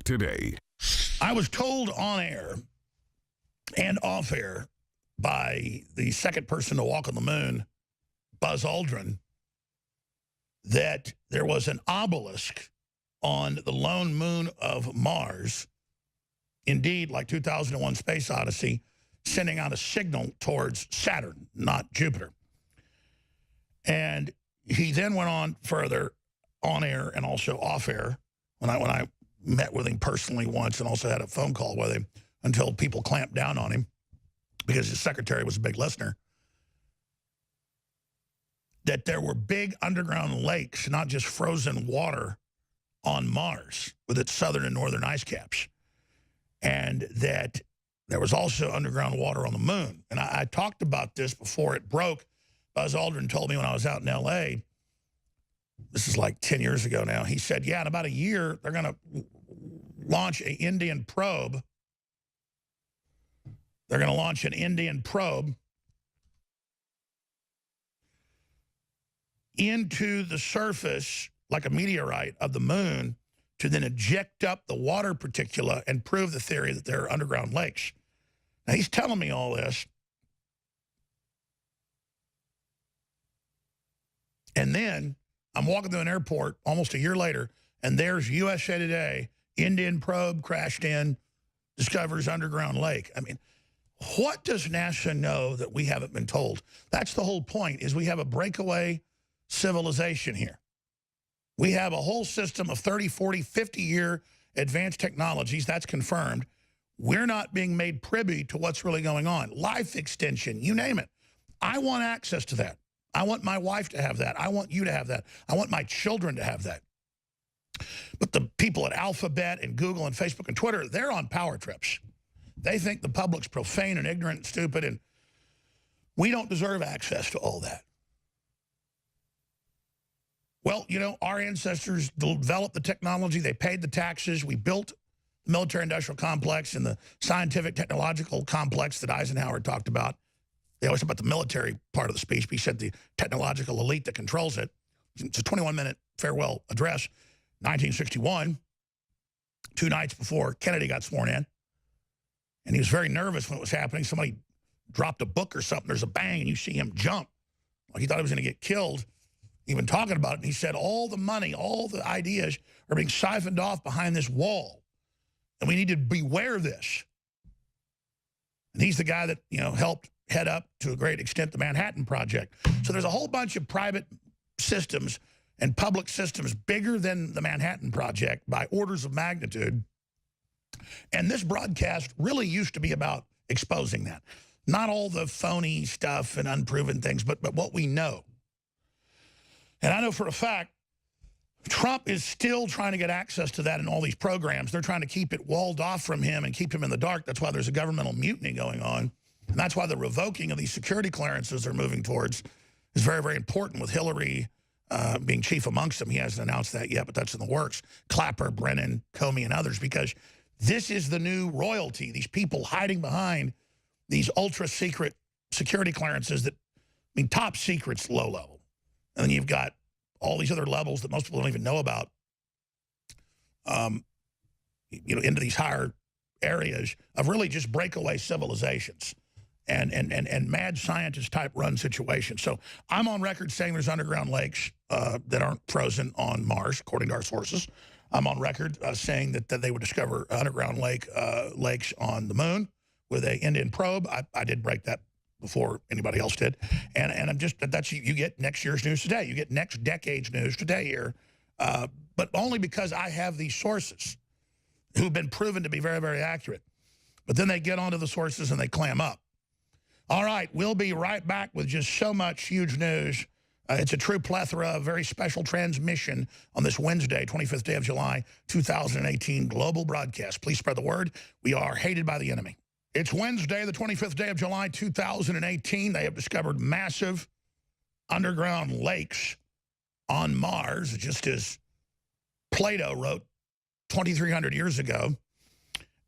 today. I was told on air and off air by the second person to walk on the moon, Buzz Aldrin, that there was an obelisk on the lone moon of Mars, indeed like 2001 Space Odyssey, sending out a signal towards Saturn, not Jupiter. And he then went on further on air and also off air when I met with him personally once and also had a phone call with him until people clamped down on him because his secretary was a big listener, that there were big underground lakes, not just frozen water, on Mars with its southern and northern ice caps, and that there was also underground water on the moon. And I talked about this before it broke. Buzz Aldrin told me when I was out in L.A., this is like 10 years ago now, he said, yeah, in about a year, they're going to launch an Indian probe. They're going to launch an Indian probe into the surface, like a meteorite of the moon, to then eject up the water particula and prove the theory that there are underground lakes. Now, he's telling me all this. And then I'm walking through an airport almost a year later, and there's USA Today, Indian probe crashed in, discovers underground lake. I mean, what does NASA know that we haven't been told? That's the whole point, is we have a breakaway civilization here. We have a whole system of 30, 40, 50-year advanced technologies. That's confirmed. We're not being made privy to what's really going on. Life extension, you name it. I want access to that. I want my wife to have that. I want you to have that. I want my children to have that. But the people at Alphabet and Google and Facebook and Twitter, they're on power trips. They think the public's profane and ignorant and stupid, and we don't deserve access to all that. Well, you know, our ancestors developed the technology. They paid the taxes. We built the military-industrial complex and the scientific technological complex that Eisenhower talked about. They always talk about the military part of the speech, but he said the technological elite that controls it. It's a 21-minute farewell address, 1961, 2 nights before Kennedy got sworn in. And he was very nervous when it was happening. Somebody dropped a book or something. There's a bang, and you see him jump. Like he thought he was going to get killed. Even talking about it, and he said all the money, all the ideas are being siphoned off behind this wall. And we need to beware of this. And he's the guy that, you know, helped head up to a great extent the Manhattan Project. So there's a whole bunch of private systems and public systems bigger than the Manhattan Project by orders of magnitude. And this broadcast really used to be about exposing that. Not all the phony stuff and unproven things, but what we know. And I know for a fact, Trump is still trying to get access to that in all these programs. They're trying to keep it walled off from him and keep him in the dark. That's why there's a governmental mutiny going on. And that's why the revoking of these security clearances they're moving towards is very, very important, with Hillary being chief amongst them. He hasn't announced that yet, but that's in the works. Clapper, Brennan, Comey, and others, because this is the new royalty. These people hiding behind these ultra-secret security clearances that, I mean, top secret's low level. And then you've got all these other levels that most people don't even know about, you know, into these higher areas of really just breakaway civilizations and mad scientist type run situations. So I'm on record saying there's underground lakes that aren't frozen on Mars, according to our sources. I'm on record saying that they would discover underground lakes on the moon with an Indian probe. I did break that before anybody else did. And I'm just, that's, you get next year's news today. You get next decade's news today here. But only because I have these sources who've been proven to be very, very accurate. But then they get onto the sources and they clam up. All right, we'll be right back with just so much huge news. It's a true plethora, a very special transmission on this Wednesday, 25th day of July, 2018 global broadcast. Please spread the word. We are hated by the enemy. It's Wednesday, the 25th day of July, 2018. They have discovered massive underground lakes on Mars, just as Plato wrote 2,300 years ago.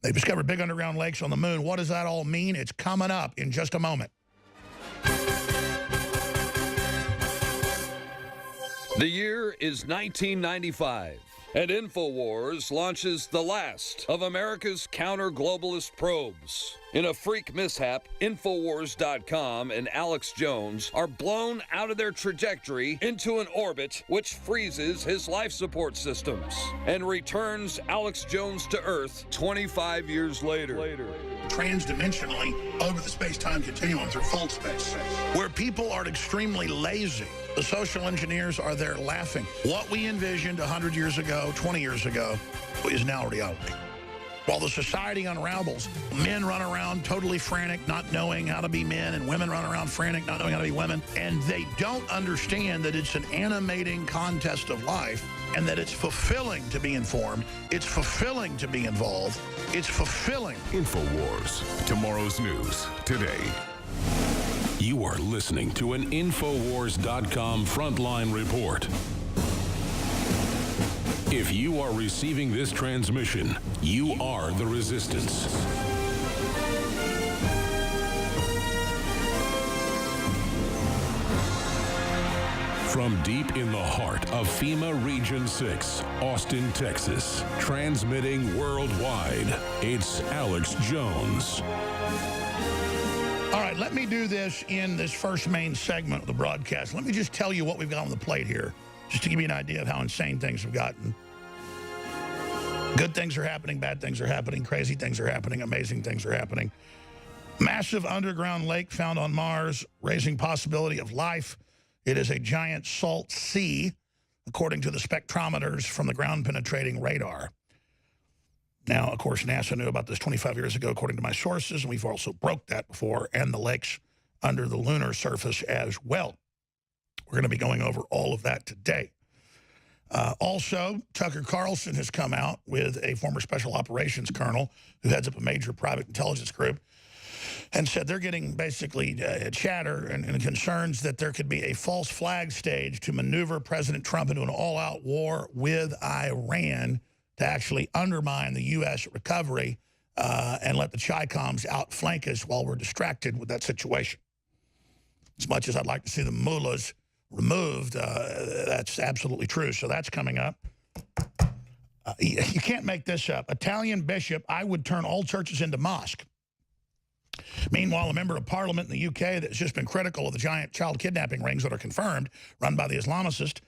They've discovered big underground lakes on the moon. What does that all mean? It's coming up in just a moment. The year is 1995. And InfoWars launches the last of America's counter-globalist probes. In a freak mishap, Infowars.com and Alex Jones are blown out of their trajectory into an orbit which freezes his life support systems and returns Alex Jones to Earth 25 years later. Transdimensionally over the space-time continuum through full space, where people are extremely lazy. The social engineers are there laughing. What we envisioned 100 years ago, 20 years ago, is now reality. While the society unravels, men run around totally frantic, not knowing how to be men, and women run around frantic, not knowing how to be women, and they don't understand that it's an animating contest of life and that it's fulfilling to be informed, it's fulfilling to be involved, it's fulfilling. InfoWars, tomorrow's news today. You are listening to an Infowars.com frontline report. If you are receiving this transmission, you are the resistance. From deep in the heart of FEMA Region 6, Austin, Texas, transmitting worldwide, it's Alex Jones. All right, let me do this in this first main segment of the broadcast. Let me just tell you what we've got on the plate here, just to give you an idea of how insane things have gotten. Good things are happening, bad things are happening, crazy things are happening, amazing things are happening. Massive underground lake found on Mars, raising possibility of life. It is a giant salt sea, according to the spectrometers from the ground-penetrating radar. Now, of course, NASA knew about this 25 years ago, according to my sources, and we've also broke that before, and the lakes under the lunar surface as well. We're going to be going over all of that today. Also, Tucker Carlson has come out with a former special operations colonel who heads up a major private intelligence group and said they're getting basically chatter and concerns that there could be a false flag stage to maneuver President Trump into an all-out war with Iran to actually undermine the U.S. recovery and let the Chi-Coms outflank us while we're distracted with that situation. As much as I'd like to see the mullahs removed, that's absolutely true. So that's coming up. You can't make this up. Italian bishop, I would turn all churches into mosque. Meanwhile, a member of parliament in the UK that's just been critical of the giant child kidnapping rings that are confirmed, run by the Islamicists,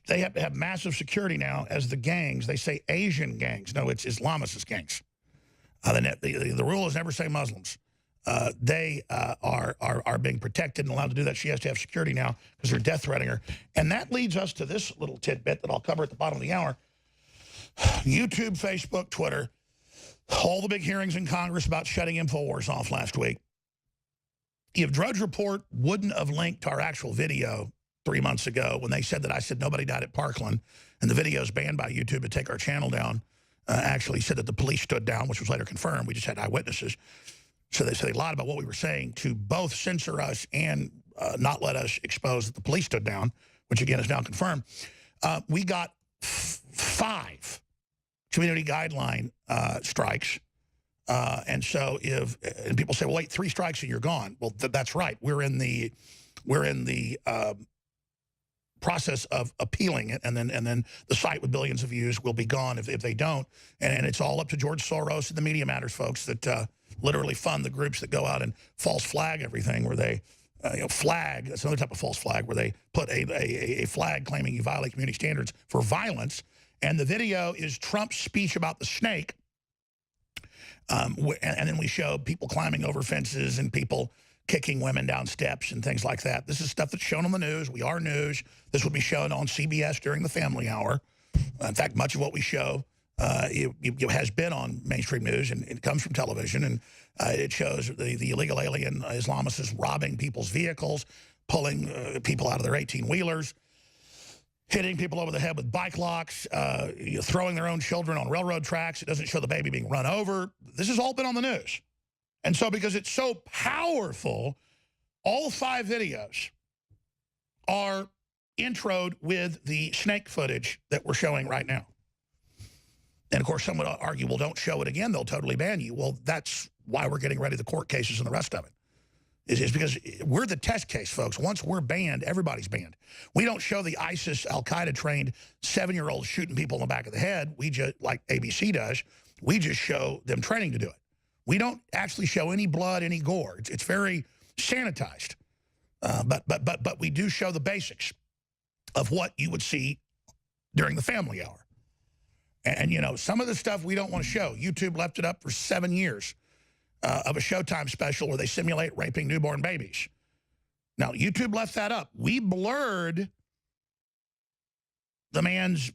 they have to have massive security now as the gangs. They say Asian gangs. No, it's Islamicist gangs. The rule is never say Muslims. They are being protected and allowed to do that. She has to have security now because they're death threatening her. And that leads us to this little tidbit that I'll cover at the bottom of the hour. YouTube, Facebook, Twitter, all the big hearings in Congress about shutting InfoWars off last week. If Drudge Report wouldn't have linked to our actual video 3 months ago when they said that I said nobody died at Parkland and the video is banned by YouTube to take our channel down, actually said that the police stood down, which was later confirmed. We just had eyewitnesses. So they lied about what we were saying to both censor us and not let us expose that the police stood down, which again is now confirmed. We got 5 community guideline strikes. And so and people say, well, wait, 3 strikes and you're gone. Well, that's right. We're in the process of appealing it, and then the site with billions of views will be gone if they don't. And it's all up to George Soros and the Media Matters folks that literally fund the groups that go out and false flag everything, where they flag. That's another type of false flag, where they put a flag claiming you violate community standards for violence. And the video is Trump's speech about the snake. And then we show people climbing over fences and people kicking women down steps and things like that. This is stuff that's shown on the news. We are news. This will be shown on CBS during the family hour. In fact, much of what we show has been on mainstream news, and it comes from television. And it shows the illegal alien Islamicists robbing people's vehicles, pulling people out of their 18-wheelers, hitting people over the head with bike locks, throwing their own children on railroad tracks. It doesn't show the baby being run over. This has all been on the news. And so because it's so powerful, all 5 videos are introed with the snake footage that we're showing right now. And, of course, some would argue, well, don't show it again. They'll totally ban you. Well, that's why we're getting ready the court cases and the rest of it. is because we're the test case, folks. Once we're banned, everybody's banned. We don't show the ISIS, Al-Qaeda trained 7-year-olds shooting people in the back of the head. We just, like ABC does, we just show them training to do it. We don't actually show any blood, any gore. It's very sanitized. But we do show the basics of what you would see during the family hour. And you know, some of the stuff we don't want to show. YouTube left it up for 7 years. Of a Showtime special where they simulate raping newborn babies. Now, YouTube left that up. We blurred the man's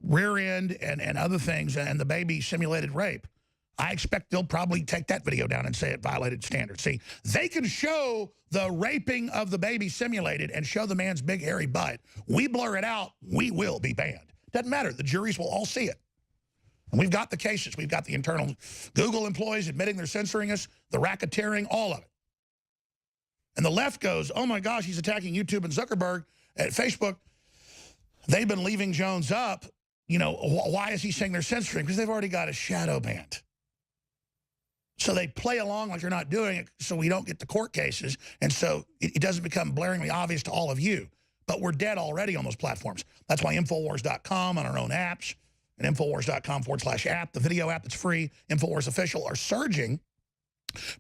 rear end and other things and the baby simulated rape. I expect they'll probably take that video down and say it violated standards. See, they can show the raping of the baby simulated and show the man's big hairy butt. We blur it out, we will be banned. Doesn't matter. The juries will all see it. And we've got the cases. We've got the internal Google employees admitting they're censoring us, the racketeering, all of it. And the left goes, oh, my gosh, he's attacking YouTube and Zuckerberg at Facebook. They've been leaving Jones up. You know, why is he saying they're censoring? Because they've already got a shadow banned. So they play along like they're not doing it so we don't get the court cases. And so it doesn't become blaringly obvious to all of you. But we're dead already on those platforms. That's why Infowars.com on our own apps and Infowars.com/app, the video app that's free, Infowars Official, are surging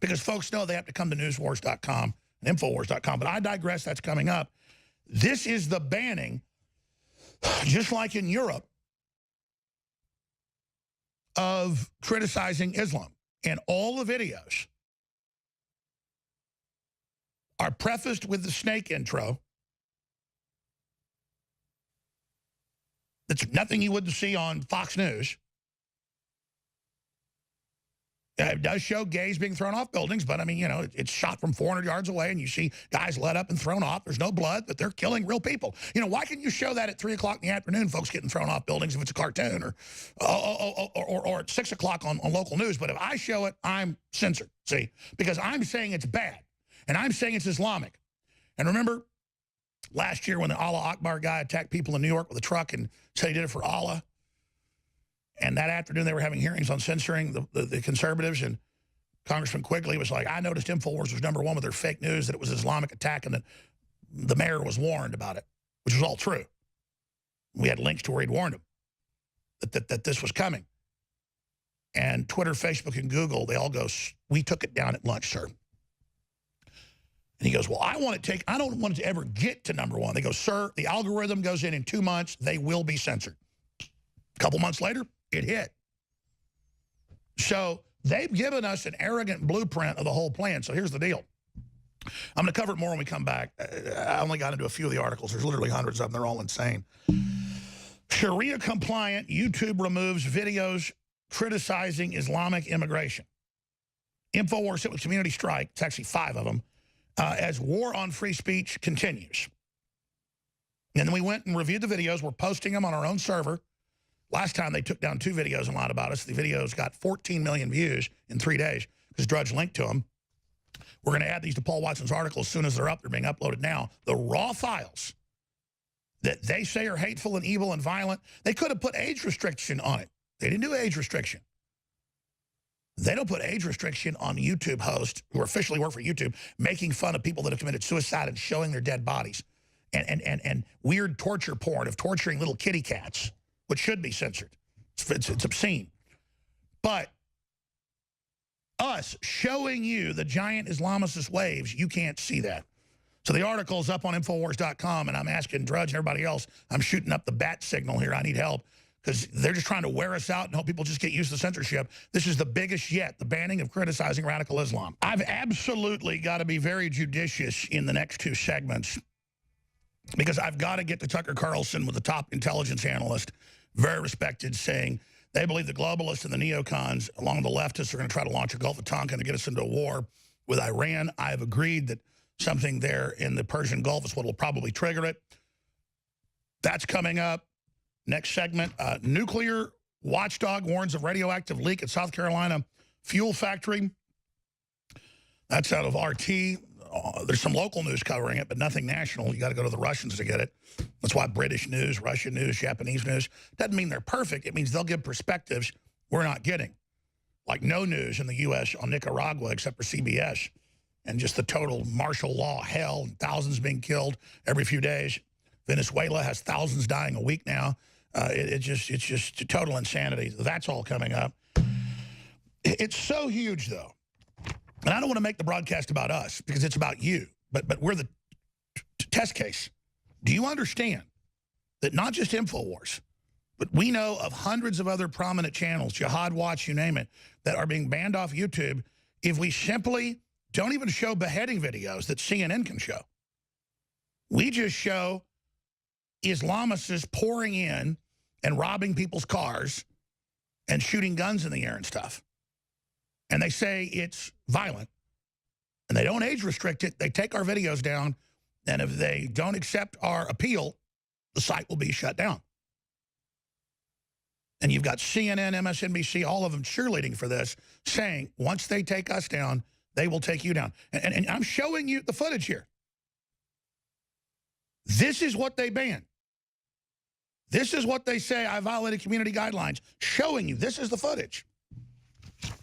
because folks know they have to come to Newswars.com and Infowars.com. But I digress, that's coming up. This is the banning, just like in Europe, of criticizing Islam. And all the videos are prefaced with the snake intro. That's nothing you wouldn't see on Fox News. It does show gays being thrown off buildings, but I mean, you know, it's shot from 400 yards away and you see guys let up and thrown off. There's no blood, but they're killing real people. You know, why can't you show that at 3 o'clock in the afternoon, folks getting thrown off buildings if it's a cartoon or at 6 o'clock on local news? But if I show it, I'm censored, see? Because I'm saying it's bad and I'm saying it's Islamic. And remember, last year when the Allah Akbar guy attacked people in New York with a truck and said he did it for Allah. And that afternoon they were having hearings on censoring the conservatives. And Congressman Quigley was like, I noticed Infowars was #1 with their fake news, that it was an Islamic attack and that the mayor was warned about it, which was all true. We had links to where he'd warned him that this was coming. And Twitter, Facebook, and Google, they all go, we took it down at lunch, sir. And he goes, well, I don't want it to ever get to #1. They go, sir, the algorithm goes in 2 months. They will be censored. A couple months later, it hit. So they've given us an arrogant blueprint of the whole plan. So here's the deal. I'm going to cover it more when we come back. I only got into a few of the articles. There's literally hundreds of them. They're all insane. Sharia compliant, YouTube removes videos criticizing Islamic immigration. Infowars hit with community strike. It's actually 5 of them. As war on free speech continues. And then we went and reviewed the videos. We're posting them on our own server. Last time they took down 2 videos and lied about us. The videos got 14 million views in 3 days because Drudge linked to them. We're going to add these to Paul Watson's articles as soon as they're up. They're being uploaded now. The raw files that they say are hateful and evil and violent, they could have put age restriction on it. They didn't do age restriction. They don't put age restriction on YouTube hosts who officially work for YouTube making fun of people that have committed suicide and showing their dead bodies and weird torture porn of torturing little kitty cats, which should be censored. It's obscene. But us showing you the giant Islamicist waves, you can't see that. So the article's up on Infowars.com, and I'm asking Drudge and everybody else, I'm shooting up the bat signal here. I need help. Because they're just trying to wear us out and hope people just get used to censorship. This is the biggest yet, the banning of criticizing radical Islam. I've absolutely got to be very judicious in the next 2 segments because I've got to get to Tucker Carlson with the top intelligence analyst, very respected, saying they believe the globalists and the neocons, along with the leftists, are going to try to launch a Gulf of Tonkin to get us into a war with Iran. I have agreed that something there in the Persian Gulf is what will probably trigger it. That's coming up. Next segment, nuclear watchdog warns of radioactive leak at South Carolina fuel factory. That's out of RT. There's some local news covering it, but nothing national. You got to go to the Russians to get it. That's why British news, Russian news, Japanese news, doesn't mean they're perfect. It means they'll give perspectives we're not getting. Like no news in the U.S. on Nicaragua except for CBS. and just the total martial law hell, and thousands being killed every few days. Venezuela has thousands dying a week now. It's just total insanity. That's all coming up. It's so huge, though. And I don't want to make the broadcast about us because it's about you. But we're the test case. Do you understand that not just InfoWars, but we know of hundreds of other prominent channels, Jihad Watch, you name it, that are being banned off YouTube if we simply don't even show beheading videos that CNN can show. We just show Islamists pouring in and robbing people's cars and shooting guns in the air and stuff. And they say it's violent. And they don't age restrict it. They take our videos down. And if they don't accept our appeal, the site will be shut down. And you've got CNN, MSNBC, all of them cheerleading for this, saying once they take us down, they will take you down. And I'm showing you the footage here. This is what they ban. This is what they say I violated community guidelines. Showing you. This is the footage.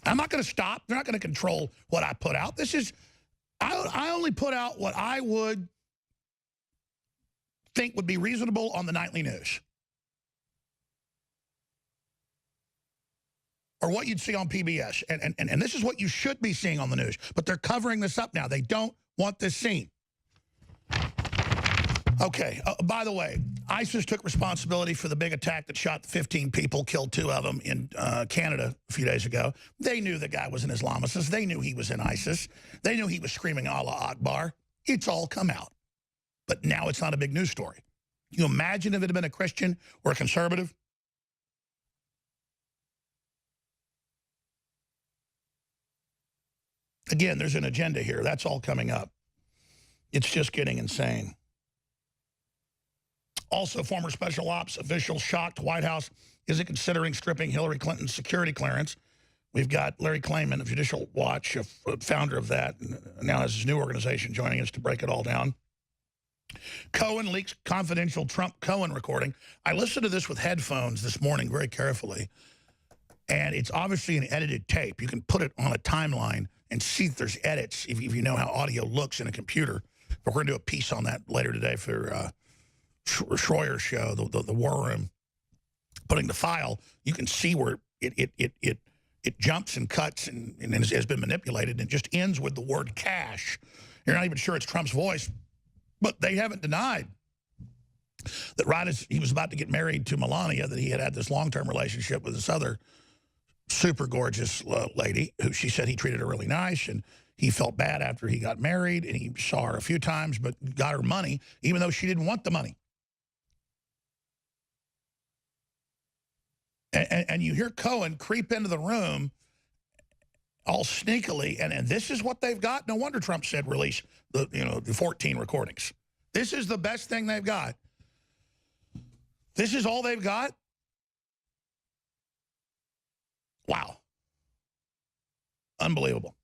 I'm not going to stop. They're not going to control what I put out. This is, I only put out what I would think would be reasonable on the nightly news. Or what you'd see on PBS. And this is what you should be seeing on the news. But they're covering this up now. They don't want this seen. Okay, by the way, ISIS took responsibility for the big attack that shot 15 people, killed 2 of them in Canada a few days ago. They knew the guy was an Islamist. They knew he was in ISIS. They knew he was screaming Allah Akbar. It's all come out. But now it's not a big news story. Can you imagine if it had been a Christian or a conservative? Again, there's an agenda here. That's all coming up. It's just getting insane. Also, former special ops official shocked White House isn't considering stripping Hillary Clinton's security clearance. We've got Larry Klayman of Judicial Watch, a founder of that, and now has his new organization joining us to break it all down. Cohen leaks confidential Trump-Cohen recording. I listened to this with headphones this morning very carefully, and it's obviously an edited tape. You can put it on a timeline and see that there's edits if you know how audio looks in a computer. But we're going to do a piece on that later today for Schroyer's show, the War Room. Putting the file, you can see where it jumps and cuts and has been manipulated, and it just ends with the word cash. You're not even sure it's Trump's voice, but they haven't denied that right as he was about to get married to Melania, that he had this long-term relationship with this other super gorgeous lady who she said he treated her really nice, and he felt bad after he got married, and he saw her a few times but got her money even though she didn't want the money. And you hear Cohen creep into the room all sneakily, and this is what they've got. No wonder Trump said release the 14 recordings. This is the best thing they've got. This is all they've got. Wow. Unbelievable.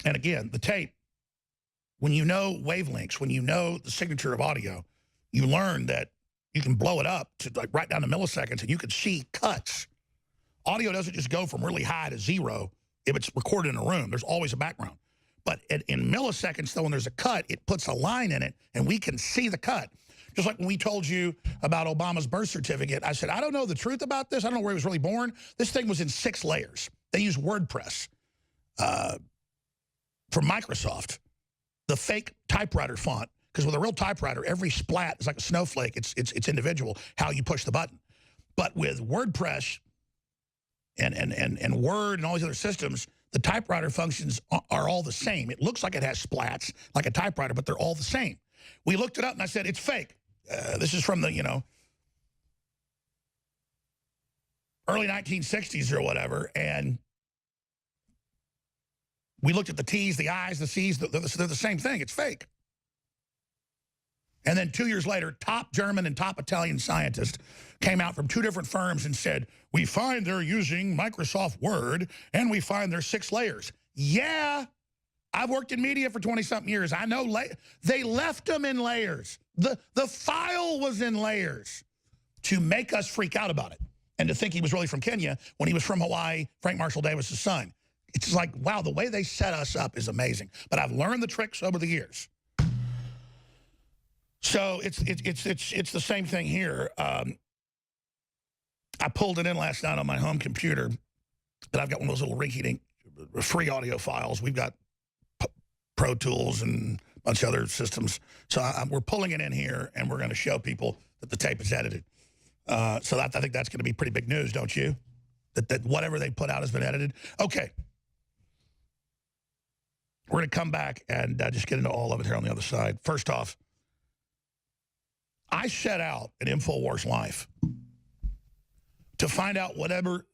And again, the tape, when you know wavelengths, when you know the signature of audio, you learn that you can blow it up to like right down to milliseconds, and you can see cuts. Audio doesn't just go from really high to 0 if it's recorded in a room. There's always a background. But in milliseconds, though, when there's a cut, it puts a line in it, and we can see the cut. Just like when we told you about Obama's birth certificate, I said, I don't know the truth about this. I don't know where he was really born. This thing was in 6 layers. They used WordPress from Microsoft, the fake typewriter font. Because with a real typewriter, every splat is like a snowflake. It's individual, how you push the button. But with WordPress and Word and all these other systems, the typewriter functions are all the same. It looks like it has splats, like a typewriter, but they're all the same. We looked it up, and I said, it's fake. This is from the, early 1960s or whatever, and we looked at the T's, the I's, the C's, they're the same thing. It's fake. And then 2 years later, top German and top Italian scientists came out from 2 different firms and said, we find they're using Microsoft Word, and we find there's 6 layers. Yeah, I've worked in media for 20-something years. I know they left them in layers. The file was in layers to make us freak out about it and to think he was really from Kenya when he was from Hawaii, Frank Marshall Davis's son. It's like, wow, the way they set us up is amazing. But I've learned the tricks over the years. So it's the same thing here. I pulled it in last night on my home computer, and I've got one of those little rinky-dink free audio files. We've got Pro Tools and a bunch of other systems. So we're pulling it in here, and we're going to show people that the tape is edited. So I think that's going to be pretty big news, don't you? That whatever they put out has been edited. Okay. We're going to come back and just get into all of it here on the other side. First off, I set out an InfoWars life to find out whatever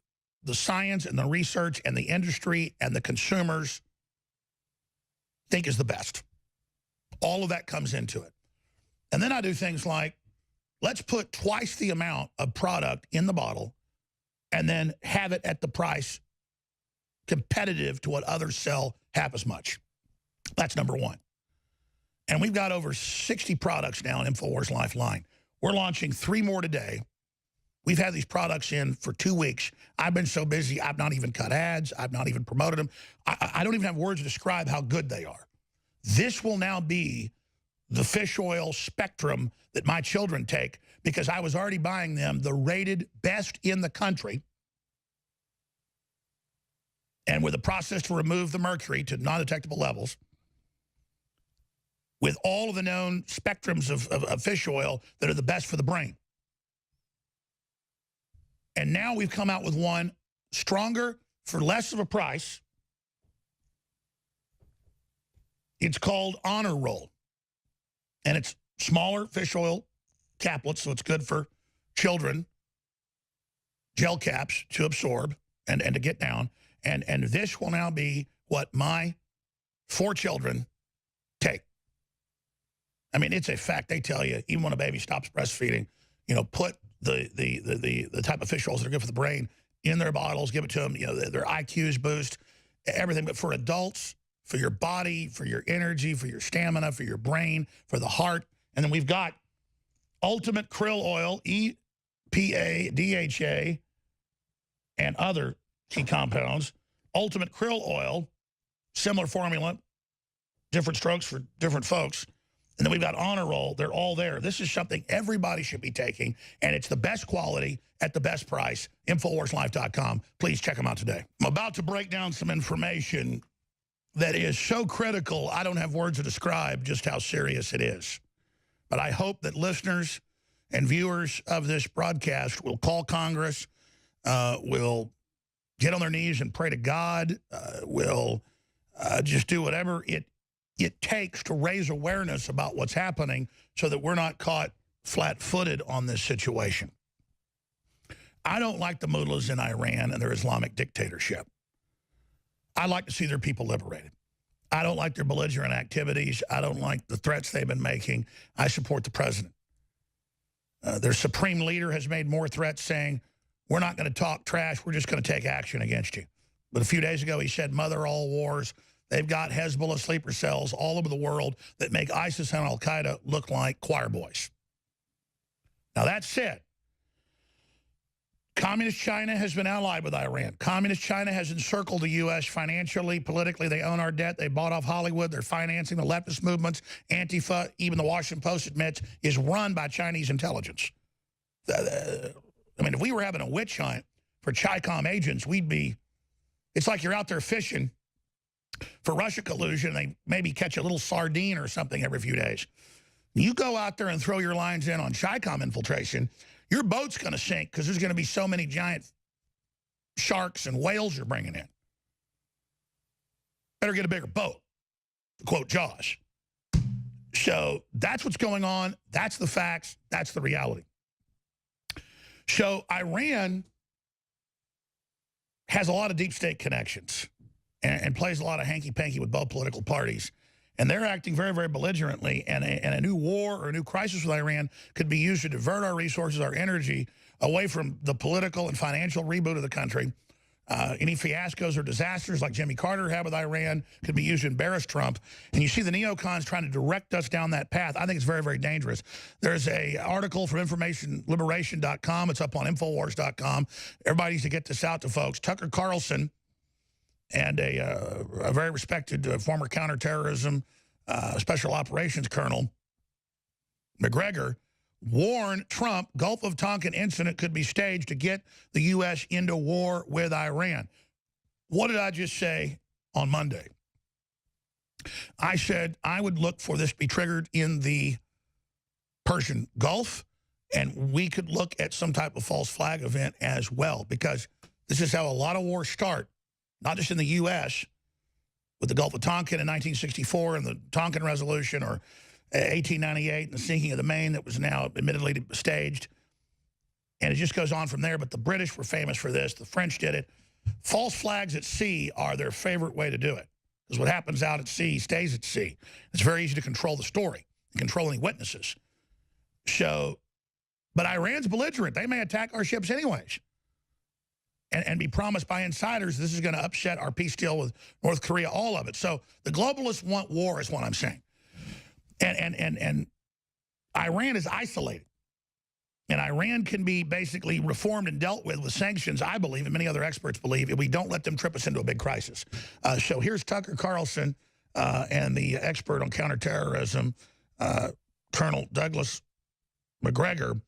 the science and the research and the industry and the consumers think is the best. All of that comes into it. And then I do things like, let's put twice the amount of product in the bottle and then have it at the price competitive to what others sell half as much. That's number one. And we've got over 60 products now in InfoWars Lifeline. We're launching 3 more today. We've had these products in for 2 weeks. I've been so busy, I've not even cut ads. I've not even promoted them. I don't even have words to describe how good they are. This will now be the fish oil spectrum that my children take because I was already buying them the rated best in the country. And with a process to remove the mercury to non-detectable levels, with all of the known spectrums of fish oil that are the best for the brain. And now we've come out with one stronger for less of a price. It's called Honor Roll. And it's smaller fish oil caplets, so it's good for children, gel caps to absorb and to get down. And this will now be what my 4 children take. I mean, it's a fact. They tell you, even when a baby stops breastfeeding, you know, put the type of fish oils that are good for the brain in their bottles, give it to them, you know, their IQs boost, everything. But for adults, for your body, for your energy, for your stamina, for your brain, for the heart. And then we've got Ultimate Krill Oil, EPA, DHA, and other key compounds. Ultimate Krill Oil, similar formula, different strokes for different folks. And then we've got Honor Roll. They're all there. This is something everybody should be taking, and it's the best quality at the best price. InfoWarsLife.com. Please check them out today. I'm about to break down some information that is so critical, I don't have words to describe just how serious it is. But I hope that listeners and viewers of this broadcast will call Congress, will get on their knees and pray to God, will just do whatever it takes to raise awareness about what's happening so that we're not caught flat-footed on this situation. I don't like the mullahs in Iran and their Islamic dictatorship. I like to see their people liberated. I don't like their belligerent activities. I don't like the threats they've been making. I support the president. Their supreme leader has made more threats saying, we're not going to talk trash, we're just going to take action against you. But a few days ago, he said, mother all wars. They've got Hezbollah sleeper cells all over the world that make ISIS and Al-Qaeda look like choir boys. Now, that said, Communist China has been allied with Iran. Communist China has encircled the U.S. financially, politically. They own our debt. They bought off Hollywood. They're financing the leftist movements. Antifa, even the Washington Post admits, is run by Chinese intelligence. I mean, if we were having a witch hunt for Chi-Com agents, we'd be... It's like you're out there fishing for Russia collusion. They maybe catch a little sardine or something every few days. You go out there and throw your lines in on Chi-Com infiltration, your boat's going to sink because there's going to be so many giant sharks and whales you're bringing in. Better get a bigger boat, to quote Jaws. So that's what's going on. That's the facts. That's the reality. So Iran has a lot of deep state connections and plays a lot of hanky-panky with both political parties. And they're acting very, very belligerently. And a new war or a new crisis with Iran could be used to divert our resources, our energy, away from the political and financial reboot of the country. Any fiascos or disasters like Jimmy Carter had with Iran could be used to embarrass Trump. And you see the neocons trying to direct us down that path. I think it's very, very dangerous. There's an article from informationliberation.com. It's up on Infowars.com. Everybody needs to get this out to folks. Tucker Carlson and a very respected former counterterrorism special operations colonel, McGregor, warned Trump Gulf of Tonkin incident could be staged to get the U.S. into war with Iran. What did I just say on Monday? I said I would look for this to be triggered in the Persian Gulf, and we could look at some type of false flag event as well, because this is how a lot of wars start, not just in the U.S., with the Gulf of Tonkin in 1964 and the Tonkin Resolution, or 1898 and the sinking of the Maine that was now admittedly staged. And it just goes on from there. But the British were famous for this. The French did it. False flags at sea are their favorite way to do it, because what happens out at sea stays at sea. It's very easy to control the story and control any witnesses. So, but Iran's belligerent. They may attack our ships anyways. And be promised by insiders this is going to upset our peace deal with North Korea, all of it. So the globalists want war is what I'm saying. And Iran is isolated. And Iran can be basically reformed and dealt with sanctions, I believe, and many other experts believe, if we don't let them trip us into a big crisis. So here's Tucker Carlson and the expert on counterterrorism, Colonel Douglas McGregor,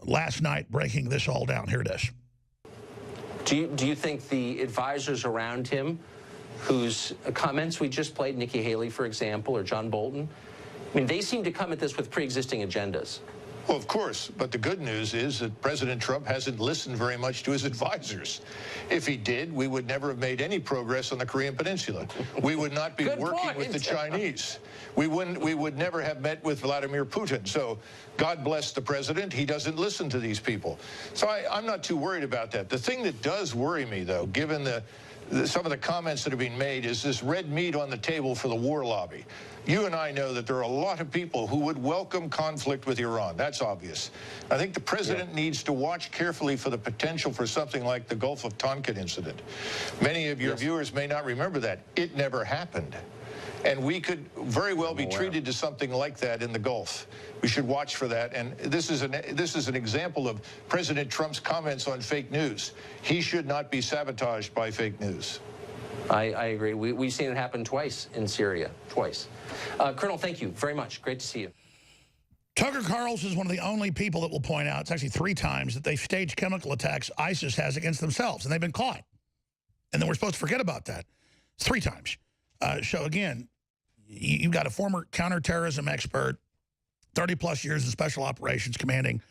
last night breaking this all down. Here it is. Do you think the advisors around him, whose comments we just played, Nikki Haley, for example, or John Bolton, I mean, they seem to come at this with pre-existing agendas? Well, of course, but the good news is that President Trump hasn't listened very much to his advisors. If he did, we would never have made any progress on the Korean Peninsula. We would not be working with the Chinese. We would never have met with Vladimir Putin. So God bless the president. He doesn't listen to these people. So I'm not too worried about that. The thing that does worry me, though, given some of the comments that are being made, is this red meat on the table for the war lobby. You and I know that there are a lot of people who would welcome conflict with Iran. That's obvious. I think the president needs to watch carefully for the potential for something like the Gulf of Tonkin incident. Many of your viewers may not remember that. It never happened. And we could very well be treated to something like that in the Gulf. We should watch for that. And this is an example of President Trump's comments on fake news. He should not be sabotaged by fake news. I agree. We've seen it happen twice in Syria, twice. Colonel, thank you very much. Great to see you. Tucker Carlson is one of the only people that will point out, it's actually 3 times, that they've staged chemical attacks ISIS has against themselves, and they've been caught. And then we're supposed to forget about that. 3 times. So again, you've got a former counterterrorism expert, 30-plus years in special operations, commanding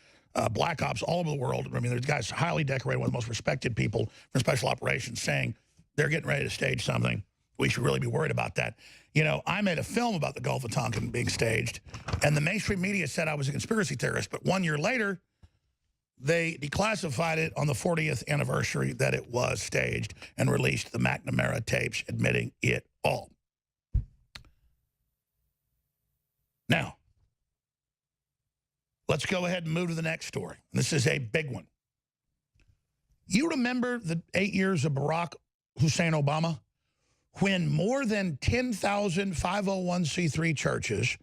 black ops all over the world. I mean, there's guys highly decorated, one of the most respected people from special operations, saying they're getting ready to stage something. We should really be worried about that. You know, I made a film about the Gulf of Tonkin being staged, and the mainstream media said I was a conspiracy theorist. But 1 year later, they declassified it on the 40th anniversary that it was staged and released the McNamara tapes admitting it all. Now, let's go ahead and move to the next story. This is a big one. You remember the 8 years of Barack Hussein Obama, when more than 10,000 501c3 churches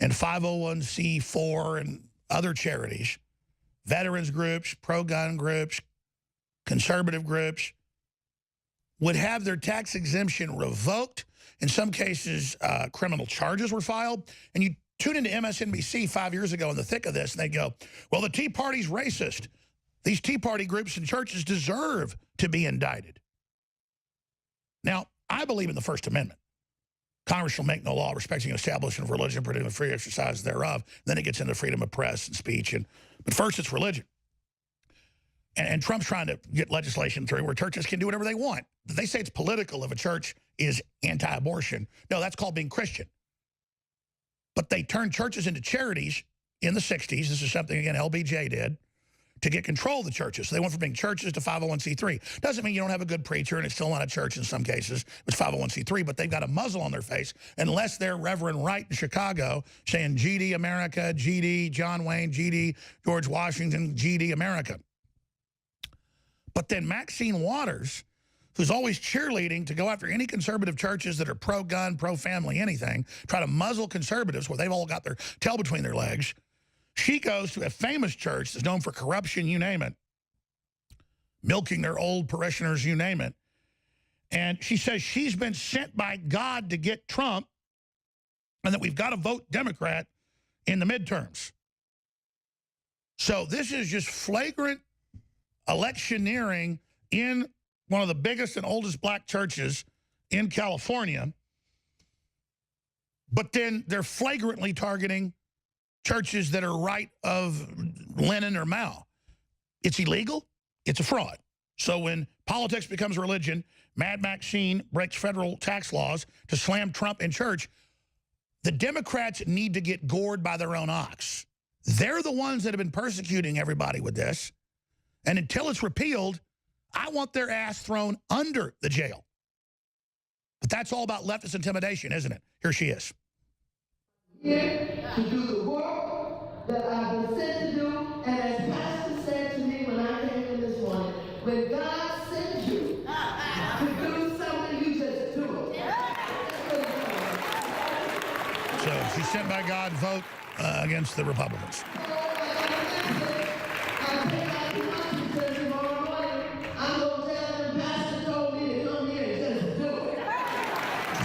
and 501c4 and other charities, veterans groups, pro-gun groups, conservative groups, would have their tax exemption revoked. In some cases, criminal charges were filed. And you tune into MSNBC 5 years ago in the thick of this, and they go, well, the Tea Party's racist. These Tea Party groups and churches deserve to be indicted. Now, I believe in the First Amendment. Congress shall make no law respecting an establishment of religion, prohibiting the free exercise thereof. Then it gets into freedom of press and speech. But first, it's religion. And Trump's trying to get legislation through where churches can do whatever they want. They say it's political if a church is anti-abortion. No, that's called being Christian. But they turned churches into charities in the 60s. This is something, again, LBJ did, to get control of the churches. So they went from being churches to 501c3. Doesn't mean you don't have a good preacher, and it's still not a church in some cases. It's 501c3, but they've got a muzzle on their face unless they're Reverend Wright in Chicago saying GD America, GD John Wayne, GD George Washington, GD America. But then Maxine Waters, who's always cheerleading to go after any conservative churches that are pro-gun, pro-family, anything, try to muzzle conservatives where they've all got their tail between their legs. She goes to a famous church that's known for corruption, you name it, milking their old parishioners, you name it, And she says she's been sent by God to get Trump and that we've got to vote Democrat in the midterms. So this is just flagrant electioneering in one of the biggest and oldest black churches in California. But then they're flagrantly targeting churches that are right of Lenin or Mao. It's illegal. It's a fraud. So when politics becomes religion, Mad Maxine breaks federal tax laws to slam Trump in church, the Democrats need to get gored by their own ox. They're the ones that have been persecuting everybody with this. And until it's repealed, I want their ass thrown under the jail. But that's all about leftist intimidation, isn't it? Here she is. Here to do the work that I've been sent to do, and as Pastor said to me when I came in this morning, when God sends you to do something, you just do it. So she's sent by God to vote against the Republicans.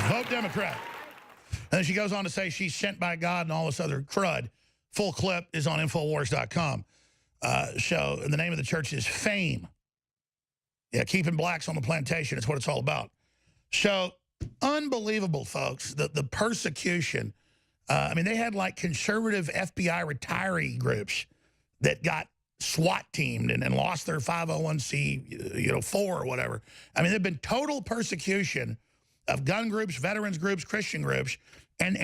Vote Democrat. And then she goes on to say she's sent by God and all this other crud. Full clip is on Infowars.com. And the name of the church is Fame. Yeah, keeping blacks on the plantation is what it's all about. So, unbelievable, folks, the persecution. I mean, they had like conservative FBI retiree groups that got SWAT teamed and lost their 501c, 4 or whatever. I mean, there've been total persecution of gun groups, veterans groups, Christian groups, and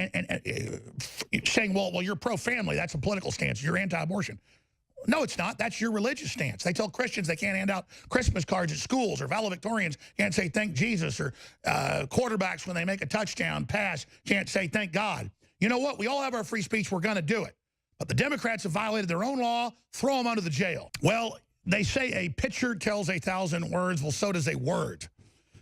saying, well, you're pro-family. That's a political stance. You're anti-abortion. No, it's not. That's your religious stance. They tell Christians they can't hand out Christmas cards at schools, or valedictorians can't say thank Jesus, or quarterbacks when they make a touchdown pass can't say thank God. You know what? We all have our free speech. We're going to do it. But the Democrats have violated their own law. Throw them under the jail. Well, they say a picture tells 1,000 words. Well, so does a word.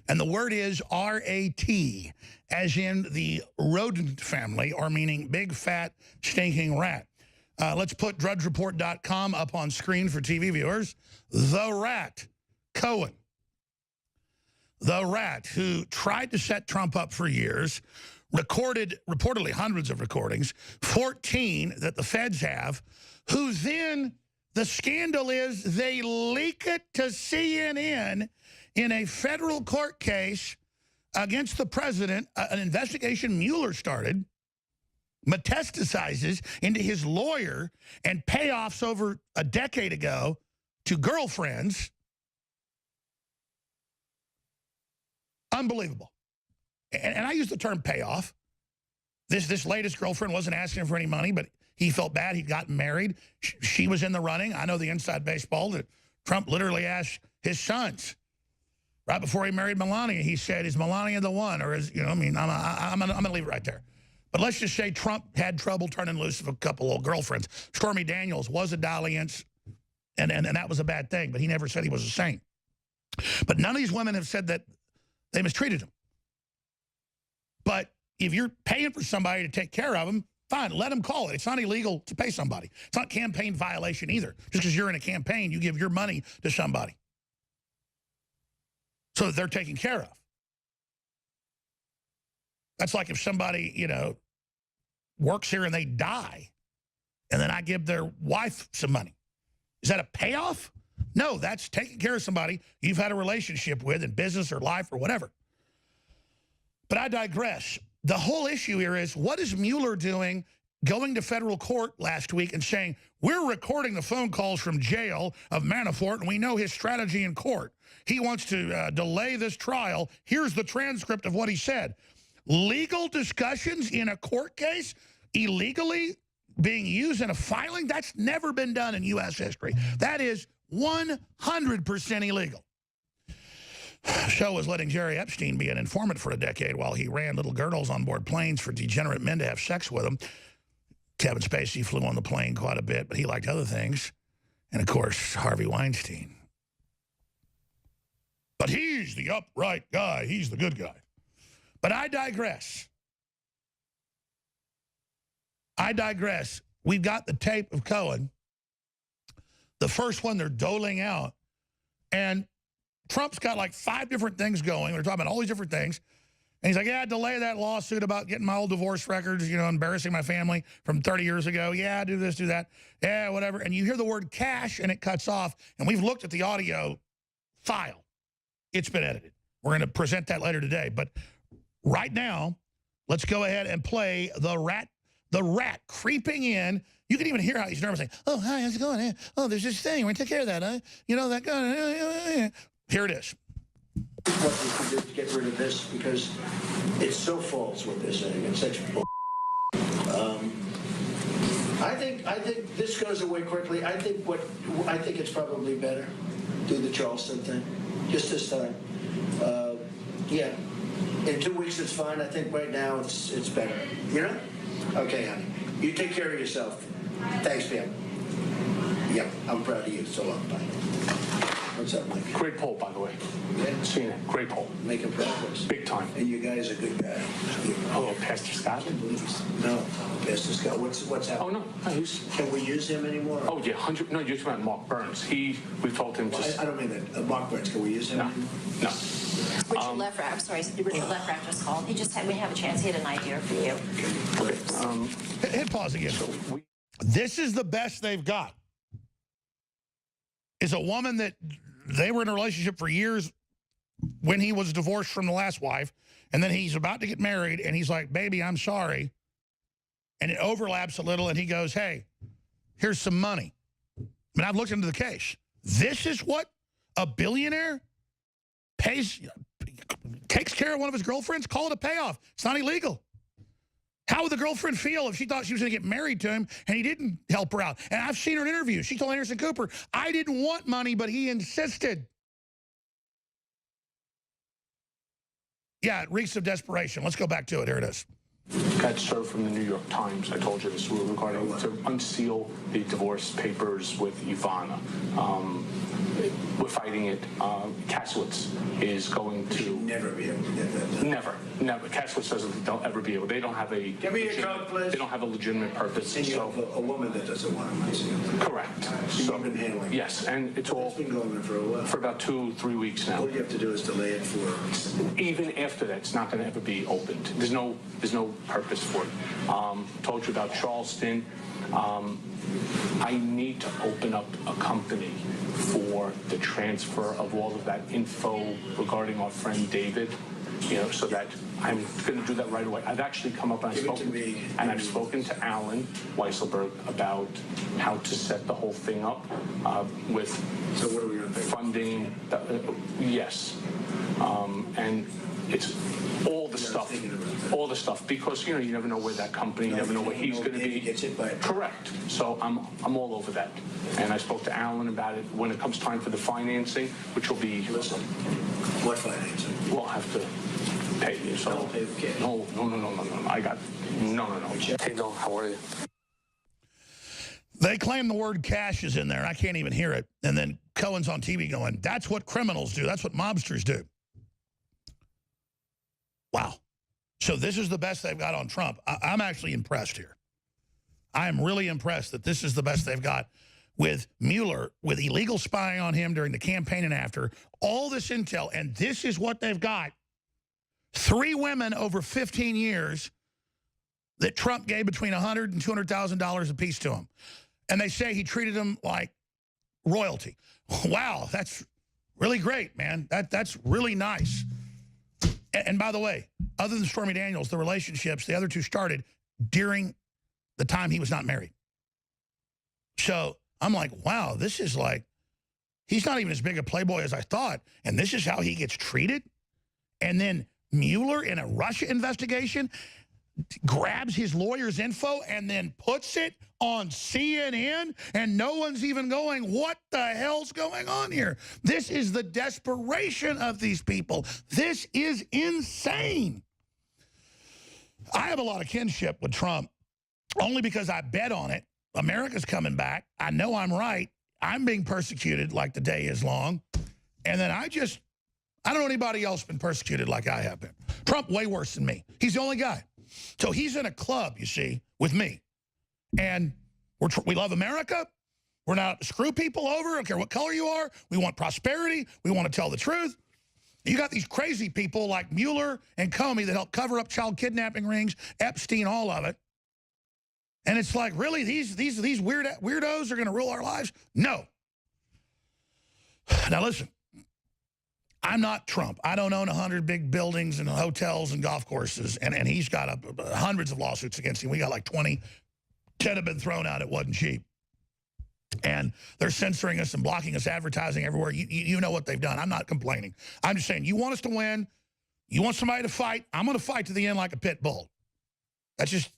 And the word is R-A-T, as in the rodent family, or meaning big, fat, stinking rat. Let's put drudgereport.com up on screen for TV viewers. The rat, Cohen. The rat who tried to set Trump up for years, recorded reportedly hundreds of recordings, 14 that the feds have, who then, the scandal is they leak it to CNN in a federal court case against the president, an investigation Mueller started, metastasizes into his lawyer, and payoffs over a decade ago to girlfriends. Unbelievable. And I use the term payoff. This latest girlfriend wasn't asking him for any money, but he felt bad. He'd gotten married. She was in the running. I know the inside baseball that Trump literally asked his sons right before he married Melania. He said, is Melania the one? Or is, I'm going to leave it right there. But let's just say Trump had trouble turning loose of a couple of girlfriends. Stormy Daniels was a dalliance, and that was a bad thing, but he never said he was a saint. But none of these women have said that they mistreated him. But if you're paying for somebody to take care of them, fine, let them call it. It's not illegal to pay somebody. It's not campaign violation either. Just because you're in a campaign, you give your money to somebody so that they're taken care of. That's like if somebody, works here and they die, and then I give their wife some money. Is that a payoff? No, that's taking care of somebody you've had a relationship with in business or life or whatever. But I digress. The whole issue here is, what is Mueller doing going to federal court last week and saying, we're recording the phone calls from jail of Manafort, and we know his strategy in court. He wants to delay this trial. Here's the transcript of what he said. Legal discussions in a court case illegally being used in a filing, that's never been done in U.S. history. That is 100% illegal. Show was letting Jerry Epstein be an informant for a decade while he ran little girls on board planes for degenerate men to have sex with them. Kevin Spacey flew on the plane quite a bit, but he liked other things. And, of course, Harvey Weinstein. But he's the upright guy. He's the good guy. But I digress. I digress. We've got the tape of Cohen, the first one they're doling out. And Trump's got like 5 different things going. They're talking about all these different things. And he's like, yeah, delay that lawsuit about getting my old divorce records, you know, embarrassing my family from 30 years ago. Yeah, do this, do that. Yeah, whatever. And you hear the word cash and it cuts off. And we've looked at the audio file. It's been edited. We're going to present that later today. But right now, let's go ahead and play the rat creeping in. You can even hear how he's nervous saying, oh, hi, how's it going? Oh, there's this thing. We're going to take care of that, huh? You know, that guy. Here it is. What we can do to get rid of this, because it's so false what they're saying. It's such bull. I think this goes away quickly. I think it's probably better. Do the Charleston thing. Just this time. Yeah. In 2 weeks it's fine. I think right now it's better. You know? Okay, honey. You take care of yourself. Thanks, Pam. Yeah, I'm proud of you. So long. Bye. What's up, Mike? Great poll, by the way. Yeah. Seen it. Great poll. Making progress. Big time. And you guys are good guys. Oh, Pastor Scott? No, Pastor Scott. What's happening? Oh, no. He's... Can we use him anymore? Oh, yeah. 100. No, you're talking about Mark Burns. We've told him to... Well, I don't mean that. Mark Burns, can we use him? No. No. Richard Lefrak, I'm sorry, Richard Lefrak just called. He just had, we have a chance. He had an idea for you. Okay. Hit pause again. This is the best they've got. Is a woman that they were in a relationship for years when he was divorced from the last wife, and then he's about to get married, and he's like, baby, I'm sorry. And it overlaps a little, and he goes, hey, here's some money. I mean, I've looked into the case. This is what a billionaire takes care of one of his girlfriends? Call it a payoff. It's not illegal. How would the girlfriend feel if she thought she was going to get married to him and he didn't help her out? And I've seen her in interviews. She told Anderson Cooper, I didn't want money, but he insisted. Yeah, it reeks of desperation. Let's go back to it. Here it is. Got served from the New York Times. I told you this regarding to unseal the divorce papers with Ivana. We're fighting it. Kaslowitz is going to... Never be able to get that done. Never. Kaslowitz doesn't, they'll ever be able. They don't have a... Give me your code, please. They don't have a legitimate purpose. And you have a woman that doesn't want to unseal. Correct. So you've been handling it. Yes, and it's all... It's been going on for a while. For about 2-3 weeks now. All you have to do is delay it for... Even after that, it's not going to ever be opened. There's no purpose for it. Told you about Charleston. I need to open up a company for the transfer of all of that info regarding our friend David, you know, so that I'm going to do that right away. I've actually come up and I've spoken to Alan Weisselberg about how to set the whole thing up with So what are we going to pay? Funding. Yes. And it's all the stuff, because, you know, you never know where that company, you never know where he's going to be. Gets hit by it. Correct. So I'm all over that. And I spoke to Alan about it when it comes time for the financing, which will be... Listen, what financing? We'll have to pay you. So Don't pay the kid. No. I got... No. Hey, Bill, how are you? They claim the word cash is in there, and I can't even hear it. And then Cohen's on TV going, that's what criminals do. That's what mobsters do. Wow. So this is the best they've got on Trump. I'm actually impressed here. I am really impressed that this is the best they've got with Mueller, with illegal spying on him during the campaign and after, all this intel, and this is what they've got. 3 women over 15 years that Trump gave between $100,000 and $200,000 apiece to him. And they say he treated them like royalty. Wow, that's really great, man. That's really nice. And by the way, other than Stormy Daniels, the relationships, the other 2 started during the time he was not married. So I'm like, wow, this is like, he's not even as big a playboy as I thought. And this is how he gets treated. And then Mueller in a Russia investigation grabs his lawyer's info and then puts it on CNN, and no one's even going, what the hell's going on here? This is the desperation of these people. This is insane. I have a lot of kinship with Trump, only because I bet on it. America's coming back. I know I'm right. I'm being persecuted like the day is long. And then I don't know anybody else been persecuted like I have been. Trump way worse than me. He's the only guy. So he's in a club, you see, with me. And we love America, We're not screw people over. I don't care what color you are. We want prosperity. We want to tell the truth. You got these crazy people like Mueller and Comey that help cover up child kidnapping rings, Epstein, all of it. And it's like, really, these weirdos are going to rule our lives? No. Now, listen, I'm not Trump. I don't own 100 big buildings and hotels and golf courses, and he's got hundreds of lawsuits against him. We got like 20. 10 have been thrown out. It wasn't cheap. And they're censoring us and blocking us advertising everywhere. You know what they've done. I'm not complaining. I'm just saying, you want us to win. You want somebody to fight. I'm going to fight to the end like a pit bull. That's just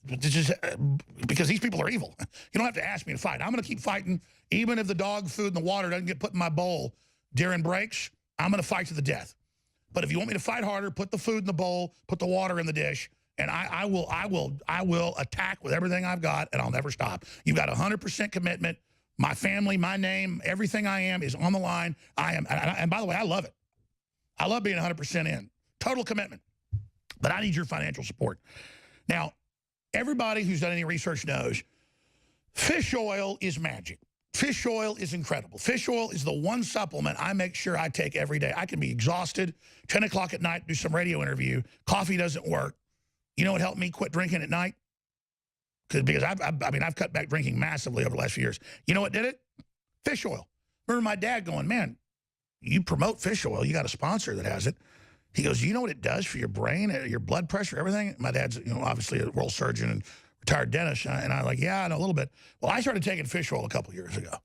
because these people are evil. You don't have to ask me to fight. I'm going to keep fighting. Even if the dog food and the water doesn't get put in my bowl during breaks, I'm going to fight to the death. But if you want me to fight harder, put the food in the bowl, put the water in the dish, and I will attack with everything I've got, and I'll never stop. You've got 100% commitment. My family, my name, everything I am is on the line. I am, and by the way, I love it. I love being 100% in. Total commitment. But I need your financial support. Now, everybody who's done any research knows fish oil is magic. Fish oil is incredible. Fish oil is the one supplement I make sure I take every day. I can be exhausted, 10 o'clock at night, do some radio interview. Coffee doesn't work. You know what helped me quit drinking at night? Because I've cut back drinking massively over the last few years. You know what did it? Fish oil. Remember my dad going, man, you promote fish oil. You got a sponsor that has it. He goes, you know what it does for your brain, your blood pressure, everything? My dad's, obviously a world surgeon and retired dentist. And I'm like, yeah, I know a little bit. Well, I started taking fish oil a couple years ago.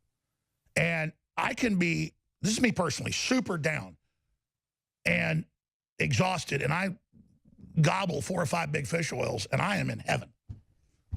And I can be, this is me personally, super down and exhausted. And I gobble 4 or 5 big fish oils, and I am in heaven.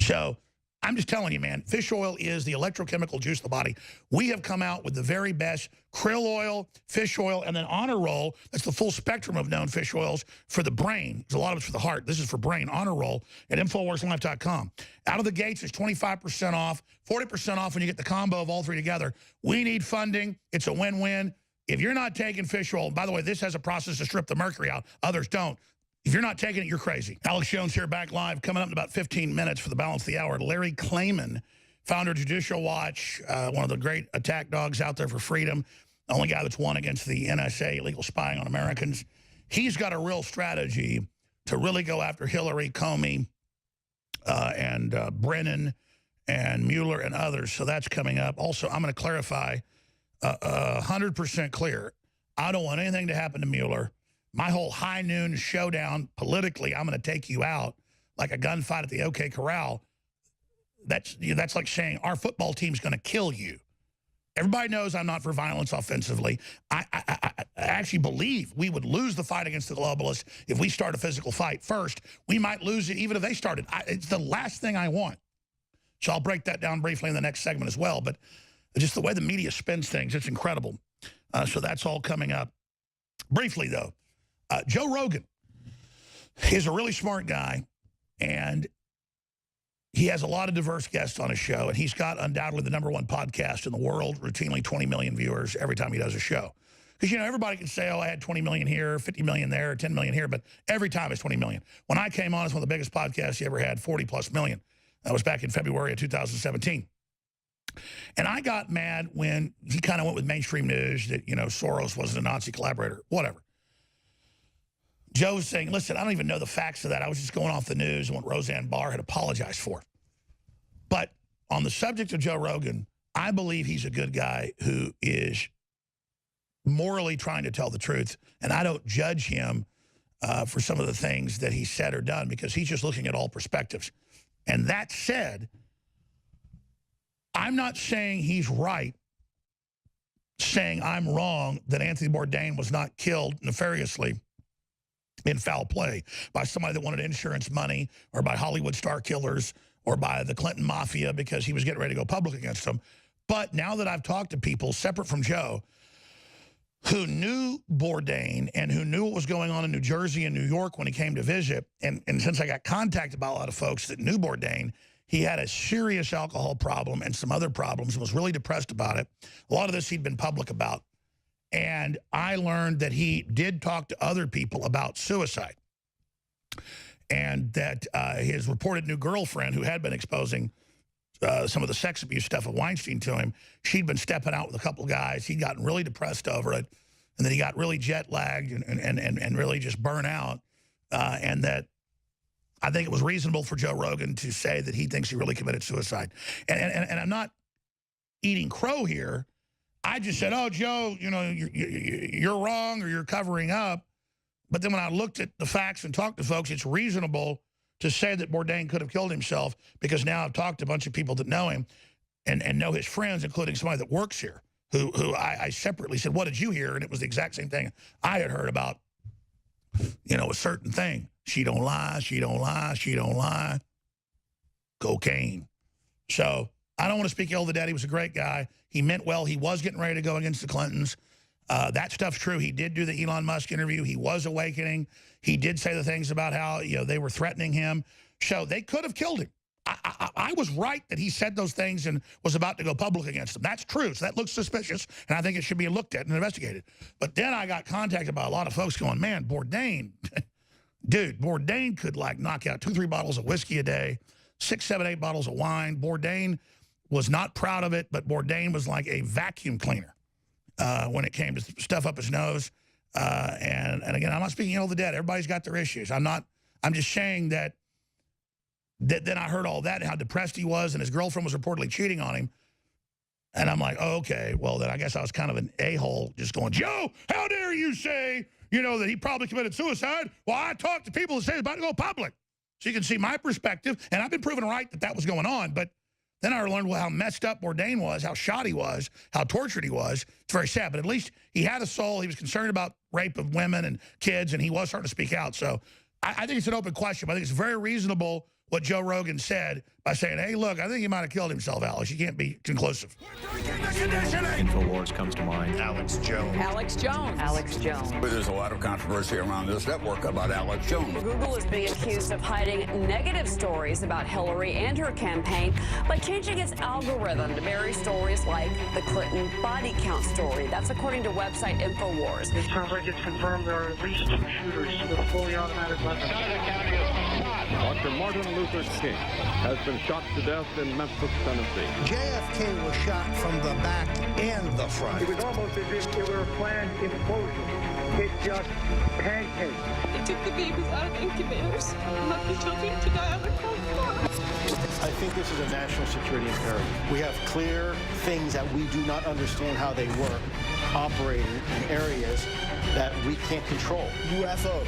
So I'm just telling you, man, fish oil is the electrochemical juice of the body. We have come out with the very best krill oil, fish oil, and then Honor Roll. That's the full spectrum of known fish oils for the brain. There's a lot of it's for the heart. This is for brain. Honor Roll at InfoWarsLife.com. Out of the gates, it's 25% off, 40% off when you get the combo of all three together. We need funding. It's a win-win. If you're not taking fish oil, by the way, this has a process to strip the mercury out. Others don't. If you're not taking it, you're crazy. Alex Jones here, back live, coming up in about 15 minutes for the balance of the hour. Larry Klayman, founder of Judicial Watch, one of the great attack dogs out there for freedom, the only guy that's won against the NSA, illegal spying on Americans. He's got a real strategy to really go after Hillary, Comey, and Brennan, and Mueller, and others. So that's coming up. Also, I'm going to clarify, 100% clear, I don't want anything to happen to Mueller. My whole high noon showdown politically, I'm going to take you out like a gunfight at the OK Corral. That's like saying our football team's going to kill you. Everybody knows I'm not for violence offensively. I actually believe we would lose the fight against the globalists if we start a physical fight first. We might lose it even if they started. It's the last thing I want. So I'll break that down briefly in the next segment as well. But just the way the media spins things, it's incredible. So that's all coming up. Briefly, though. Joe Rogan is a really smart guy, and he has a lot of diverse guests on his show, and he's got undoubtedly the #1 podcast in the world, routinely 20 million viewers every time he does a show. Because, everybody can say, oh, I had 20 million here, 50 million there, 10 million here, but every time it's 20 million. When I came on, it's one of the biggest podcasts he ever had, 40+ million. That was back in February of 2017. And I got mad when he kind of went with mainstream news that, Soros wasn't a Nazi collaborator, whatever. Joe was saying, listen, I don't even know the facts of that. I was just going off the news and what Roseanne Barr had apologized for. But on the subject of Joe Rogan, I believe he's a good guy who is morally trying to tell the truth. And I don't judge him for some of the things that he said or done because he's just looking at all perspectives. And that said, I'm not saying he's right, saying I'm wrong that Anthony Bourdain was not killed nefariously in foul play by somebody that wanted insurance money or by Hollywood star killers or by the Clinton mafia because he was getting ready to go public against them. But now that I've talked to people separate from Joe who knew Bourdain and who knew what was going on in New Jersey and New York when he came to visit, and since I got contacted by a lot of folks that knew Bourdain, he had a serious alcohol problem and some other problems and was really depressed about it. A lot of this he'd been public about. And I learned that he did talk to other people about suicide and that his reported new girlfriend, who had been exposing some of the sex abuse stuff of Weinstein to him. She'd been stepping out with a couple of guys. He'd gotten really depressed over it. And then he got really jet lagged and really just burnt out. And that I think it was reasonable for Joe Rogan to say that he thinks he really committed suicide. And I'm not eating crow here. I just said, oh, Joe, you know, you're wrong or you're covering up. But then when I looked at the facts and talked to folks, it's reasonable to say that Bourdain could have killed himself, because now I've talked to a bunch of people that know him and know his friends, including somebody that works here, who I separately said, what did you hear? And it was the exact same thing I had heard about, you know, a certain thing. She don't lie, she don't lie, she don't lie. Cocaine. So I don't want to speak ill of the dead. He was a great guy. He meant well. He was getting ready to go against the Clintons. That stuff's true. He did do the Elon Musk interview. He was awakening. He did say the things about how, you know, they were threatening him. So they could have killed him. I was right that he said those things and was about to go public against them. That's true. So that looks suspicious, and I think it should be looked at and investigated. But then I got contacted by a lot of folks going, man, Bourdain, dude, Bourdain could like knock out 2-3 bottles of whiskey a day, 6, 7, 8 bottles of wine. Bourdain was not proud of it, but Bourdain was like a vacuum cleaner when it came to stuff up his nose. And again, I'm not speaking ill of the dead. Everybody's got their issues. I'm just saying that then I heard all that and how depressed he was, and his girlfriend was reportedly cheating on him. And I'm like, oh, okay, well, then I guess I was kind of an a-hole just going, Joe, how dare you say, you know, that he probably committed suicide? Well, I talked to people that say it's about to go public. So you can see my perspective, and I've been proven right that was going on. But then I learned how messed up Bourdain was, how shot he was, how tortured he was. It's very sad, but at least he had a soul. He was concerned about rape of women and kids, and he was starting to speak out. So I think it's an open question. But I think it's very reasonable what Joe Rogan said by saying, hey, look, I think he might have killed himself, Alex. You can't be conclusive. InfoWars comes to mind. Alex Jones. Alex Jones. Alex Jones. There's a lot of controversy around this network about Alex Jones. Google is being accused of hiding negative stories about Hillary and her campaign by changing its algorithm to bury stories like the Clinton body count story. That's according to website InfoWars. It sounds like it's confirmed there are at least 2 shooters with fully automatic weapons. Dr. Martin Luther King has been shot to death in Memphis, Tennessee. JFK was shot from the back and the front. It was almost as if it were a planned implosion. It just pancaked. They took the babies out of incubators and left the children to die on the cold floor. I think this is a national security imperative. We have clear things that we do not understand how they work, operating in areas that we can't control. UFOs.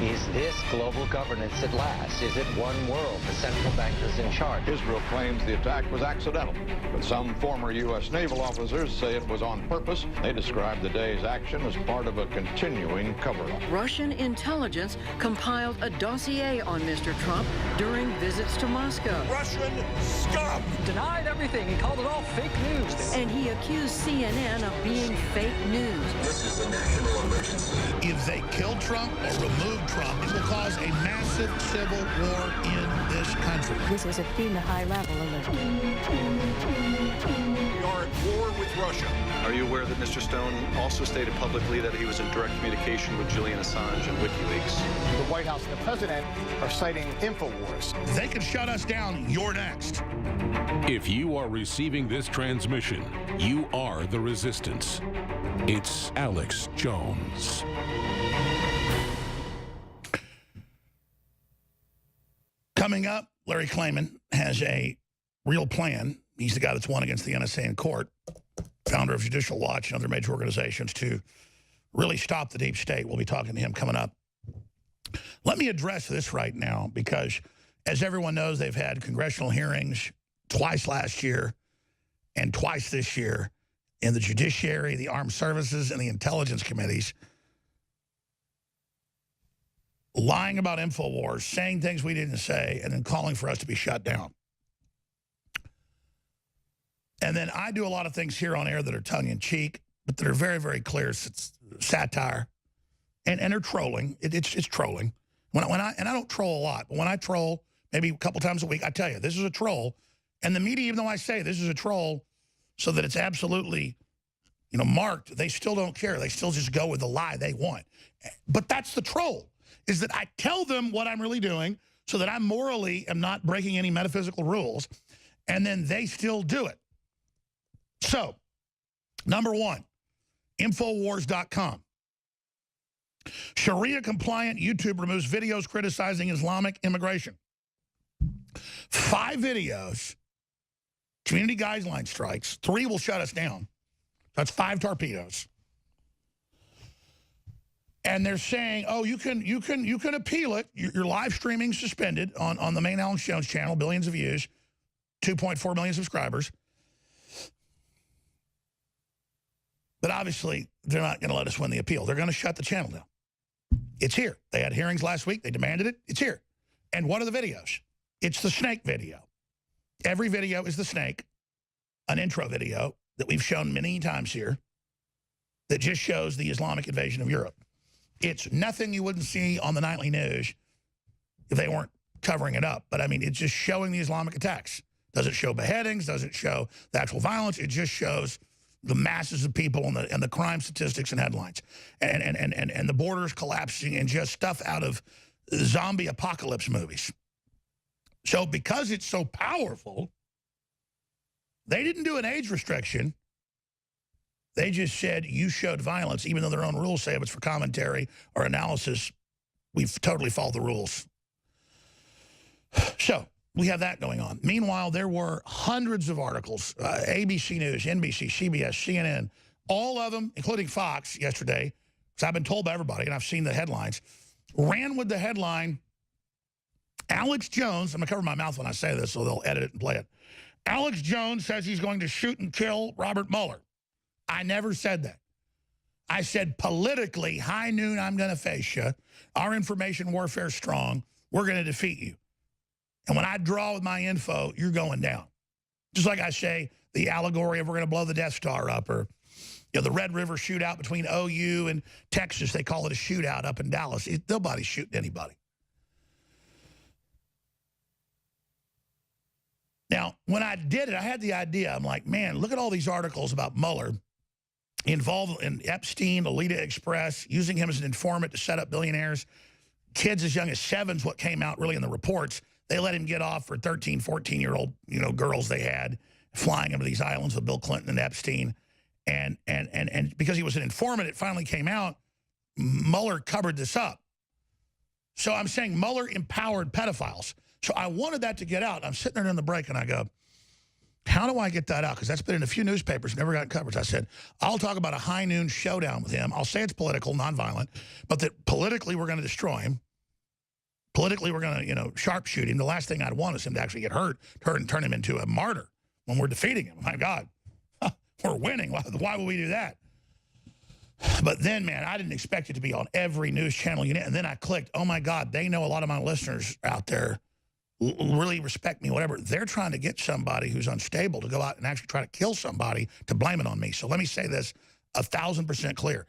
Is this global governance at last? Is it one world? The central bankers in charge. Israel claims the attack was accidental, but some former U.S. naval officers say it was on purpose. They describe the day's action as part of a continuing cover-up. Russian intelligence compiled a dossier on Mr. Trump during visits to Moscow. Russian scum! Denied everything. He called it all fake news. And he accused CNN of being fake news. This is a national emergency. If they kill Trump or remove Trump, it will cause a massive civil war in this country. This was a FEMA high-level alert. We are at war with Russia. Are you aware that Mr. Stone also stated publicly that he was in direct communication with Julian Assange and WikiLeaks? The White House and the President are citing InfoWars. They can shut us down. You're next. If you are receiving this transmission, you are the resistance. It's Alex Jones. Coming up, Larry Klayman has a real plan. He's the guy that's won against the NSA in court, founder of Judicial Watch and other major organizations, to really stop the deep state. We'll be talking to him coming up. Let me address this right now because, as everyone knows, they've had congressional hearings twice last year and twice this year in the Judiciary, the Armed Services, and the Intelligence Committees, lying about InfoWars, saying things we didn't say, and then calling for us to be shut down. And then I do a lot of things here on air that are tongue-in-cheek, but that are very, very clear. It's satire, and they're trolling. It's trolling. And I don't troll a lot, but when I troll, maybe a couple times a week, I tell you, this is a troll. And the media, even though I say this is a troll, so that it's absolutely, marked, they still don't care. They still just go with the lie they want. But that's the troll, is that I tell them what I'm really doing so that I morally am not breaking any metaphysical rules. and then they still do it. So, number one, Infowars.com. Sharia-compliant YouTube removes videos criticizing Islamic immigration. 5 videos, community guideline strikes. 3 will shut us down. That's 5 torpedoes. And they're saying, oh, you can appeal it. Your live streaming suspended on the main Alex Jones channel, billions of views, 2.4 million subscribers. But obviously, they're not going to let us win the appeal. They're going to shut the channel down. It's here. They had hearings last week. They demanded it. It's here. And what are the videos? It's the snake video. Every video is the snake, an intro video that we've shown many times here that just shows the Islamic invasion of Europe. It's nothing you wouldn't see on the nightly news if they weren't covering it up. But, I mean, it's just showing the Islamic attacks. Doesn't show beheadings, doesn't show the actual violence. It just shows the masses of people and the crime statistics and headlines. And the borders collapsing and just stuff out of zombie apocalypse movies. So because it's so powerful, they didn't do an age restriction. They just said you showed violence, even though their own rules say if it's for commentary or analysis, we've totally followed the rules. So we have that going on. Meanwhile, there were hundreds of articles, ABC News, NBC, CBS, CNN, all of them, including Fox yesterday, because I've been told by everybody, and I've seen the headlines, ran with the headline, Alex Jones, I'm going to cover my mouth when I say this so they'll edit it and play it. Alex Jones says he's going to shoot and kill Robert Mueller. I never said that. I said politically, high noon, I'm going to face you. Our information warfare is strong. We're going to defeat you. And when I draw with my info, you're going down. Just like I say, the allegory of we're going to blow the Death Star up, or the Red River shootout between OU and Texas. They call it a shootout up in Dallas. Nobody's shooting anybody. Now, when I did it, I had the idea. I'm like, man, look at all these articles about Mueller involved in Epstein, Alita Express, using him as an informant to set up billionaires. Kids as young as 7's what came out really in the reports. They let him get off for 13, 14-year-old, girls they had, flying him to these islands with Bill Clinton and Epstein. And because he was an informant, it finally came out, Mueller covered this up. So I'm saying Mueller empowered pedophiles. So I wanted that to get out. I'm sitting there in the break, and I go, how do I get that out? Because that's been in a few newspapers, never got coverage. I said, I'll talk about a high noon showdown with him. I'll say it's political, nonviolent, but that politically we're going to destroy him. Politically we're going to, sharpshoot him. The last thing I'd want is him to actually get hurt and turn him into a martyr when we're defeating him. My God, we're winning. Why would we do that? But then, man, I didn't expect it to be on every news channel unit. And then I clicked, oh, my God, they know a lot of my listeners out there really respect me, whatever. They're trying to get somebody who's unstable to go out and actually try to kill somebody to blame it on me. So let me say this 1,000% clear.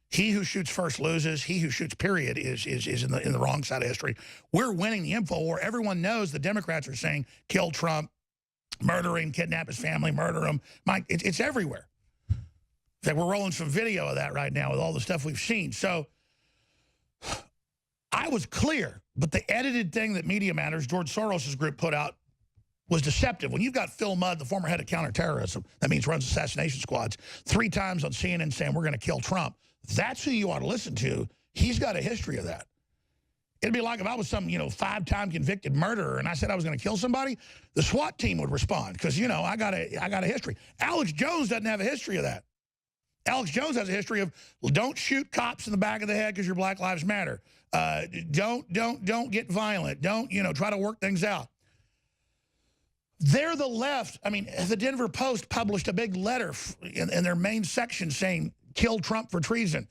He who shoots first loses. He who shoots, period, is in the wrong side of history. We're winning the info war. Everyone knows the Democrats are saying kill Trump, murder him, kidnap his family, murder him. It's everywhere. In fact, we're rolling some video of that right now with all the stuff we've seen. So I was clear, but the edited thing that Media Matters, George Soros' group, put out was deceptive. When you've got Phil Mudd, the former head of counterterrorism, that means runs assassination squads, 3 times on CNN saying we're going to kill Trump, that's who you ought to listen to. He's got a history of that. It'd be like if I was some, 5-time convicted murderer and I said I was going to kill somebody, the SWAT team would respond because, I got a history. Alex Jones doesn't have a history of that. Alex Jones has a history of don't shoot cops in the back of the head because your Black Lives Matter. Don't get violent. Don't, try to work things out. They're the left. I mean, the Denver Post published a big letter in their main section saying, kill Trump for treason.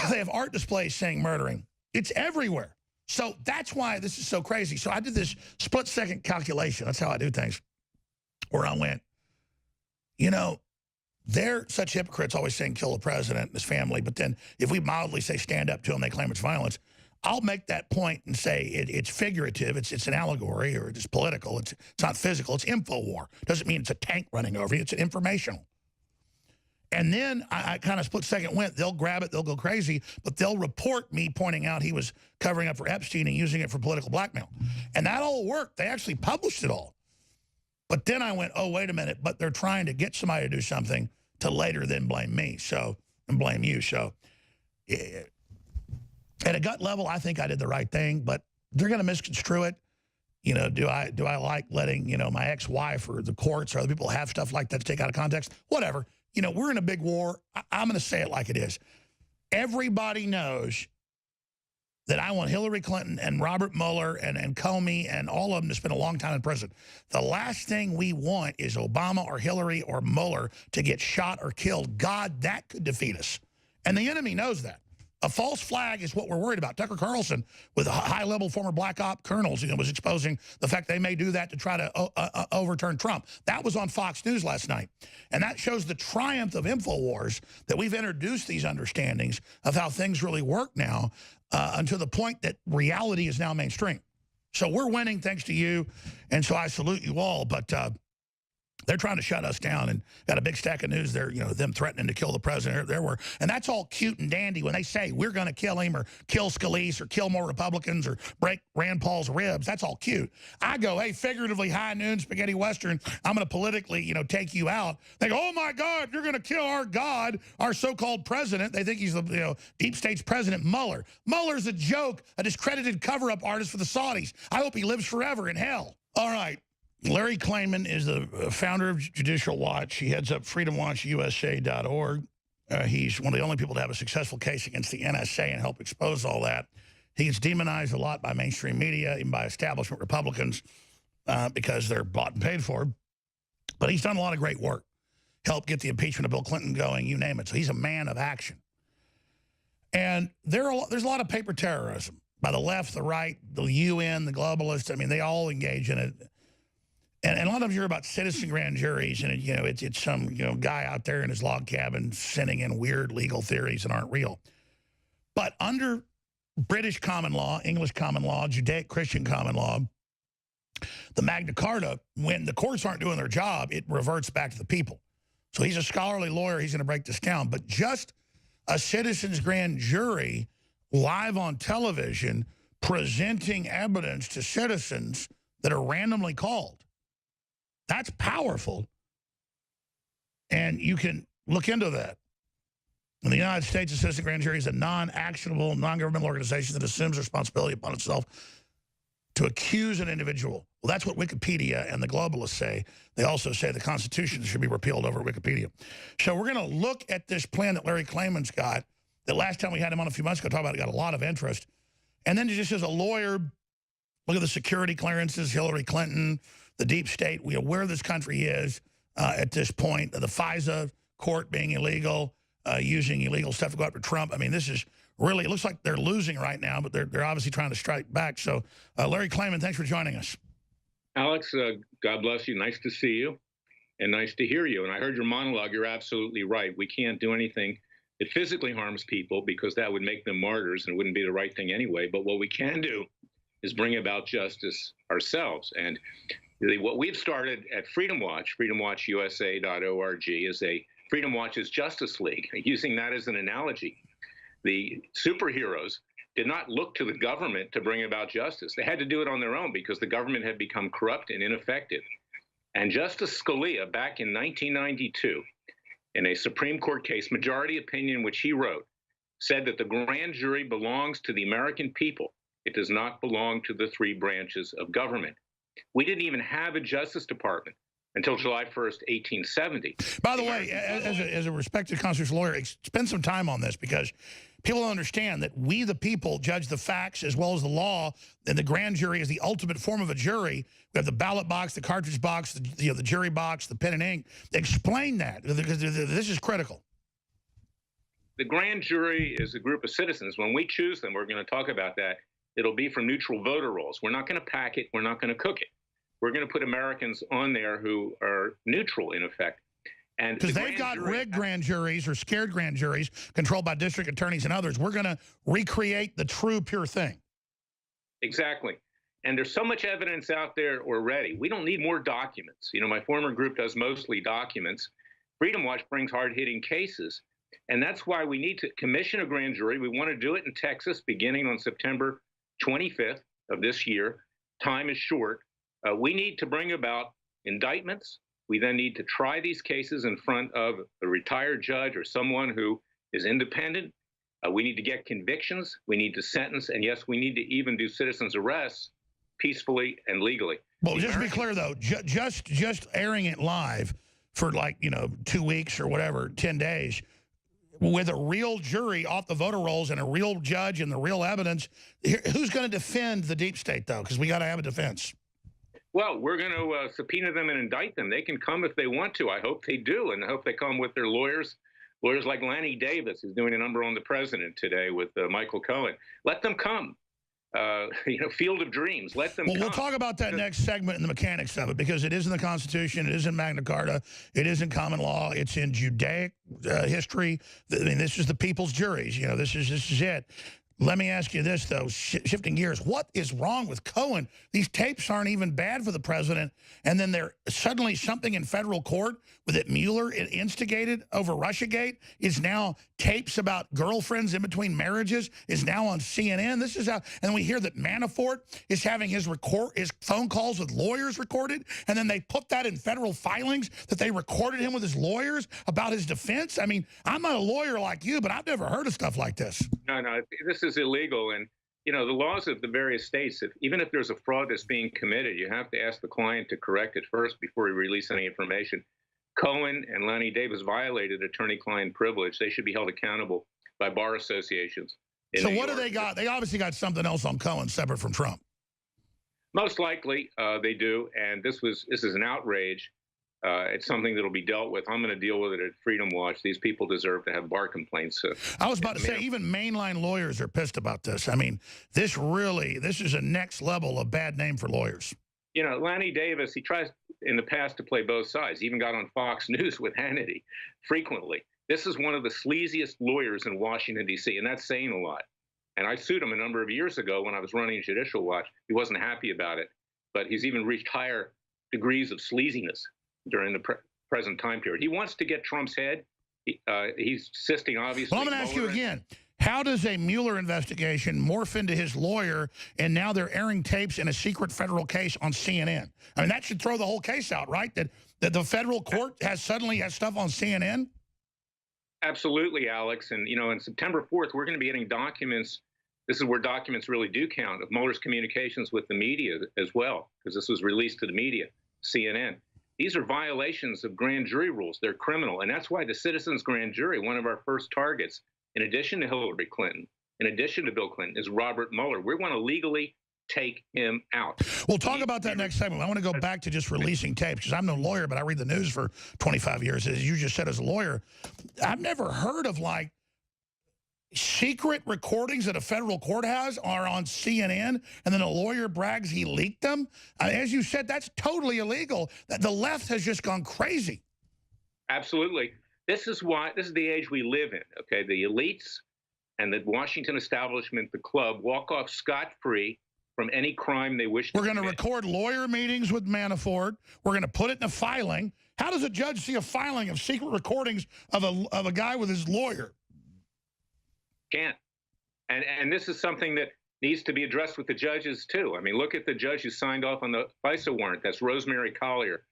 They have art displays saying murdering. It's everywhere. So that's why this is so crazy. So I did this split-second calculation. That's how I do things. Where I went, they're such hypocrites always saying kill the president and his family. But then if we mildly say stand up to them, they claim it's violence. I'll make that point and say it's figurative. It's an allegory or it's political. It's not physical. It's info war. Doesn't mean it's a tank running over you. It's informational. And then I kind of split-second went, they'll grab it, they'll go crazy, but they'll report me pointing out he was covering up for Epstein and using it for political blackmail. And that all worked. They actually published it all. But then I went, oh, wait a minute, but they're trying to get somebody to do something to later then blame me, and blame you. So at a gut level, I think I did the right thing, but they're going to misconstrue it. You know, do I like letting, you know, my ex-wife or the courts or other people have stuff like that to take out of context? Whatever. You know, we're in a big war. I'm going to say it like it is. Everybody knows that I want Hillary Clinton and Robert Mueller and Comey and all of them to spend a long time in prison. The last thing we want is Obama or Hillary or Mueller to get shot or killed. God, that could defeat us. And the enemy knows that. A false flag is what we're worried about. Tucker Carlson, with high-level former black op colonels, you know, was exposing the fact they may do that to try to overturn Trump. That was on Fox News last night. And that shows the triumph of InfoWars, that we've introduced these understandings of how things really work now until the point that reality is now mainstream. So we're winning thanks to you, and so I salute you all. But they're trying to shut us down, and got a big stack of news there, you know, them threatening to kill the president. And that's all cute and dandy when they say we're going to kill him or kill Scalise or kill more Republicans or break Rand Paul's ribs. That's all cute. I go, hey, figuratively, high noon, spaghetti western, I'm going to politically, you know, take you out. They go, oh, my God, you're going to kill our God, our so-called president. They think he's the, you know, deep state's president, Mueller. Mueller's a joke, a discredited cover-up artist for the Saudis. I hope he lives forever in hell. All right. Larry Klayman is the founder of Judicial Watch. He heads up freedomwatchusa.org. He's one of the only people to have a successful case against the NSA and help expose all that. He gets demonized a lot by mainstream media, even by establishment Republicans, because they're bought and paid for. But he's done a lot of great work. Helped get the impeachment of Bill Clinton going, you name it. So he's a man of action. And there's a lot of paper terrorism by the left, the right, the UN, the globalists. I mean, they all engage in it. And a lot of you hear about citizen grand juries, and you know it's some guy out there in his log cabin sending in weird legal theories that aren't real. But under British common law, English common law, Judaic Christian common law, the Magna Carta, when the courts aren't doing their job, it reverts back to the people. So he's a scholarly lawyer. He's going to break this down. But just a citizen's grand jury live on television presenting evidence to citizens that are randomly called. That's powerful, and you can look into that. In the United States, a citizen grand jury is a non-actionable, non-governmental organization that assumes responsibility upon itself to accuse an individual. Well, that's what Wikipedia and the globalists say. They also say the Constitution should be repealed over Wikipedia. So we're going to look at this plan that Larry Klayman's got. The last time we had him on a few months ago, talk about it, got a lot of interest. And then just as a lawyer, look at the security clearances, Hillary Clinton, the deep state, where this country is at this point, the FISA court being illegal, using illegal stuff to go after Trump. I mean, this is really, it looks like they're losing right now, but they're obviously trying to strike back. So, Larry Klayman, thanks for joining us. Alex, God bless you. Nice to see you and nice to hear you. And I heard your monologue. You're absolutely right. We can't do anything that physically harms people because that would make them martyrs and wouldn't be the right thing anyway. But what we can do is bring about justice ourselves. And what we've started at Freedom Watch, freedomwatchusa.org, is a Freedom Watch's Justice League. Using that as an analogy, the superheroes did not look to the government to bring about justice. They had to do it on their own because the government had become corrupt and ineffective. And Justice Scalia, back in 1992, in a Supreme Court case, majority opinion which he wrote, said that the grand jury belongs to the American people. It does not belong to the three branches of government. We didn't even have a Justice Department until July 1st, 1870. By the way, as a respected constitutional lawyer, spend some time on this because people don't understand that we, the people, judge the facts as well as the law, and the grand jury is the ultimate form of a jury. We have the ballot box, the cartridge box, the jury box, the pen and ink. Explain that, because this is critical. The grand jury is a group of citizens. When we choose them, we're going to talk about that. It'll be from neutral voter rolls. We're not going to pack it. We're not going to cook it. We're going to put Americans on there who are neutral, in effect. And because they've got rigged grand juries or scared grand juries controlled by district attorneys and others. We're going to recreate the true, pure thing. Exactly. And there's so much evidence out there already. We don't need more documents. You know, my former group does mostly documents. Freedom Watch brings hard-hitting cases. And that's why we need to commission a grand jury. We want to do it in Texas beginning on September 25th of this year. Time is short. We need to bring about indictments. We then need to try these cases in front of a retired judge or someone who is independent. We need to get convictions. We need to sentence. And yes, we need to even do citizens' arrests peacefully and legally. Well, just to be clear, though, just airing it live for 2 weeks or whatever, 10 days, with a real jury off the voter rolls and a real judge and the real evidence, who's going to defend the deep state, though? Because we got to have a defense. Well, we're going to subpoena them and indict them. They can come if they want to. I hope they do, and I hope they come with their lawyers like Lanny Davis, who's doing a number on the president today with Michael Cohen. Let them come. Field of Dreams. Let them come. We'll talk about that next segment and the mechanics of it, because it is in the Constitution, it is in Magna Carta, it is in common law, it's in Judaic history. I mean, this is the people's juries. This is it. Let me ask you this, though, shifting gears. What is wrong with Cohen? These tapes aren't even bad for the president, and then they're suddenly something in federal court with it Mueller instigated over Russiagate is now tapes about girlfriends in between marriages is now on CNN. This is how, and we hear that Manafort is having his phone calls with lawyers recorded, and then they put that in federal filings that they recorded him with his lawyers about his defense. I mean, I'm not a lawyer like you, but I've never heard of stuff like this. No, this is illegal. And, the laws of the various states, even if there's a fraud that's being committed, you have to ask the client to correct it first before you release any information. Cohen and Lanny Davis violated attorney-client privilege. They should be held accountable by bar associations. So what do they got? They obviously got something else on Cohen separate from Trump. Most likely they do. And this is an outrage. It's something that'll be dealt with. I'm going to deal with it at Freedom Watch. These people deserve to have bar complaints. I was about to say, even mainline lawyers are pissed about this. I mean, this is a next level of bad name for lawyers. Lanny Davis, he tries in the past to play both sides. He even got on Fox News with Hannity frequently. This is one of the sleaziest lawyers in Washington, D.C., and that's saying a lot. And I sued him a number of years ago when I was running Judicial Watch. He wasn't happy about it, but he's even reached higher degrees of sleaziness during the present time period. He wants to get Trump's head. He's insisting, obviously. Well, I'm going to ask you again. How does a Mueller investigation morph into his lawyer, and now they're airing tapes in a secret federal case on CNN? I mean, that should throw the whole case out, right? That the federal court suddenly has stuff on CNN? Absolutely, Alex. And, on September 4th, we're going to be getting documents. This is where documents really do count, of Mueller's communications with the media as well, because this was released to the media, CNN. These are violations of grand jury rules. They're criminal. And that's why the Citizens Grand Jury, one of our first targets, in addition to Hillary Clinton, in addition to Bill Clinton, is Robert Mueller. We want to legally take him out. We'll talk about that next segment. I want to go back to just releasing tapes, because I'm no lawyer, but I read the news for 25 years. As you just said, as a lawyer, I've never heard of, secret recordings that a federal court has are on CNN, and then a lawyer brags he leaked them. As you said, that's totally illegal. The left has just gone crazy. Absolutely. This is the age we live in, okay? The elites and the Washington establishment, the club, walk off scot-free from any crime they wish to commit. We're going to record lawyer meetings with Manafort. We're going to put it in a filing. How does a judge see a filing of secret recordings of a guy with his lawyer? Can't. And this is something that needs to be addressed with the judges, too. I mean, look at the judge who signed off on the FISA warrant. That's Rosemary Collier.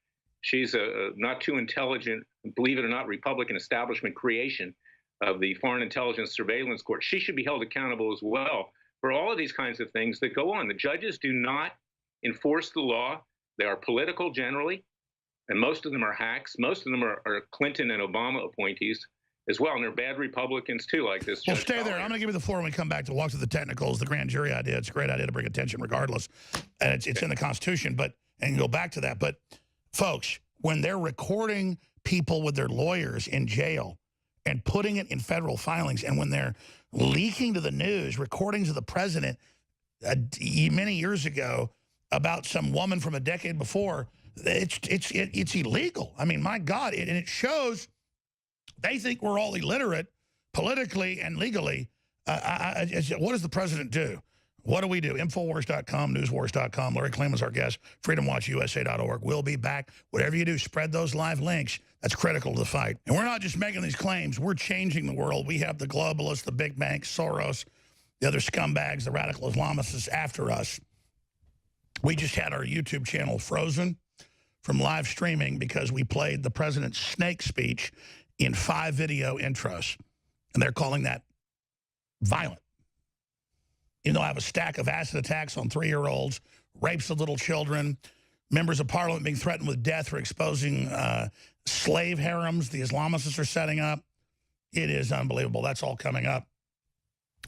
She's a not too intelligent, believe it or not, Republican establishment creation of the Foreign Intelligence Surveillance Court. She should be held accountable as well for all of these kinds of things that go on. The judges do not enforce the law. They are political generally, and most of them are hacks. Most of them are Clinton and Obama appointees as well, and they're bad Republicans, too, like this. Well, stay there. I'm going to give you the floor when we come back to walk through the technicals, the grand jury idea. It's a great idea to bring attention regardless, and it's in the Constitution, and go back to that. But, folks, when they're recording people with their lawyers in jail and putting it in federal filings, and when they're leaking to the news recordings of the president many years ago about some woman from a decade before, it's illegal. I mean, my God, and it shows they think we're all illiterate politically and legally. What does the president do? What do we do? Infowars.com, newswars.com. Larry Klayman's our guest. FreedomWatchUSA.org. We'll be back. Whatever you do, spread those live links. That's critical to the fight. And we're not just making these claims. We're changing the world. We have the globalists, the big banks, Soros, the other scumbags, the radical Islamists after us. We just had our YouTube channel frozen from live streaming because we played the president's snake speech in 5 video intros. And they're calling that violent. You know, I have a stack of acid attacks on 3-year-olds, rapes of little children, members of parliament being threatened with death for exposing slave harems the Islamists are setting up. It is unbelievable. That's all coming up.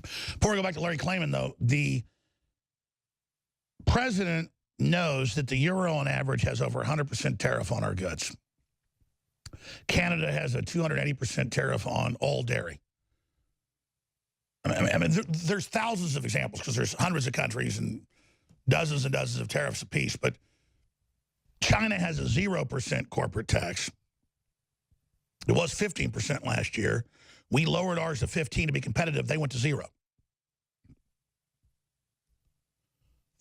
Before we go back to Larry Klayman, though, the president knows that the euro on average has over 100% tariff on our goods. Canada has a 280% tariff on all dairy. I mean, there's thousands of examples because there's hundreds of countries and dozens of tariffs apiece. But China has a 0% corporate tax. It was 15% last year. We lowered ours to 15 to be competitive. They went to 0.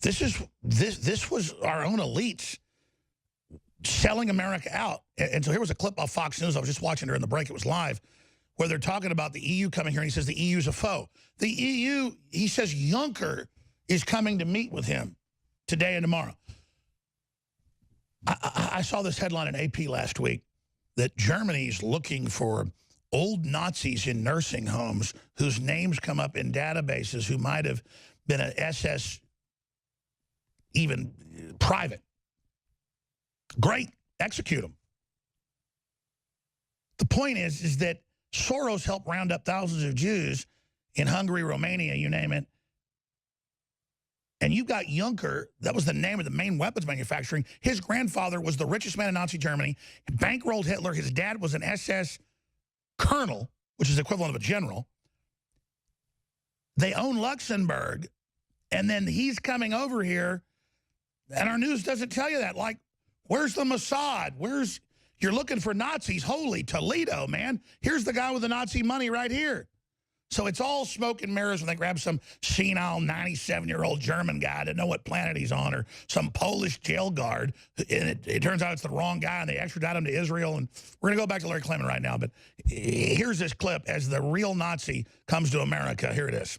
This was our own elites selling America out. And so here was a clip off Fox News. I was just watching during the break. It was live, where they're talking about the EU coming here, and he says the EU's a foe. The EU, he says Juncker is coming to meet with him today and tomorrow. I saw this headline in AP last week that Germany's looking for old Nazis in nursing homes whose names come up in databases who might have been an SS, even private. Great, execute them. The point is that Soros helped round up thousands of Jews in Hungary, Romania, you name it. And you got Juncker, that was the name of the main weapons manufacturing. His grandfather was the richest man in Nazi Germany, bankrolled Hitler. His dad was an SS colonel, which is the equivalent of a general. They own Luxembourg, and then he's coming over here, and our news doesn't tell you that. Like, where's the Mossad? You're looking for Nazis. Holy Toledo, man. Here's the guy with the Nazi money right here. So it's all smoke and mirrors when they grab some senile 97-year-old German guy to know what planet he's on, or some Polish jail guard, and it turns out it's the wrong guy, and they extradite him to Israel. And we're going to go back to Larry Klayman right now, but here's this clip as the real Nazi comes to America. Here it is.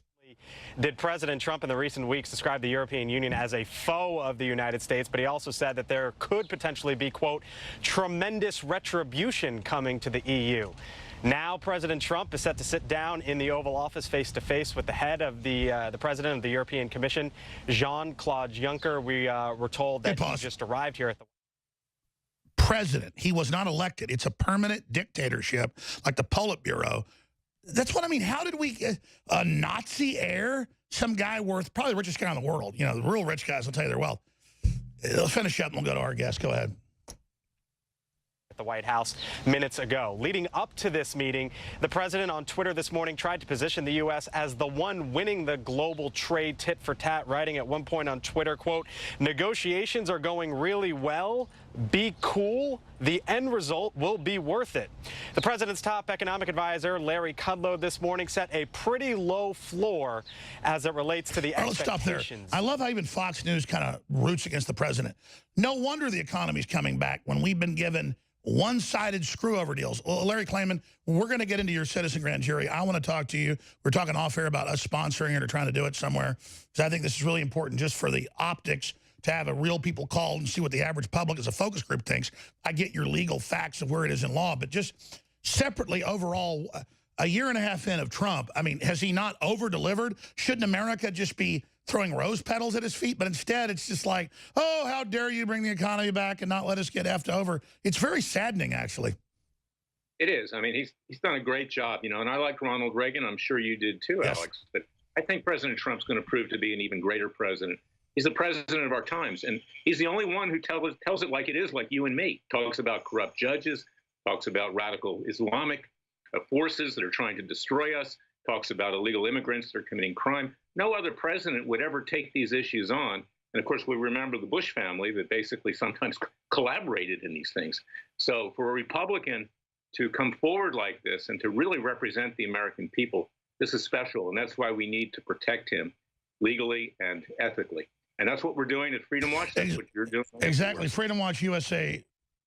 Did President Trump in the recent weeks describe the European Union as a foe of the United States, but he also said that there could potentially be, quote, tremendous retribution coming to the EU. Now President Trump is set to sit down in the Oval Office face-to-face with the head of the president of the European Commission, Jean-Claude Juncker. We were told that he just arrived here at the president. He was not elected. It's a permanent dictatorship like the Politburo. That's what I mean. How did we get a Nazi heir? Some guy worth, probably the richest guy in the world. You know, the real rich guys will tell you their wealth. Let's finish up and we'll go to our guest. Go ahead. At the White House minutes ago. Leading up to this meeting, the president on Twitter this morning tried to position the U.S. as the one winning the global trade tit for tat, writing at one point on Twitter, quote, negotiations are going really well. Be cool. The end result will be worth it. The president's top economic advisor, Larry Kudlow, this morning set a pretty low floor as it relates to the expectations. Let's stop there. I love how even Fox News kind of roots against the president. No wonder the economy's coming back when we've been given one-sided screw-over deals. Well, Larry Klayman, we're going to get into your citizen grand jury. I want to talk to you. We're talking off-air about us sponsoring it or trying to do it somewhere, because I think this is really important just for the optics to have a real people call and see what the average public as a focus group thinks. I get your legal facts of where it is in law, but just separately overall, a year and a half in of Trump, I mean, has he not over-delivered? Shouldn't America just be throwing rose petals at his feet? But instead, it's just like, oh, how dare you bring the economy back and not let us get effed over. It's very saddening, actually. It is. I mean, he's done a great job, you know, and I like Ronald Reagan. I'm sure you did too, yes. Alex. But I think President Trump's going to prove to be an even greater president. He's the president of our times, and he's the only one who tells it like it is, like you and me. Talks about corrupt judges, talks about radical Islamic forces that are trying to destroy us, talks about illegal immigrants that are committing crime. No other president would ever take these issues on. And of course, we remember the Bush family that basically sometimes collaborated in these things. So for a Republican to come forward like this and to really represent the American people, this is special. And that's why we need to protect him legally and ethically. And that's what we're doing at Freedom Watch. That's what you're doing. Exactly. Freedom Watch USA,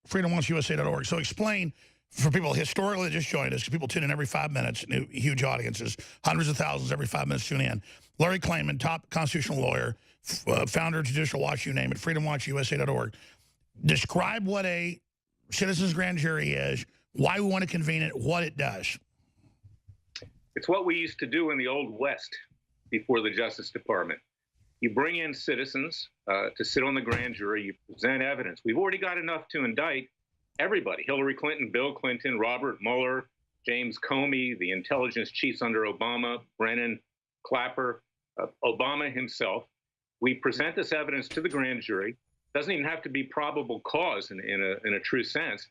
freedomwatchusa.org. So explain for people historically that just joined us, because people tune in every 5 minutes, huge audiences, hundreds of thousands every 5 minutes tune in. Larry Klayman, top constitutional lawyer, founder of Judicial Watch, you name it, freedomwatchusa.org. Describe what a citizens grand jury is, why we want to convene it, what it does. It's what we used to do in the Old West before the Justice Department. You bring in citizens to sit on the grand jury, you present evidence. We've already got enough to indict everybody: Hillary Clinton, Bill Clinton, Robert Mueller, James Comey, the intelligence chiefs under Obama, Brennan, Clapper, Obama himself. We present this evidence to the grand jury. Doesn't even have to be probable cause in a true sense.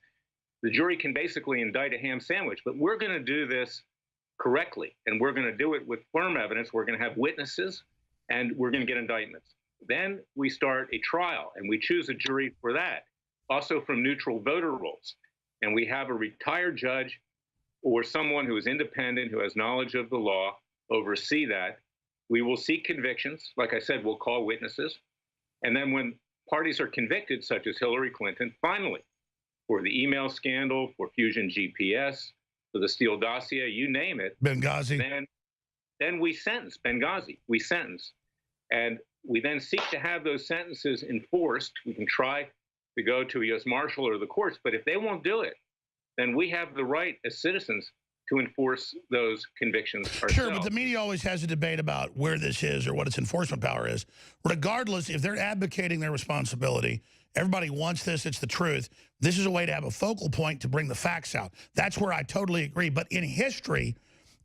The jury can basically indict a ham sandwich, but we're going to do this correctly, and we're going to do it with firm evidence. We're going to have witnesses, and we're going to get indictments. Then we start a trial, and we choose a jury for that, also from neutral voter rolls. And we have a retired judge or someone who is independent, who has knowledge of the law, oversee that. We will seek convictions. Like I said, we'll call witnesses. And then when parties are convicted, such as Hillary Clinton, finally, for the email scandal, for Fusion GPS, for the Steele dossier, you name it. Benghazi. Then we sentence. Benghazi, we sentence. And we then seek to have those sentences enforced. We can try to go to a U.S. Marshal or the courts, but if they won't do it, then we have the right as citizens to enforce those convictions ourselves. Sure, but the media always has a debate about where this is or what its enforcement power is. Regardless, if they're advocating their responsibility, everybody wants this, it's the truth. This is a way to have a focal point to bring the facts out. That's where I totally agree. But in history,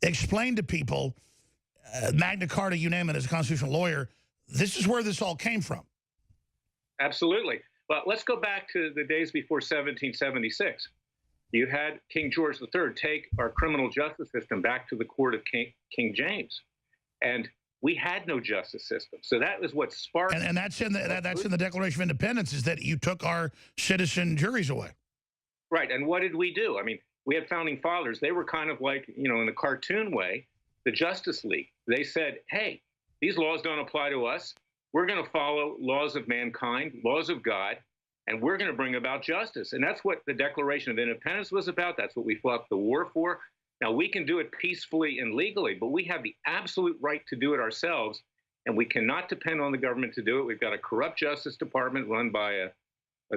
explain to people, Magna Carta, you name it, as a constitutional lawyer, this is where this all came from. Absolutely. But let's go back to the days before 1776. You had King George III take our criminal justice system back to the court of King James. And we had no justice system. So that was what sparked... And that's in the Declaration of Independence, is that you took our citizen juries away. Right. And what did we do? I mean, we had founding fathers. They were kind of like, you know, in the cartoon way, the Justice League. They said, hey, these laws don't apply to us. We're going to follow laws of mankind, laws of God, and we're going to bring about justice. And that's what the Declaration of Independence was about. That's what we fought the war for. Now, we can do it peacefully and legally, but we have the absolute right to do it ourselves, and we cannot depend on the government to do it. We've got a corrupt Justice Department run by a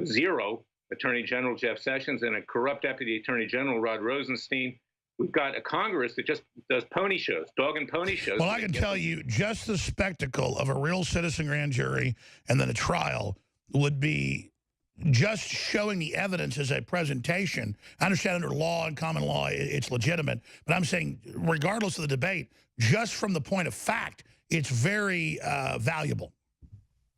zero Attorney General Jeff Sessions and a corrupt Deputy Attorney General Rod Rosenstein. We've got a Congress that just does pony shows, dog and pony shows. Well, I can tell you, just the spectacle of a real citizen grand jury and then a trial would be just showing the evidence as a presentation. I understand under law and common law it's legitimate, but I'm saying regardless of the debate, just from the point of fact, it's very valuable.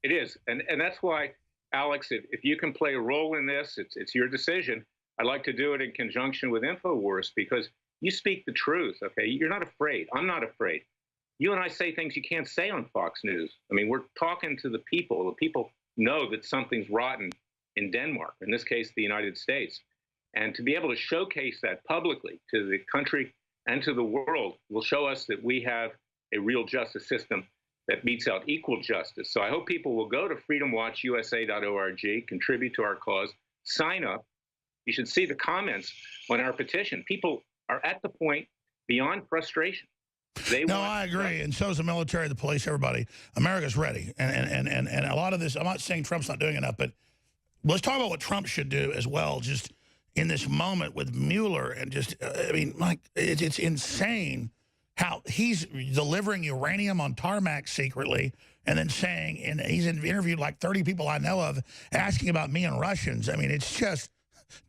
It is, and that's why, Alex, if you can play a role in this, it's your decision. I'd like to do it in conjunction with InfoWars because you speak the truth, okay? You're not afraid. I'm not afraid. You and I say things you can't say on Fox News. I mean, we're talking to the people. The people know that something's rotten in Denmark, in this case, the United States. And to be able to showcase that publicly to the country and to the world will show us that we have a real justice system that metes out equal justice. So I hope people will go to freedomwatchusa.org, contribute to our cause, sign up. You should see the comments on our petition. People are at the point beyond frustration. No, I agree, and so is the military, the police, everybody. America's ready, and a lot of this, I'm not saying Trump's not doing enough, but let's talk about what Trump should do as well, just in this moment with Mueller, and just, I mean, like, it's insane how he's delivering uranium on tarmac secretly, and then saying, and he's interviewed like 30 people I know of, asking about me and Russians. I mean, it's just...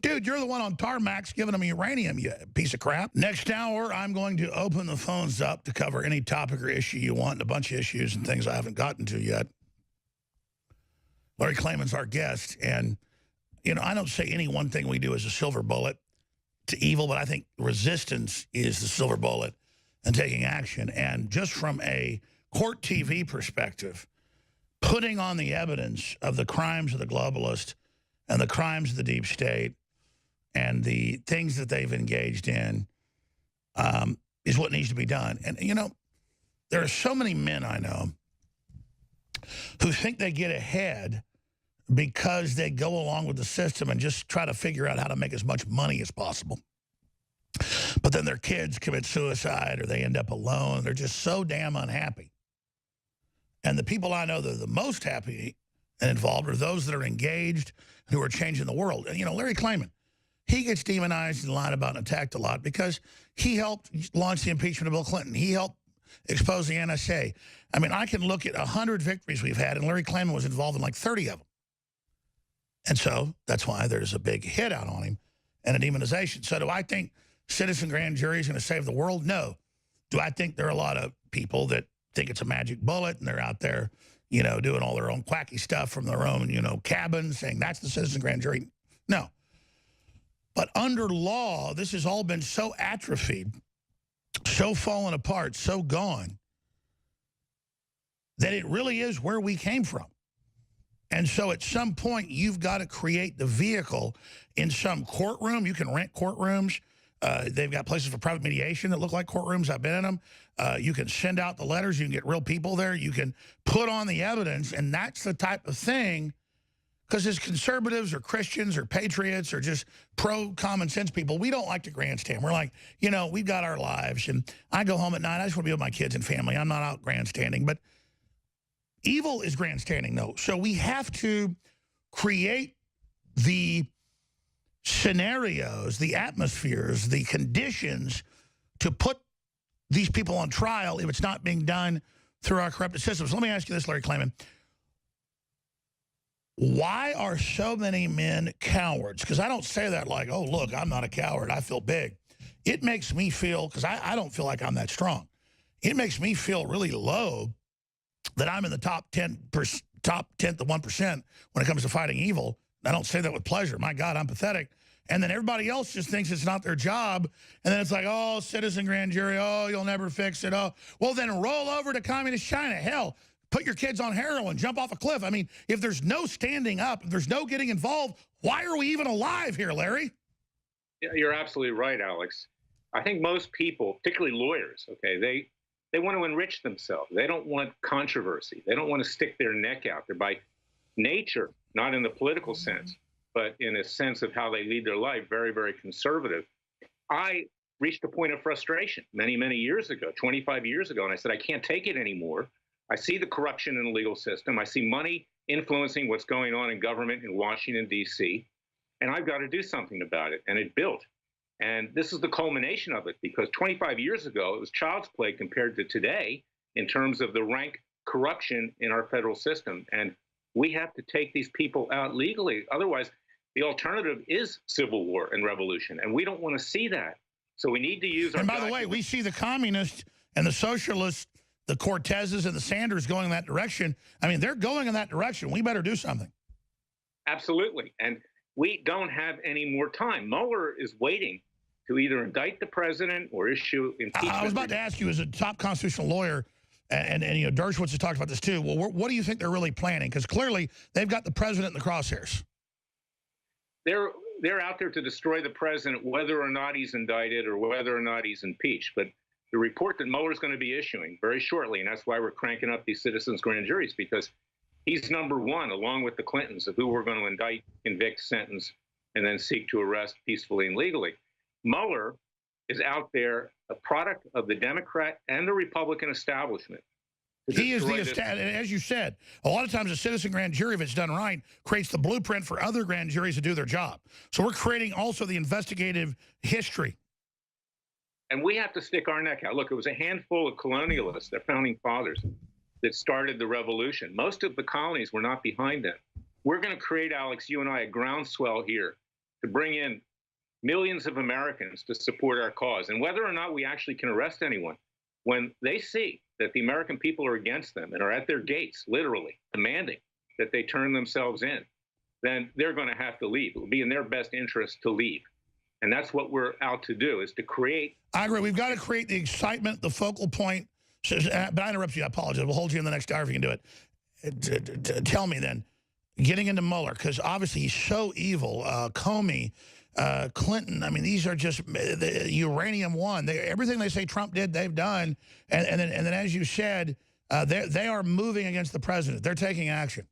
Dude, you're the one on tarmacs giving them uranium, you piece of crap. Next hour, I'm going to open the phones up to cover any topic or issue you want, and a bunch of issues and things I haven't gotten to yet. Larry Klayman's our guest, and, you know, I don't say any one thing we do is a silver bullet to evil, but I think resistance is the silver bullet and taking action. And just from a court TV perspective, putting on the evidence of the crimes of the globalists and the crimes of the deep state and the things that they've engaged in is what needs to be done. And, you know, there are so many men I know who think they get ahead because they go along with the system and just try to figure out how to make as much money as possible. But then their kids commit suicide or they end up alone. They're just so damn unhappy. And the people I know that are the most happy and involved are those that are engaged who are changing the world. And, you know, Larry Klayman, he gets demonized and lied about and attacked a lot because he helped launch the impeachment of Bill Clinton. He helped expose the NSA. I mean, I can look at 100 victories we've had, and Larry Klayman was involved in like 30 of them. And so that's why there's a big hit out on him and a demonization. So do I think citizen grand jury is going to save the world? No. Do I think there are a lot of people that think it's a magic bullet and they're out there, you know, doing all their own quacky stuff from their own, you know, cabins saying that's the citizen grand jury? No. But under law, this has all been so atrophied, so fallen apart, so gone, that it really is where we came from. And so at some point, you've got to create the vehicle in some courtroom. You can rent courtrooms. They've got places for private mediation that look like courtrooms. I've been in them. You can send out the letters. You can get real people there. You can put on the evidence. And that's the type of thing, because as conservatives or Christians or patriots or just pro-common sense people, we don't like to grandstand. We're like, you know, we've got our lives. And I go home at night. I just want to be with my kids and family. I'm not out grandstanding. But evil is grandstanding, though. So we have to create the scenarios, the atmospheres, the conditions to put these people on trial if it's not being done through our corrupted systems. Let me ask you this, Larry Klayman. Why are so many men cowards? Because I don't say that like, oh, look, I'm not a coward. I feel big. It makes me feel, because I don't feel like I'm that strong. It makes me feel really low that I'm in the top 10th of 1% when it comes to fighting evil. I don't say that with pleasure. My God, I'm pathetic. And then everybody else just thinks it's not their job. And then it's like, oh, citizen grand jury, oh, you'll never fix it. Oh, well, then roll over to communist China. Hell, put your kids on heroin, jump off a cliff. I mean, if there's no standing up, if there's no getting involved, why are we even alive here, Larry? Yeah, you're absolutely right, Alex. I think most people, particularly lawyers, okay, they want to enrich themselves. They don't want controversy. They don't want to stick their neck out there by nature, not in the political sense, but in a sense of how they lead their life, very, very conservative. I reached a point of frustration many, many years ago, 25 years ago, and I said, I can't take it anymore. I see the corruption in the legal system. I see money influencing what's going on in government in Washington, D.C., and I've got to do something about it. And it built. And this is the culmination of it, because 25 years ago, it was child's play compared to today in terms of the rank corruption in our federal system. And we have to take these people out legally. Otherwise, the alternative is civil war and revolution. And we don't want to see that. So we need to use our... And by the way, we see the communists and the socialists, the Cortezes and the Sanders going in that direction. I mean, they're going in that direction. We better do something. Absolutely. And we don't have any more time. Mueller is waiting to either indict the president or issue impeachment. I was about to ask you, as a top constitutional lawyer, and you know, Dershowitz has talked about this too. Well, what do you think they're really planning? Because clearly they've got the president in the crosshairs. They're out there to destroy the president, whether or not he's indicted or whether or not he's impeached. But the report that Mueller's going to be issuing very shortly, and that's why we're cranking up these citizens' grand juries, because he's number one, along with the Clintons, of who we're going to indict, convict, sentence, and then seek to arrest peacefully and legally. Mueller is out there, a product of the Democrat and the Republican establishment. He is as you said, a lot of times a citizen grand jury, if it's done right, creates the blueprint for other grand juries to do their job. So we're creating also the investigative history. And we have to stick our neck out. Look, it was a handful of colonialists, their founding fathers, that started the revolution. Most of the colonies were not behind them. We're going to create, Alex, you and I, a groundswell here to bring in millions of Americans to support our cause. And whether or not we actually can arrest anyone, when they see that the American people are against them and are at their gates, literally demanding that they turn themselves in, then they're going to have to leave. It will be in their best interest to leave. And that's what we're out to do, is to create... I agree. We've got to create the excitement, the focal point. But I interrupt you. I apologize. We'll hold you in the next hour if you can do it. Tell me then, getting into Mueller, because obviously he's so evil, Comey, Clinton, I mean, these are just the uranium one. Everything they say Trump did, they've done. And then as you said, they are moving against the president. They're taking action.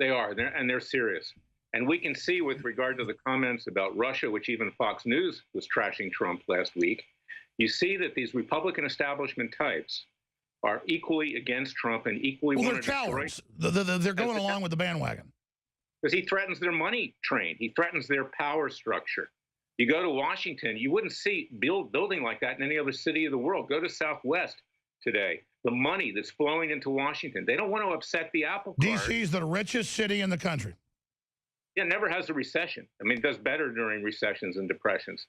They are, and they're serious. And we can see with regard to the comments about Russia, which even Fox News was trashing Trump last week, you see that these Republican establishment types are equally against Trump and equally well, want they're to cowards. They're going along with the bandwagon. Because he threatens their money train. He threatens their power structure. You go to Washington, you wouldn't see building like that in any other city of the world. Go to Southwest today. The money that's flowing into Washington. They don't want to upset the apple cart. D.C. is the richest city in the country. Yeah, never has a recession. I mean, it does better during recessions and depressions.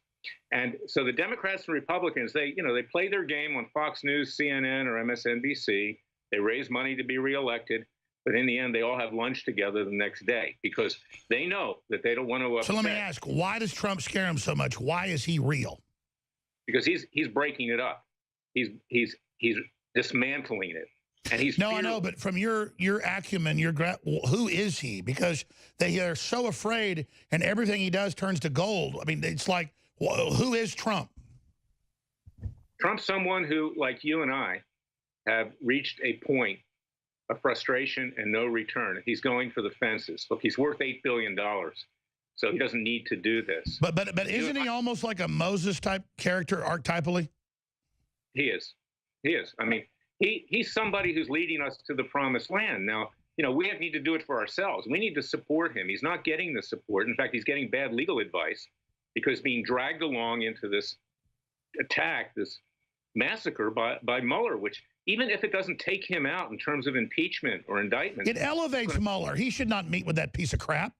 And so the Democrats and Republicans, they play their game on Fox News, CNN, or MSNBC. They raise money to be reelected. But in the end, they all have lunch together the next day because they know that they don't want to upset. So let me ask, why does Trump scare him so much? Why is he real? Because he's breaking it up. He's dismantling it. And he's I know, but from your acumen, who is he? Because they are so afraid, and everything he does turns to gold. I mean, it's like, who is Trump? Trump's someone who, like you and I, have reached a point of frustration and no return. He's going for the fences. Look, he's worth $8 billion, so he doesn't need to do this. But isn't he almost like a Moses-type character archetypally? He is. He is. I mean, he's somebody who's leading us to the promised land. Now, we need to do it for ourselves. We need to support him. He's not getting the support. In fact, he's getting bad legal advice because being dragged along into this attack, this massacre by Mueller, which even if it doesn't take him out in terms of impeachment or indictment. It elevates Mueller. He should not meet with that piece of crap.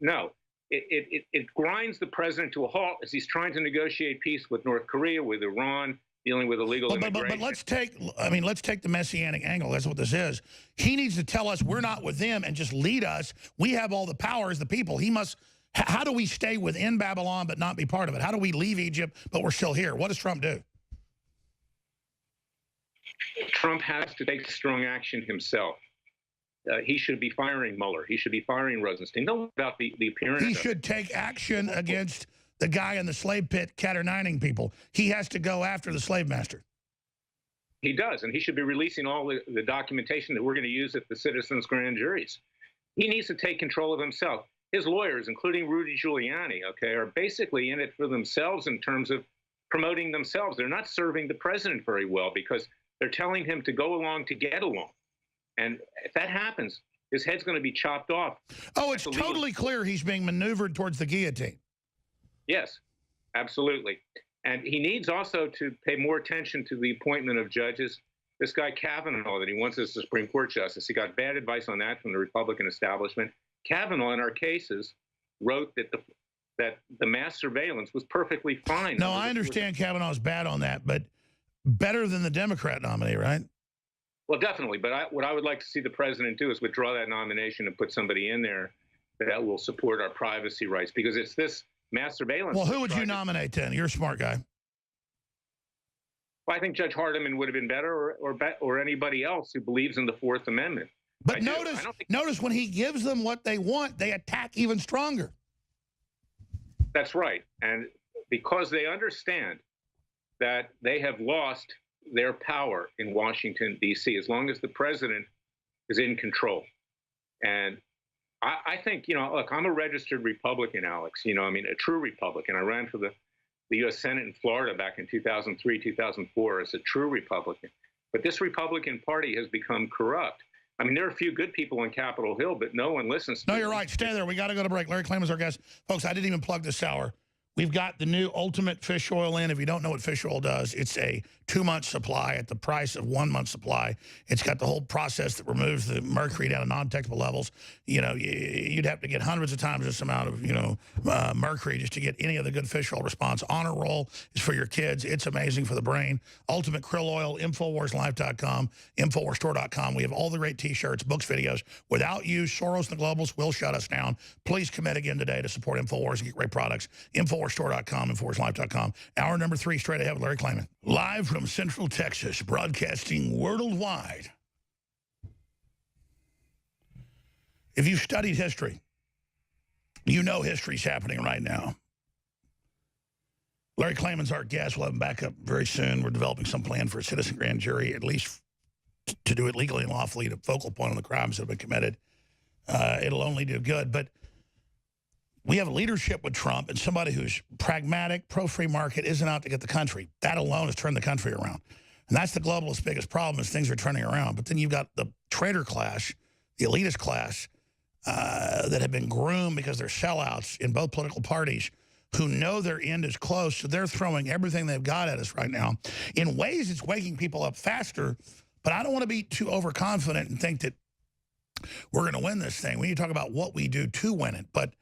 No. It grinds the president to a halt as he's trying to negotiate peace with North Korea, with Iran, dealing with illegal immigration. But let's take the Messianic angle. That's what this is. He needs to tell us we're not with them and just lead us. We have all the power as the people. He must. How do we stay within Babylon but not be part of it? How do we leave Egypt but we're still here? What does Trump do? Trump has to take strong action himself. He should be firing Mueller. He should be firing Rosenstein. Know about the appearance. He should take action against the guy in the slave pit cat-nining people. He has to go after the slave master. He does, and he should be releasing all the documentation that we're going to use at the citizens' grand juries. He needs to take control of himself. His lawyers, including Rudy Giuliani, are basically in it for themselves in terms of promoting themselves. They're not serving the president very well because they're telling him to go along to get along. And if that happens, his head's going to be chopped off. Oh, it's totally clear he's being maneuvered towards the guillotine. Yes, absolutely. And he needs also to pay more attention to the appointment of judges. This guy Kavanaugh that he wants as the Supreme Court justice, he got bad advice on that from the Republican establishment. Kavanaugh, in our cases, wrote that the mass surveillance was perfectly fine. No, I understand Kavanaugh's bad on that, but better than the Democrat nominee, right? Well, definitely. But what I would like to see the president do is withdraw that nomination and put somebody in there that will support our privacy rights, because it's this mass surveillance. Well, who would you nominate then? You're a smart guy. Well, I think Judge Hardiman would have been better, or anybody else who believes in the Fourth Amendment. But notice when he gives them what they want, they attack even stronger. That's right. And because they understand that they have lost their power in Washington, D.C., as long as the president is in control. And I think, look, I'm a registered Republican, Alex, a true Republican. I ran for the U.S. Senate in Florida back in 2003, 2004 as a true Republican. But this Republican Party has become corrupt. I mean, there are a few good people on Capitol Hill, but no one listens to them. No, you're right. Stay there. We got to go to break. Larry Klayman is our guest. Folks, I didn't even plug this hour. We've got the new Ultimate Fish Oil in. If you don't know what fish oil does, it's a 2-month supply at the price of 1 month supply. It's got the whole process that removes the mercury down to non-detectable levels. You'd have to get hundreds of times this amount of, mercury just to get any of the good fish oil response. Honor Roll is for your kids. It's amazing for the brain. Ultimate Krill Oil, InfoWarsLife.com, InfoWarsStore.com. We have all the great T-shirts, books, videos. Without you, Soros and the Globals will shut us down. Please commit again today to support InfoWars and get great products. InfoWarsStore.com, InfoWarsLife.com. Hour number 3, straight ahead with Larry Klayman. Live from Central Texas, broadcasting worldwide. If you've studied history, you know history's happening right now. Larry Klayman's our guest. We'll have him back up very soon. We're developing some plan for a citizen grand jury, at least to do it legally and lawfully, to focal point on the crimes that have been committed. It'll only do good. But we have a leadership with Trump and somebody who's pragmatic, pro-free market, isn't out to get the country. That alone has turned the country around. And that's the globalist biggest problem is things are turning around. But then you've got the traitor class, the elitist class, that have been groomed because they're sellouts in both political parties who know their end is close. So they're throwing everything they've got at us right now. In ways, it's waking people up faster. But I don't want to be too overconfident and think that we're going to win this thing. We need to talk about what we do to win it. But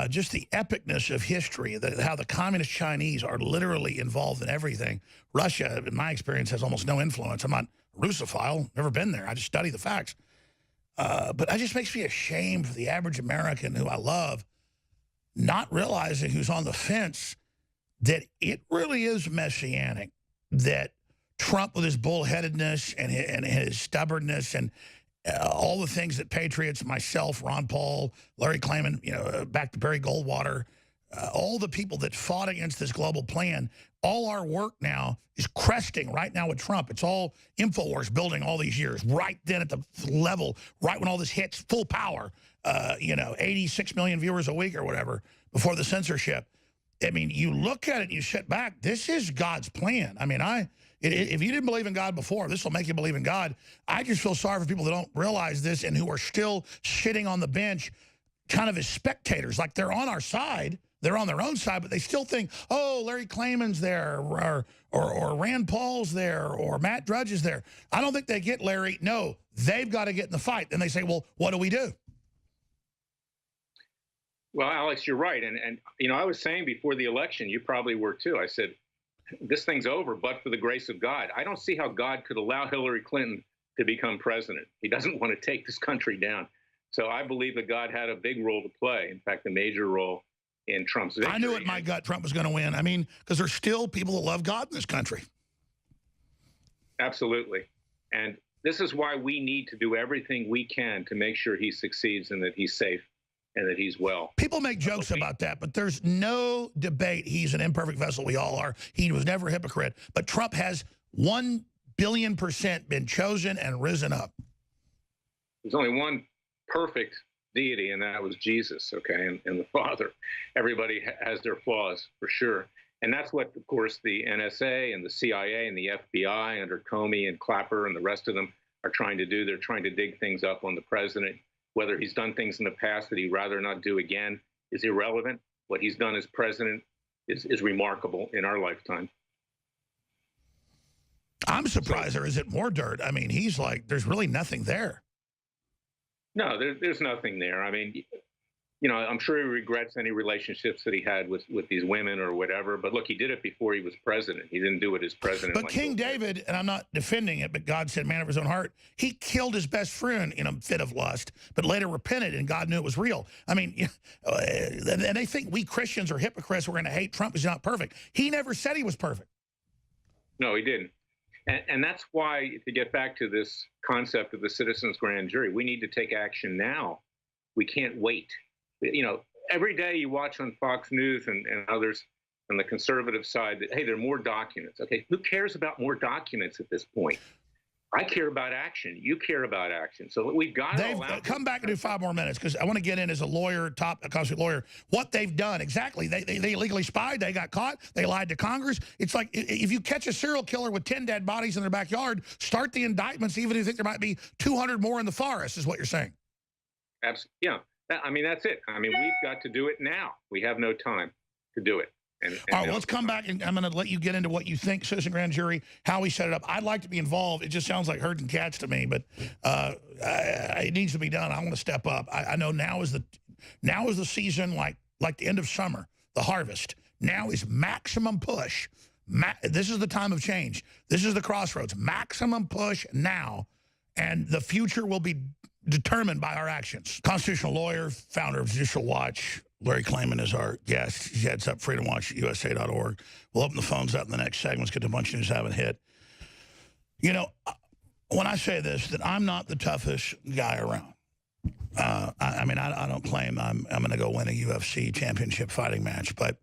just the epicness of history, how the communist Chinese are literally involved in everything. Russia, in my experience, has almost no influence. I'm not Russophile, never been there. I just study the facts. But it just makes me ashamed for the average American who I love, not realizing who's on the fence, that it really is messianic, that Trump with his bullheadedness and his stubbornness and all the things that patriots, myself, Ron Paul, Larry Klayman, you know, back to Barry Goldwater, all the people that fought against this global plan, all our work now is cresting right now with Trump. It's all InfoWars building all these years, right then at the level, right when all this hits full power, you know, 86 million viewers a week or whatever before the censorship. I mean, you look at it and you sit back, this is God's plan. I mean, if you didn't believe in God before, this will make you believe in God. I just feel sorry for people that don't realize this and who are still sitting on the bench kind of as spectators, like they're on our side. They're on their own side, but they still think, oh, Larry Klayman's there or Rand Paul's there or Matt Drudge is there. I don't think they get Larry. No, they've got to get in the fight. Then they say, well, what do we do? Well, Alex, you're right. And you know, I was saying before the election, you probably were too. I said, this thing's over, but for the grace of God. I don't see how God could allow Hillary Clinton to become president. He doesn't want to take this country down. So I believe that God had a big role to play. In fact, a major role in Trump's victory. I knew it in my gut Trump was going to win. I mean, because there's still people that love God in this country. Absolutely. And this is why we need to do everything we can to make sure he succeeds and that he's safe and that he's well. People make jokes about that, but there's no debate. He's an imperfect vessel. We all are. He was never a hypocrite. But Trump has 1 billion% been chosen and risen up. There's only one perfect deity, and that was Jesus, okay, and the Father. Everybody has their flaws, for sure. And that's what, of course, the NSA and the CIA and the FBI under Comey and Clapper and the rest of them are trying to do. They're trying to dig things up on the president. Whether he's done things in the past that he'd rather not do again is irrelevant. What he's done as president is remarkable in our lifetime. I'm surprised there isn't more dirt. I mean, he's like, there's really nothing there. No, there's nothing there. I mean, you know, I'm sure he regrets any relationships that he had with these women or whatever. But look, he did it before he was president. He didn't do it as president. But like King David, and I'm not defending it, but God said, man of his own heart, he killed his best friend in a fit of lust, but later repented, and God knew it was real. I mean, and they think we Christians are hypocrites. We're going to hate Trump. He's not perfect. He never said he was perfect. No, he didn't. And that's why, to get back to this concept of the citizens' grand jury, we need to take action now. We can't wait. You know, every day you watch on Fox News and others on the conservative side that, hey, there are more documents. Okay, who cares about more documents at this point? I care about action. You care about action. So we've got it all out. Come back and do 5 more minutes, because I want to get in as a lawyer, top constitutional lawyer, what they've done. Exactly. They illegally spied. They got caught. They lied to Congress. It's like if you catch a serial killer with 10 dead bodies in their backyard, start the indictments, even if you think there might be 200 more in the forest, is what you're saying. Absolutely. Yeah. I mean, that's it. I mean, we've got to do it now. We have no time to do it. All right, well, let's come back, and I'm going to let you get into what you think, citizen grand jury, how we set it up. I'd like to be involved. It just sounds like herding cats to me, but it needs to be done. I want to step up. I know now is the season, like the end of summer, the harvest. Now is maximum push. This is the time of change. This is the crossroads. Maximum push now, and the future will be determined by our actions. Constitutional lawyer, founder of Judicial Watch, Larry Klayman is our guest. He heads up freedomwatchusa.org. We'll open the phones up in the next segments, get a bunch of news haven't hit. You know, when I say this, that I'm not the toughest guy around. I mean, I don't claim I'm going to go win a UFC championship fighting match, but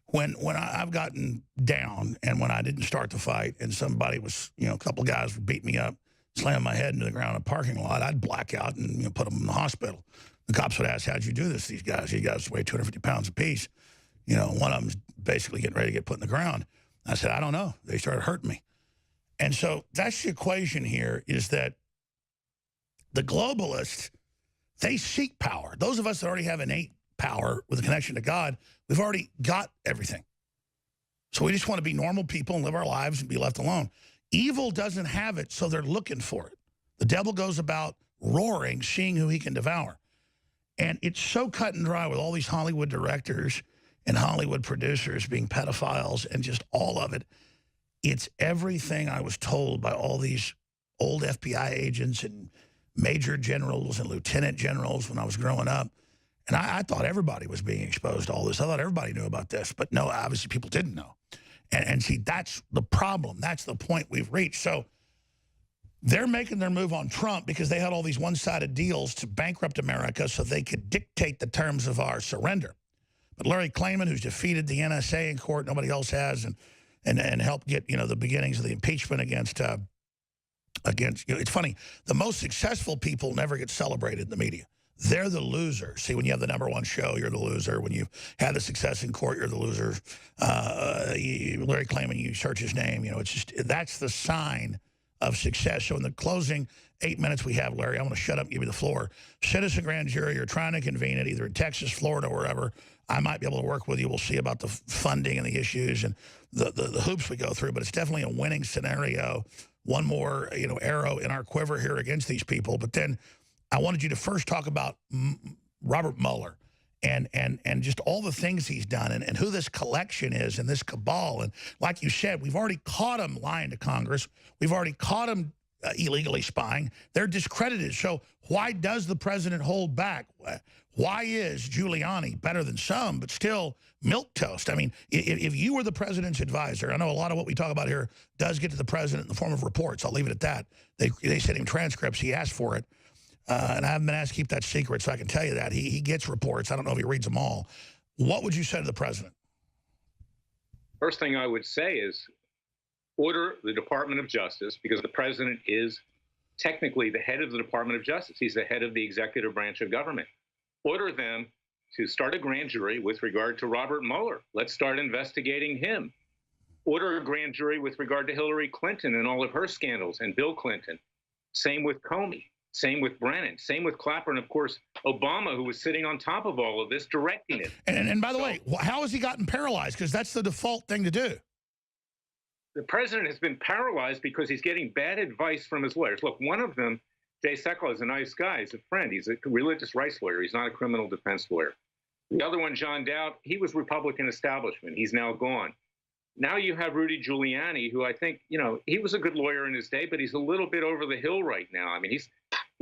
when I've gotten down and when I didn't start the fight and somebody was, you know, a couple guys would beat me up, slam my head into the ground in a parking lot, I'd black out and, you know, put them in the hospital. The cops would ask, how'd you do this, these guys? You guys weigh 250 pounds apiece. You know, one of them's basically getting ready to get put in the ground. I said, I don't know. They started hurting me. And so that's the equation here, is that the globalists, they seek power. Those of us that already have innate power with a connection to God, we've already got everything. So we just want to be normal people and live our lives and be left alone. Evil doesn't have it, so they're looking for it. The devil goes about roaring, seeing who he can devour. And it's so cut and dry with all these Hollywood directors and Hollywood producers being pedophiles and just all of it. It's everything I was told by all these old FBI agents and major generals and lieutenant generals when I was growing up. And I thought everybody was being exposed to all this. I thought everybody knew about this. But no, obviously people didn't know. And see, that's the problem. That's the point we've reached. So they're making their move on Trump because they had all these one-sided deals to bankrupt America so they could dictate the terms of our surrender. But Larry Klayman, who's defeated the NSA in court, nobody else has, and helped get, you know, the beginnings of the impeachment against you know, it's funny, the most successful people never get celebrated in the media. They're the loser. See, when you have the #1 show, you're the loser. When you have the success in court, you're the loser. Larry Klayman, you search his name, you know, it's just, that's the sign of success. So in the closing 8 minutes we have, Larry, I want to shut up and give you the floor. Citizen grand jury, you're trying to convene it either in Texas, Florida, or wherever. I might be able to work with you. We'll see about the funding and the issues and the hoops we go through, but it's definitely a winning scenario. One more, you know, arrow in our quiver here against these people. But then I wanted you to first talk about Robert Mueller and just all the things he's done and who this collection is and this cabal. And like you said, we've already caught him lying to Congress. We've already caught him illegally spying. They're discredited. So why does the president hold back? Why is Giuliani better than some, but still milquetoast? I mean, if you were the president's advisor, I know a lot of what we talk about here does get to the president in the form of reports. I'll leave it at that. They sent him transcripts. He asked for it. And I haven't been asked to keep that secret, so I can tell you that. He gets reports. I don't know if he reads them all. What would you say to the president? First thing I would say is order the Department of Justice, because the president is technically the head of the Department of Justice. He's the head of the executive branch of government. Order them to start a grand jury with regard to Robert Mueller. Let's start investigating him. Order a grand jury with regard to Hillary Clinton and all of her scandals, and Bill Clinton. Same with Comey. Same with Brennan. Same with Clapper. And, of course, Obama, who was sitting on top of all of this, directing it. And by the way, how has he gotten paralyzed? Because that's the default thing to do. The president has been paralyzed because he's getting bad advice from his lawyers. Look, one of them, Jay Sekulow, is a nice guy. He's a friend. He's a religious rights lawyer. He's not a criminal defense lawyer. The other one, John Dowd, he was Republican establishment. He's now gone. Now you have Rudy Giuliani, who I think, you know, he was a good lawyer in his day, but he's a little bit over the hill right now. I mean, he's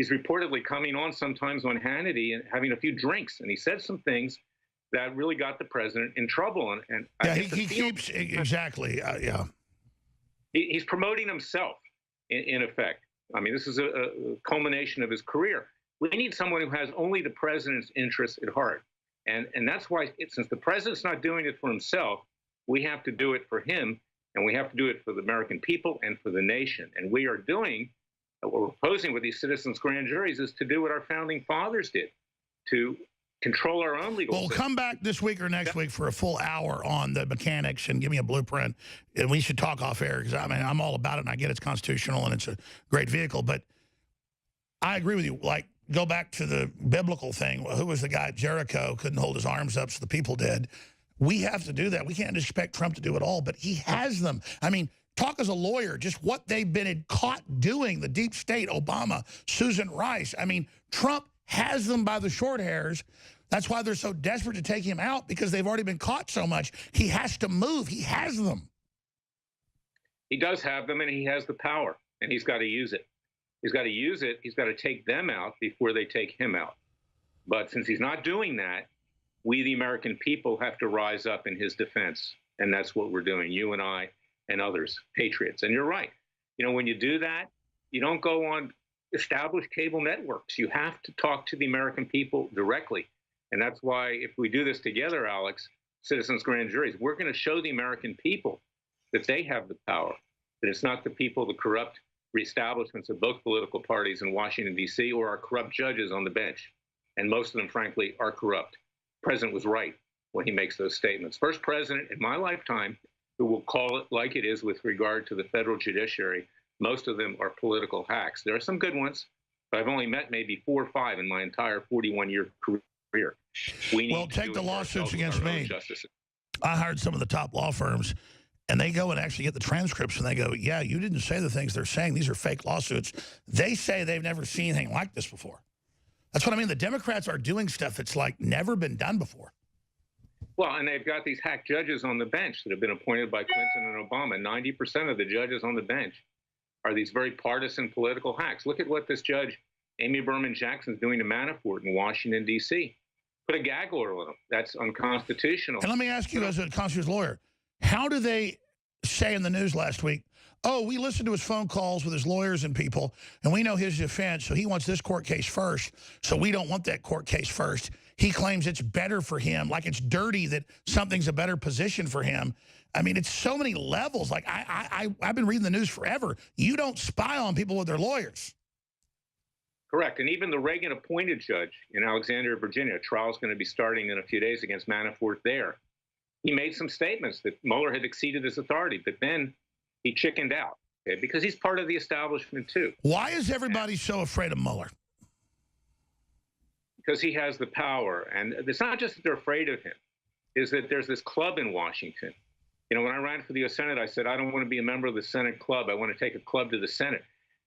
reportedly coming on sometimes on Hannity and having a few drinks. And he said some things that really got the president in trouble. And yeah, he keeps, exactly, yeah. He's promoting himself, in effect. I mean, this is a culmination of his career. We need someone who has only the president's interests at heart. And that's why, since the president's not doing it for himself, we have to do it for him, and we have to do it for the American people and for the nation. And we are doing, what we're proposing with these citizens' grand juries is to do what our founding fathers did, to control our own legal system. We'll come back this week or next week for a full hour on the mechanics and give me a blueprint. And we should talk off air, because I mean, I'm all about it, and I get it's constitutional and it's a great vehicle. But I agree with you. Like, go back to the biblical thing. Who was the guy at Jericho, couldn't hold his arms up, so the people did. We have to do that. We can't expect Trump to do it all, but he has them. I mean, talk as a lawyer, just what they've been caught doing, the deep state, Obama, Susan Rice. I mean, Trump has them by the short hairs. That's why they're so desperate to take him out, because they've already been caught so much. He has to move. He has them. He does have them, and he has the power, and he's got to use it. He's got to use it. He's got to take them out before they take him out. But since he's not doing that, we, the American people, have to rise up in his defense. And that's what we're doing, you and I and others, patriots. And you're right. You know, when you do that, you don't go on established cable networks. You have to talk to the American people directly. And that's why, if we do this together, Alex, citizens' grand juries, we're going to show the American people that they have the power, that it's not the people, the corrupt reestablishments of both political parties in Washington, D.C., or our corrupt judges on the bench. And most of them, frankly, are corrupt. The president was right when he makes those statements. First president in my lifetime who will call it like it is with regard to the federal judiciary. Most of them are political hacks. There are some good ones, but I've only met maybe 4 or 5 in my entire 41-year career. Well, take the lawsuits against me. I hired some of the top law firms, and they go and actually get the transcripts, and they go, yeah, you didn't say the things they're saying. These are fake lawsuits. They say they've never seen anything like this before. That's what I mean. The Democrats are doing stuff that's like never been done before. Well, and they've got these hack judges on the bench that have been appointed by Clinton and Obama. 90% of the judges on the bench are these very partisan political hacks. Look at what this judge, Amy Berman Jackson, is doing to Manafort in Washington, D.C. Put a gag order on him. That's unconstitutional. And let me ask you, as a constitutional lawyer, how do they say in the news last week, oh, we listened to his phone calls with his lawyers and people, and we know his defense, so he wants this court case first, so we don't want that court case first. He claims it's better for him, like it's dirty that something's a better position for him. I mean, it's so many levels. Like, I've been reading the news forever. You don't spy on people with their lawyers. Correct. And even the Reagan-appointed judge in Alexandria, Virginia, a trial is going to be starting in a few days against Manafort there. He made some statements that Mueller had exceeded his authority, but then he chickened out, okay, because he's part of the establishment, too. Why is everybody so afraid of Mueller? Because he has the power. And it's not just that they're afraid of him, is that there's this club in Washington. You know, when I ran for the U.S. Senate, I said, I don't want to be a member of the Senate club. I want to take a club to the Senate.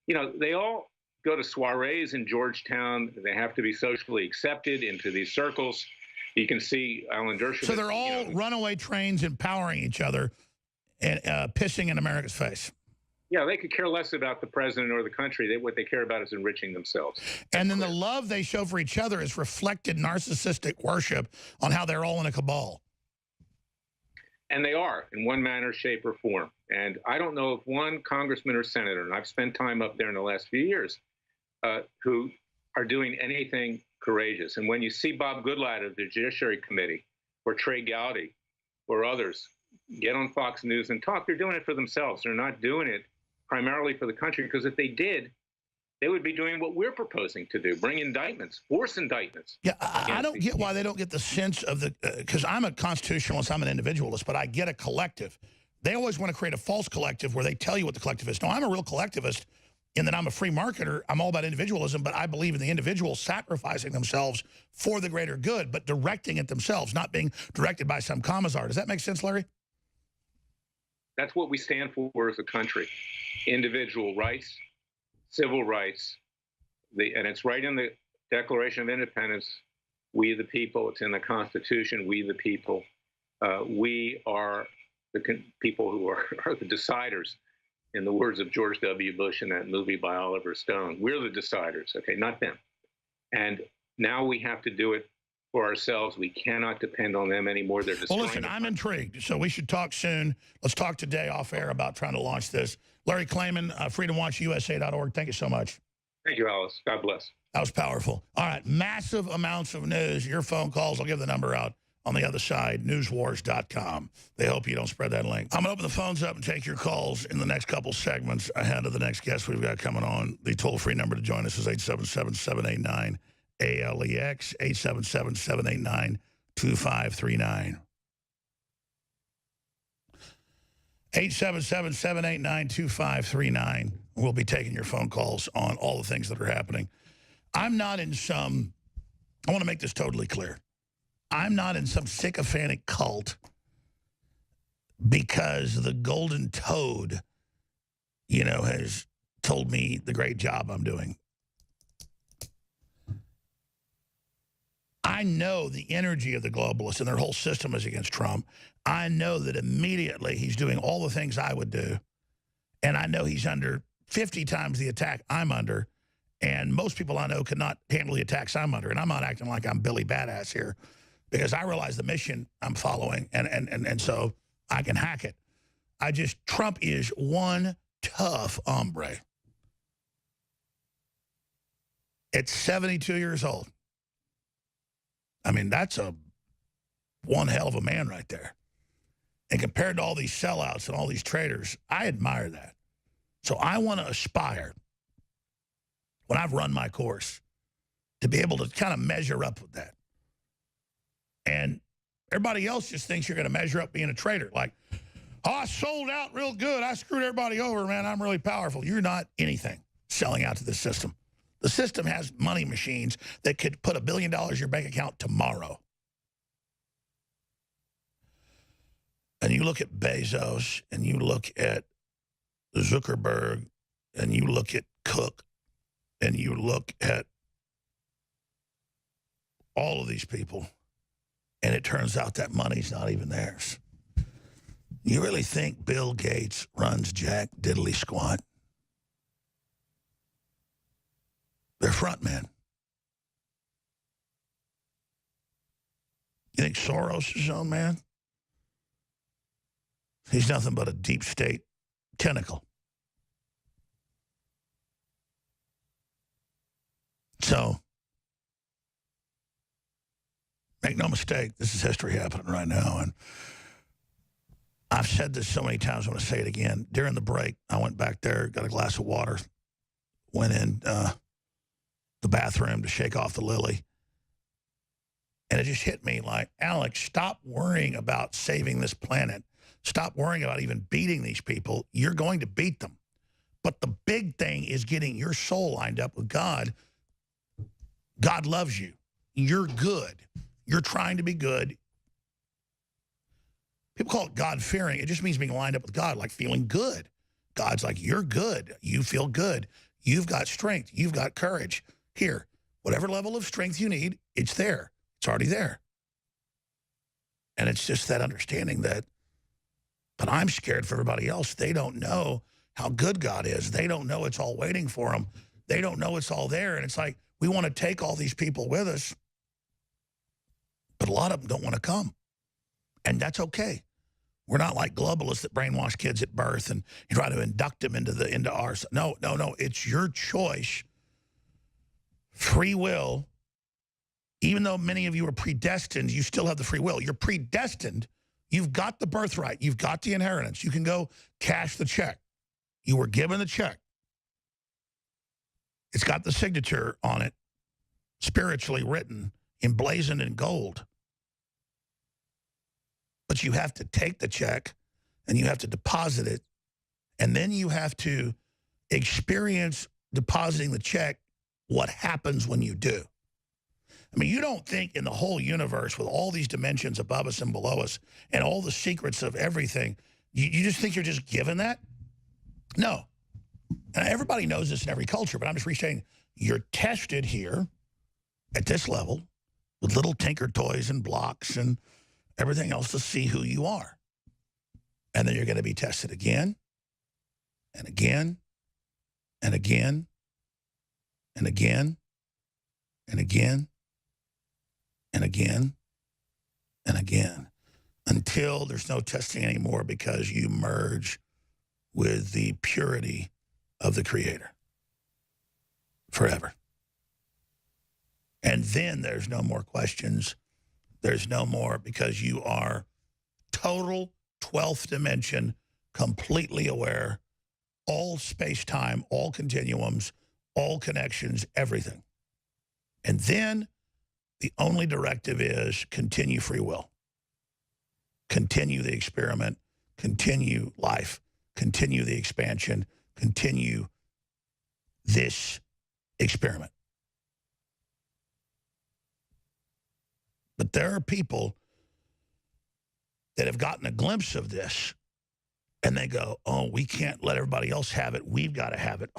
You know, they all go to soirees in Georgetown. They have to be socially accepted into these circles. You can see Alan Dershowitz. So they're all runaway trains empowering each other and pissing in America's face. Yeah, they could care less about the president or the country. What they care about is enriching themselves. And then the love they show for each other is reflected narcissistic worship on how they're all in a cabal. And they are, in one manner, shape, or form. And I don't know of one congressman or senator, and I've spent time up there in the last few years, who are doing anything courageous. And when you see Bob Goodlatte of the Judiciary Committee, or Trey Gowdy, or others get on Fox News and talk, they're doing it for themselves. They're not doing it primarily for the country, because if they did, they would be doing what we're proposing to do, bring indictments, force indictments. Yeah, I don't get why they don't get the sense of the, because I'm a constitutionalist, I'm an individualist, but I get a collective. They always want to create a false collective where they tell you what the collective is. No, I'm a real collectivist in that I'm a free marketer. I'm all about individualism, but I believe in the individual sacrificing themselves for the greater good, but directing it themselves, not being directed by some commissar. Does that make sense, Larry? That's what we stand for as a country. Individual rights, civil rights, and it's right in the Declaration of Independence, we the people. It's in the Constitution, we the people. We are the people who are the deciders, in the words of George W. Bush in that movie by Oliver Stone. We're the deciders, okay, not them. And now we have to do it for ourselves. We cannot depend on them anymore. They're destroying. Well, listen, I'm intrigued, so we should talk soon. Let's talk today off air about trying to launch this. Larry Klayman, freedomwatchusa.org. Thank you so much. Thank you, Alice. God bless. That was powerful. All right, massive amounts of news. Your phone calls, I'll give the number out on the other side, newswars.com. They hope you don't spread that link. I'm going to open the phones up and take your calls in the next couple segments ahead of the next guest we've got coming on. The toll-free number to join us is 877-789-ALEX, 877-789-2539. 877-789-2539. We'll be taking your phone calls on all the things that are happening. I'm not in some, I want to make this totally clear. I'm not in some sycophantic cult because the golden toad, you know, has told me the great job I'm doing. I know the energy of the globalists and their whole system is against Trump. I know that immediately he's doing all the things I would do. And I know he's under 50 times the attack I'm under. And most people I know cannot handle the attacks I'm under. And I'm not acting like I'm Billy Badass here, because I realize the mission I'm following. And so I can hack it. Trump is one tough hombre. At 72 years old. I mean, that's one hell of a man right there. And compared to all these sellouts and all these traitors, I admire that. So I want to aspire, when I've run my course, to be able to kind of measure up with that. And everybody else just thinks you're going to measure up being a traitor. Like, Oh, I sold out real good. I screwed everybody over, man. I'm really powerful. You're not anything selling out to the system. The system has money machines that could put $1 billion in your bank account tomorrow. And you look at Bezos, and you look at Zuckerberg, and you look at Cook, and you look at all of these people, and it turns out that money's not even theirs. You really think Bill Gates runs jack diddly squat? They're front men. You think Soros is his own man? He's nothing but a deep state tentacle. So, make no mistake, this is history happening right now. And I've said this so many times, I'm going to say it again. During the break, I went back there, got a glass of water, went in the bathroom to shake off the lily. And it just hit me like, Alex, stop worrying about saving this planet. Stop worrying about even beating these people. You're going to beat them. But the big thing is getting your soul lined up with God. God loves you. You're good. You're trying to be good. People call it God-fearing. It just means being lined up with God, like feeling good. God's like, you're good. You feel good. You've got strength. You've got courage. Here, whatever level of strength you need, it's there. It's already there. And it's just that understanding that, but I'm scared for everybody else. They don't know how good God is. They don't know it's all waiting for them. They don't know it's all there. And it's like, we want to take all these people with us, but a lot of them don't want to come. And that's okay. We're not like globalists that brainwash kids at birth and try to induct them into ours. No. It's your choice. Free will. Even though many of you are predestined, you still have the free will. You're predestined. You've got the birthright. You've got the inheritance. You can go cash the check. You were given the check. It's got the signature on it, spiritually written, emblazoned in gold. But you have to take the check, and you have to deposit it, and then you have to experience depositing the check, what happens when you do. I mean, you don't think in the whole universe with all these dimensions above us and below us and all the secrets of everything, you just think you're just given that? No. And everybody knows this in every culture, but I'm just restating, you're tested here at this level with little tinker toys and blocks and everything else to see who you are. And then you're going to be tested again and again and again and again and again and again and again until there's no testing anymore because you merge with the purity of the Creator forever. And then there's no more questions. There's no more, because you are total 12th dimension, completely aware, all space-time, all continuums, all connections, everything. And then the only directive is continue free will. Continue the experiment, continue life, continue the expansion, continue this experiment. But there are people that have gotten a glimpse of this, and they go, oh, we can't let everybody else have it. We've got to have it.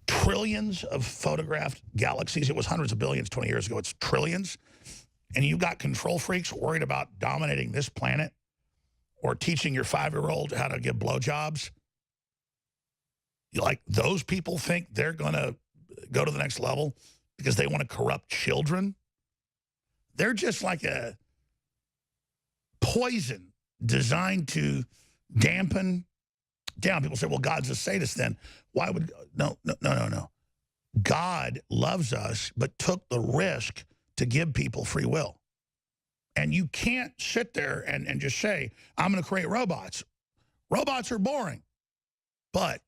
Trillions of photographed galaxies. It was hundreds of billions 20 years ago. It's trillions. And you've got control freaks worried about dominating this planet or teaching your 5-year-old how to give blowjobs. Like, those people think they're going to go to the next level because they want to corrupt children. They're just like a poison designed to dampen down. People say, well, God's a sadist then. Why would... No. God loves us, but took the risk to give people free will. And you can't sit there and just say, I'm going to create robots. Robots are boring. But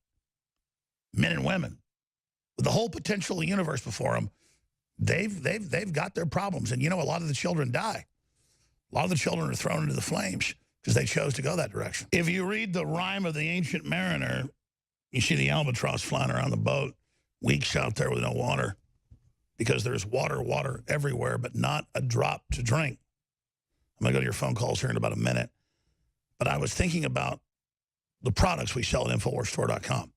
men and women, with the whole potential of the universe before them, they've got their problems. And, you know, a lot of the children die. A lot of the children are thrown into the flames because they chose to go that direction. If you read the Rime of the Ancient Mariner, you see the albatross flying around the boat, weeks out there with no water, because there's water everywhere, but not a drop to drink. I'm going to go to your phone calls here in about a minute. But I was thinking about the products we sell at InfoWarsStore.com.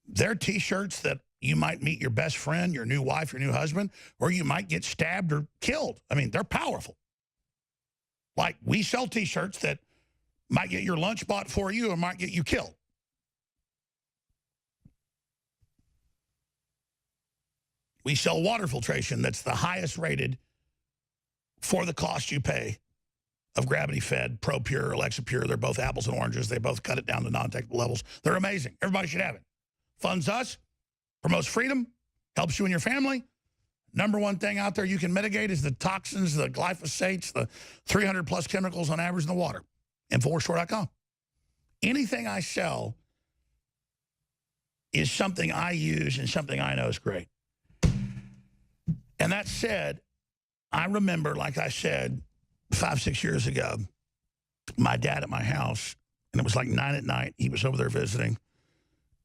They're T-shirts that you might meet your best friend, your new wife, your new husband, or you might get stabbed or killed. I mean, they're powerful. Like, we sell T-shirts that might get your lunch bought for you or might get you killed. We sell water filtration that's the highest rated for the cost you pay of gravity-fed, ProPure, Alexa-Pure. They're both apples and oranges. They both cut it down to non-detectable levels. They're amazing. Everybody should have it. Funds us, promotes freedom, helps you and your family. Number one thing out there you can mitigate is the toxins, the glyphosates, the 300-plus chemicals on average in the water. InfoWarsStore.com. Anything I sell is something I use and something I know is great. And that said, I remember, like I said, 5-6 years ago, my dad at my house, and it was like 9 at night. He was over there visiting,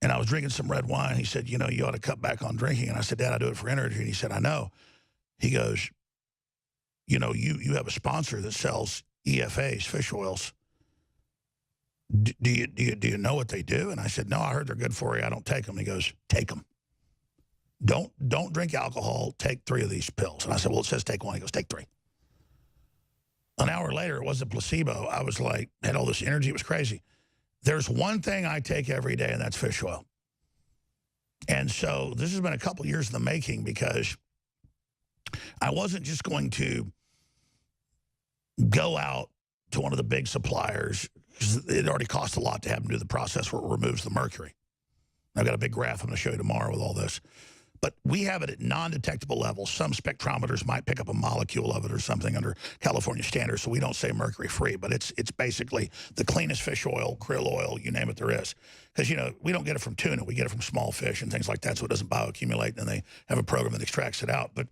and I was drinking some red wine. He said, you know, you ought to cut back on drinking. And I said, Dad, I do it for energy. And he said, I know. He goes, you know, you have a sponsor that sells EFAs, fish oils. Do you know what they do? And I said, no, I heard they're good for you. I don't take them. He goes, take them. Don't drink alcohol. Take 3 of these pills. And I said, well, it says take 1. He goes, take 3. An hour later, it wasn't placebo. I was like, had all this energy. It was crazy. There's one thing I take every day, and that's fish oil. And so this has been a couple years in the making, because I wasn't just going to go out to one of the big suppliers, because it already cost a lot to have them do the process where it removes the mercury. I've got a big graph I'm going to show you tomorrow with all this. But we have it at non-detectable levels. Some spectrometers might pick up a molecule of it or something under California standards, so we don't say mercury-free, but it's basically the cleanest fish oil, krill oil, you name it, there is. Because, you know, we don't get it from tuna. We get it from small fish and things like that, so it doesn't bioaccumulate, and they have a program that extracts it out. But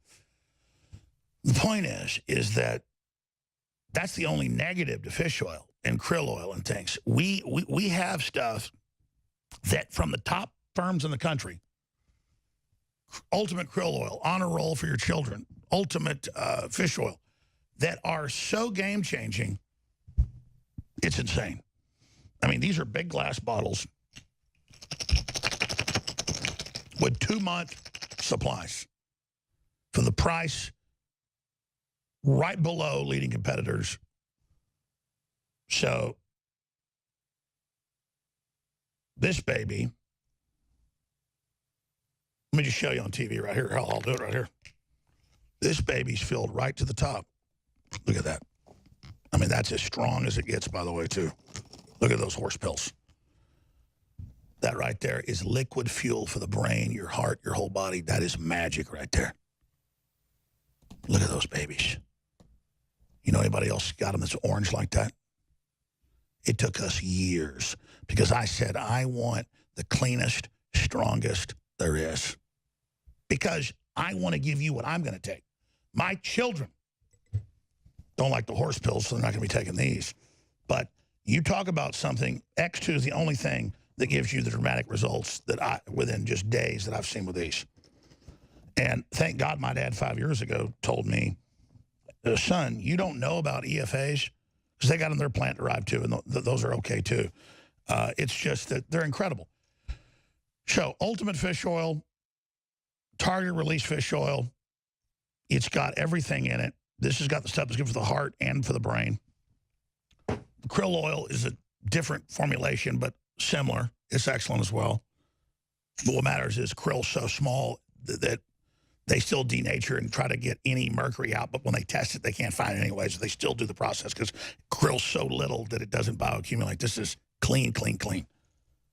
the point is that that's the only negative to fish oil and krill oil and things. We have stuff that from the top firms in the country, Ultimate Krill Oil, Honor Roll for your children, Ultimate Fish Oil, that are so game-changing, it's insane. I mean, these are big glass bottles with 2-month supplies for the price right below leading competitors. So this baby, let me just show you on TV right here. I'll do it right here. This baby's filled right to the top. Look at that. I mean, that's as strong as it gets, by the way, too. Look at those horse pills. That right there is liquid fuel for the brain, your heart, your whole body. That is magic right there. Look at those babies. You know anybody else got them that's orange like that? It took us years, because I said, I want the cleanest, strongest there is. Because I want to give you what I'm going to take. My children don't like the horse pills, so they're not going to be taking these. But you talk about something, X2 is the only thing that gives you the dramatic results that within just days that I've seen with these. And thank God my dad 5 years ago told me, son, you don't know about EFAs? Because they got them in their plant-derived too, and those are okay too. It's just that they're incredible. So, Ultimate Fish Oil, targeted release fish oil. It's got everything in it. This has got the stuff that's good for the heart and for the brain. Krill oil is a different formulation, but similar. It's excellent as well. But what matters is krill's so small that they still denature and try to get any mercury out, but when they test it, they can't find it anyway, so they still do the process because krill's so little that it doesn't bioaccumulate. This is clean, clean, clean.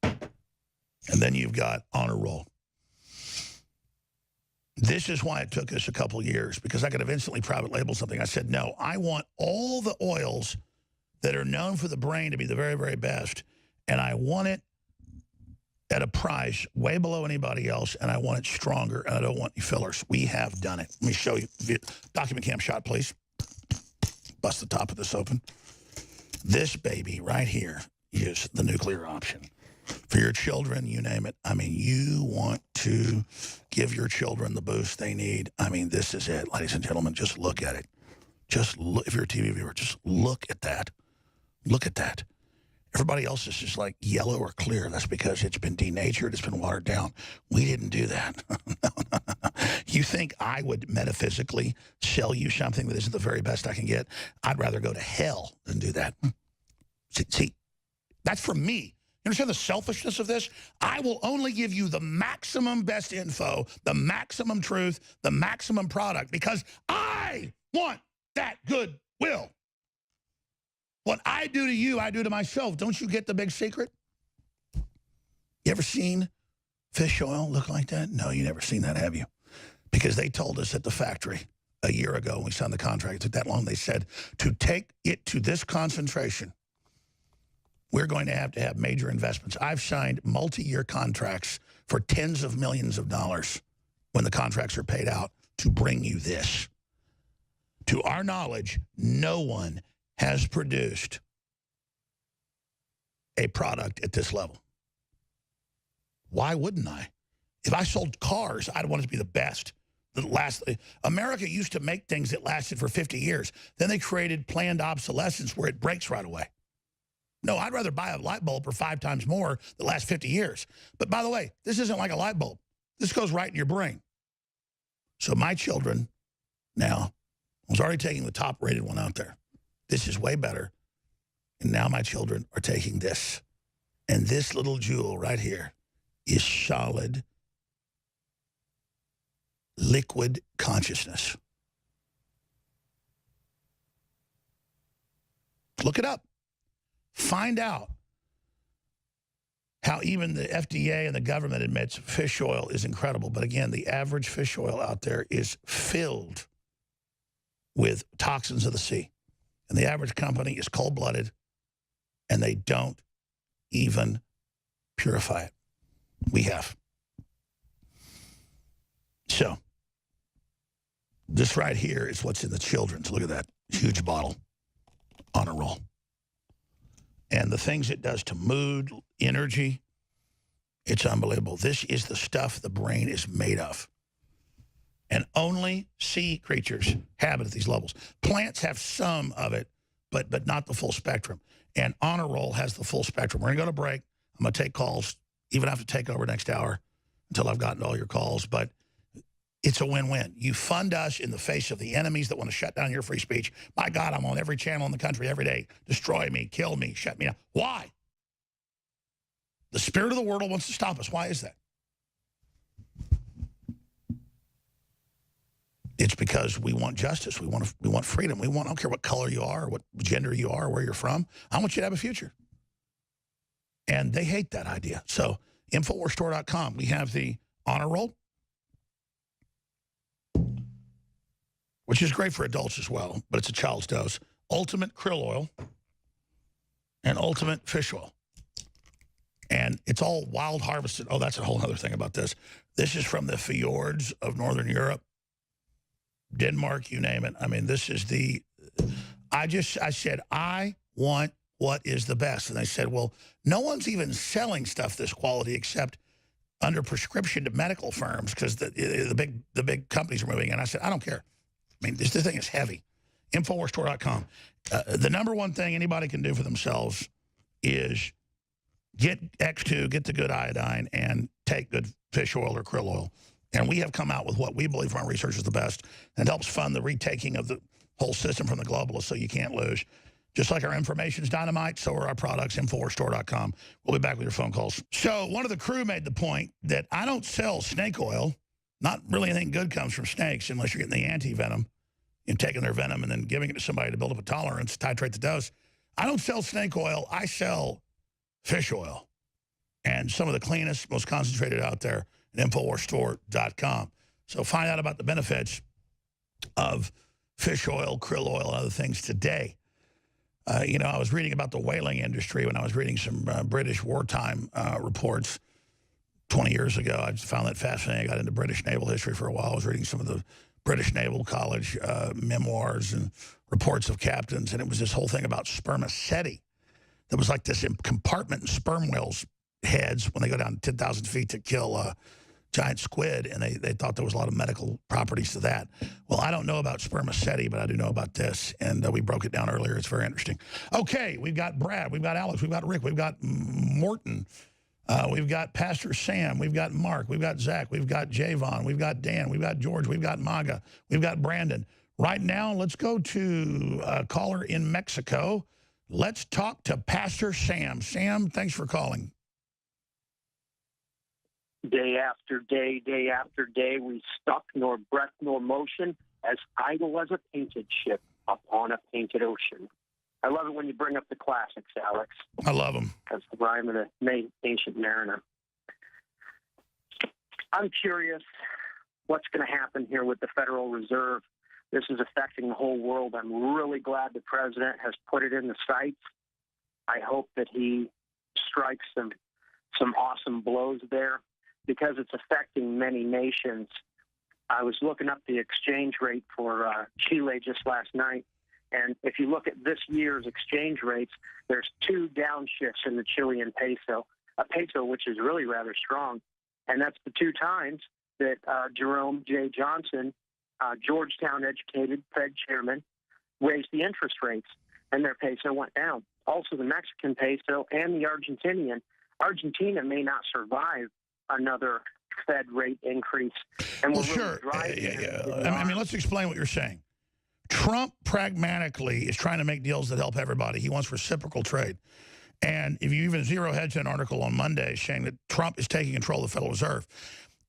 And then you've got Honor Roll. This is why it took us a couple years, because I could have instantly private labeled something. I said, no, I want all the oils that are known for the brain to be the very, very best, and I want it at a price way below anybody else, and I want it stronger, and I don't want any fillers. We have done it. Let me show you. Document cam shot, please. Bust the top of this open. This baby right here is the nuclear option. For your children, you name it. I mean, you want to give your children the boost they need. I mean, this is it, ladies and gentlemen. Just look at it. Just look, if you're a TV viewer, just look at that. Look at that. Everybody else is just like yellow or clear. That's because it's been denatured. It's been watered down. We didn't do that. No. You think I would metaphysically sell you something that isn't the very best I can get? I'd rather go to hell than do that. See, that's for me. You understand the selfishness of this? I will only give you the maximum best info, the maximum truth, the maximum product, because I want that goodwill. What I do to you, I do to myself. Don't you get the big secret? You ever seen fish oil look like that? No, you never seen that, have you? Because they told us at the factory a year ago when we signed the contract, it took that long, they said, to take it to this concentration, we're going to have major investments. I've signed multi-year contracts for tens of millions of dollars when the contracts are paid out to bring you this. To our knowledge, no one has produced a product at this level. Why wouldn't I? If I sold cars, I'd want it to be the best. America used to make things that lasted for 50 years. Then they created planned obsolescence where it breaks right away. No, I'd rather buy a light bulb for 5 times more that lasts 50 years. But by the way, this isn't like a light bulb. This goes right in your brain. So my children now, I was already taking the top-rated one out there. This is way better. And now my children are taking this. And this little jewel right here is solid, liquid consciousness. Look it up. Find out how even the FDA and the government admits fish oil is incredible. But again, the average fish oil out there is filled with toxins of the sea. And the average company is cold-blooded, and they don't even purify it. We have. So, this right here is what's in the children's. Look at that huge bottle on a roll. And the things it does to mood, energy, it's unbelievable. This is the stuff the brain is made of. And only sea creatures have it at these levels. Plants have some of it, but not the full spectrum. And Honor Roll has the full spectrum. We're going to go to break. I'm going to take calls, even have to take over next hour until I've gotten to all your calls. But it's a win-win. You fund us in the face of the enemies that want to shut down your free speech. My God, I'm on every channel in the country every day. Destroy me, kill me, shut me down. Why? The spirit of the world wants to stop us. Why is that? It's because we want justice. We want freedom. I don't care what color you are, what gender you are, where you're from. I want you to have a future. And they hate that idea. So, InfoWarsStore.com, we have the Honor Roll, which is great for adults as well, but it's a child's dose. Ultimate krill oil and ultimate fish oil. And it's all wild harvested. Oh, that's a whole other thing about this. This is from the fjords of Northern Europe, Denmark, you name it. I mean, this is the, I said, I want what is the best. And they said, well, no one's even selling stuff this quality except under prescription to medical firms because the big companies are moving in. I said, I don't care. I mean, this thing is heavy. InfoWarsStore.com. The number one thing anybody can do for themselves is get X2, get the good iodine, and take good fish oil or krill oil. And we have come out with what we believe from our research is the best and helps fund the retaking of the whole system from the globalists so you can't lose. Just like our information is dynamite, so are our products, InfoWarsStore.com. We'll be back with your phone calls. So one of the crew made the point that I don't sell snake oil. Not really anything good comes from snakes unless you're getting the anti-venom and taking their venom and then giving it to somebody to build up a tolerance, titrate the dose. I don't sell snake oil. I sell fish oil. And some of the cleanest, most concentrated out there at InfoWarsStore.com. So find out about the benefits of fish oil, krill oil, and other things today. You know, I was reading about the whaling industry when I was reading some British wartime reports 20 years ago. I just found that fascinating. I got into British naval history for a while. I was reading some of the British Naval College memoirs and reports of captains, and it was this whole thing about spermaceti. There was like this compartment in sperm whales' heads when they go down 10,000 feet to kill giant squid, and they thought there was a lot of medical properties to that. Well, I don't know about spermaceti, but I do know about this, and we broke it down earlier. It's very interesting. Okay, we've got Brad, we've got Alex, we've got Rick, we've got Morton, we've got Pastor Sam, we've got Mark, we've got Zach, we've got Javon, we've got Dan, we've got George, we've got Maga, we've got Brandon. Right now, let's go to a caller in Mexico. Let's talk to Pastor Sam. Sam, thanks for calling. Day after day, we stuck, nor breath nor motion, as idle as a painted ship upon a painted ocean. I love it when you bring up the classics, Alex. I love them. That's the rhyme of the ancient mariner. I'm curious what's going to happen here with the Federal Reserve. This is affecting the whole world. I'm really glad the president has put it in the sights. I hope that he strikes some awesome blows there, because it's affecting many nations. I was looking up the exchange rate for Chile just last night, and if you look at this year's exchange rates, there's 2 downshifts in the Chilean peso, a peso which is really rather strong, and that's the 2 times that Jerome J. Johnson, Georgetown-educated Fed chairman, raised the interest rates, and their peso went down. Also, the Mexican peso and the Argentinian. Argentina may not survive another Fed rate increase. And we're really driving I mean, let's explain what you're saying. Trump pragmatically is trying to make deals that help everybody. He wants reciprocal trade. And if you even Zero Hedge an article on Monday saying that Trump is taking control of the Federal Reserve,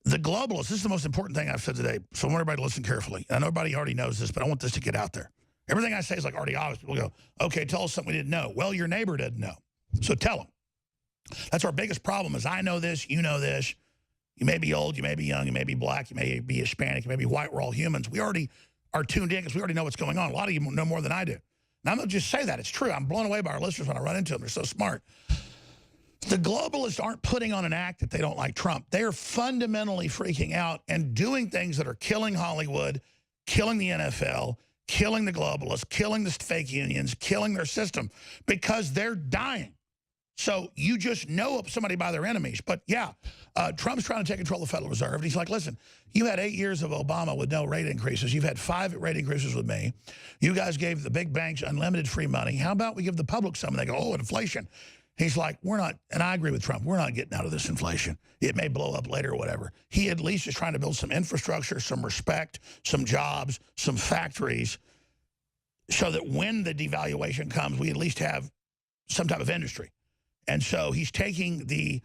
the globalists, this is the most important thing I've said today, so I want everybody to listen carefully. I know everybody already knows this, but I want this to get out there. Everything I say is like already obvious. People go, okay, tell us something we didn't know. Well, your neighbor didn't know, so tell them. That's our biggest problem is I know this, you know this. You may be old, you may be young, you may be black, you may be Hispanic, you may be white. We're all humans. We already are tuned in because we already know what's going on. A lot of you know more than I do. Now, I'm not just say that. It's true. I'm blown away by our listeners when I run into them. They're so smart. The globalists aren't putting on an act that they don't like Trump. They are fundamentally freaking out and doing things that are killing Hollywood, killing the NFL, killing the globalists, killing the fake unions, killing their system because they're dying. So you just know somebody by their enemies. But yeah, Trump's trying to take control of the Federal Reserve. And he's like, listen, you had 8 years of Obama with no rate increases. You've had 5 rate increases with me. You guys gave the big banks unlimited free money. How about we give the public some? And they go, oh, inflation. He's like, we're not, and I agree with Trump, we're not getting out of this inflation. It may blow up later or whatever. He at least is trying to build some infrastructure, some respect, some jobs, some factories, so that when the devaluation comes, we at least have some type of industry. And so he's taking the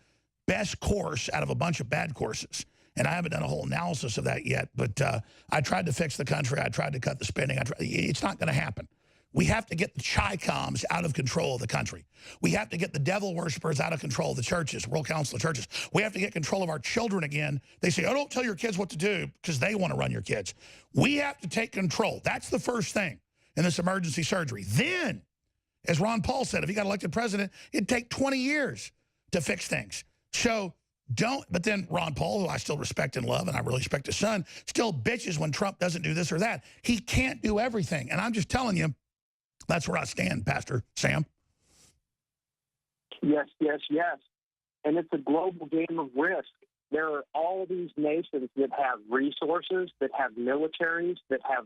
best course out of a bunch of bad courses. And I haven't done a whole analysis of that yet, but I tried to fix the country. I tried to cut the spending. It's not going to happen. We have to get the Chi-Coms out of control of the country. We have to get the devil worshippers out of control of the churches, World Council of Churches. We have to get control of our children again. They say, oh, don't tell your kids what to do because they want to run your kids. We have to take control. That's the first thing in this emergency surgery. Then, as Ron Paul said, if he got elected president, it'd take 20 years to fix things. So don't, but then Ron Paul, who I still respect and love, and I really respect his son, still bitches when Trump doesn't do this or that. He can't do everything. And I'm just telling you, that's where I stand, Pastor Sam. Yes, yes, yes. And it's a global game of risk. There are all these nations that have resources, that have militaries, that have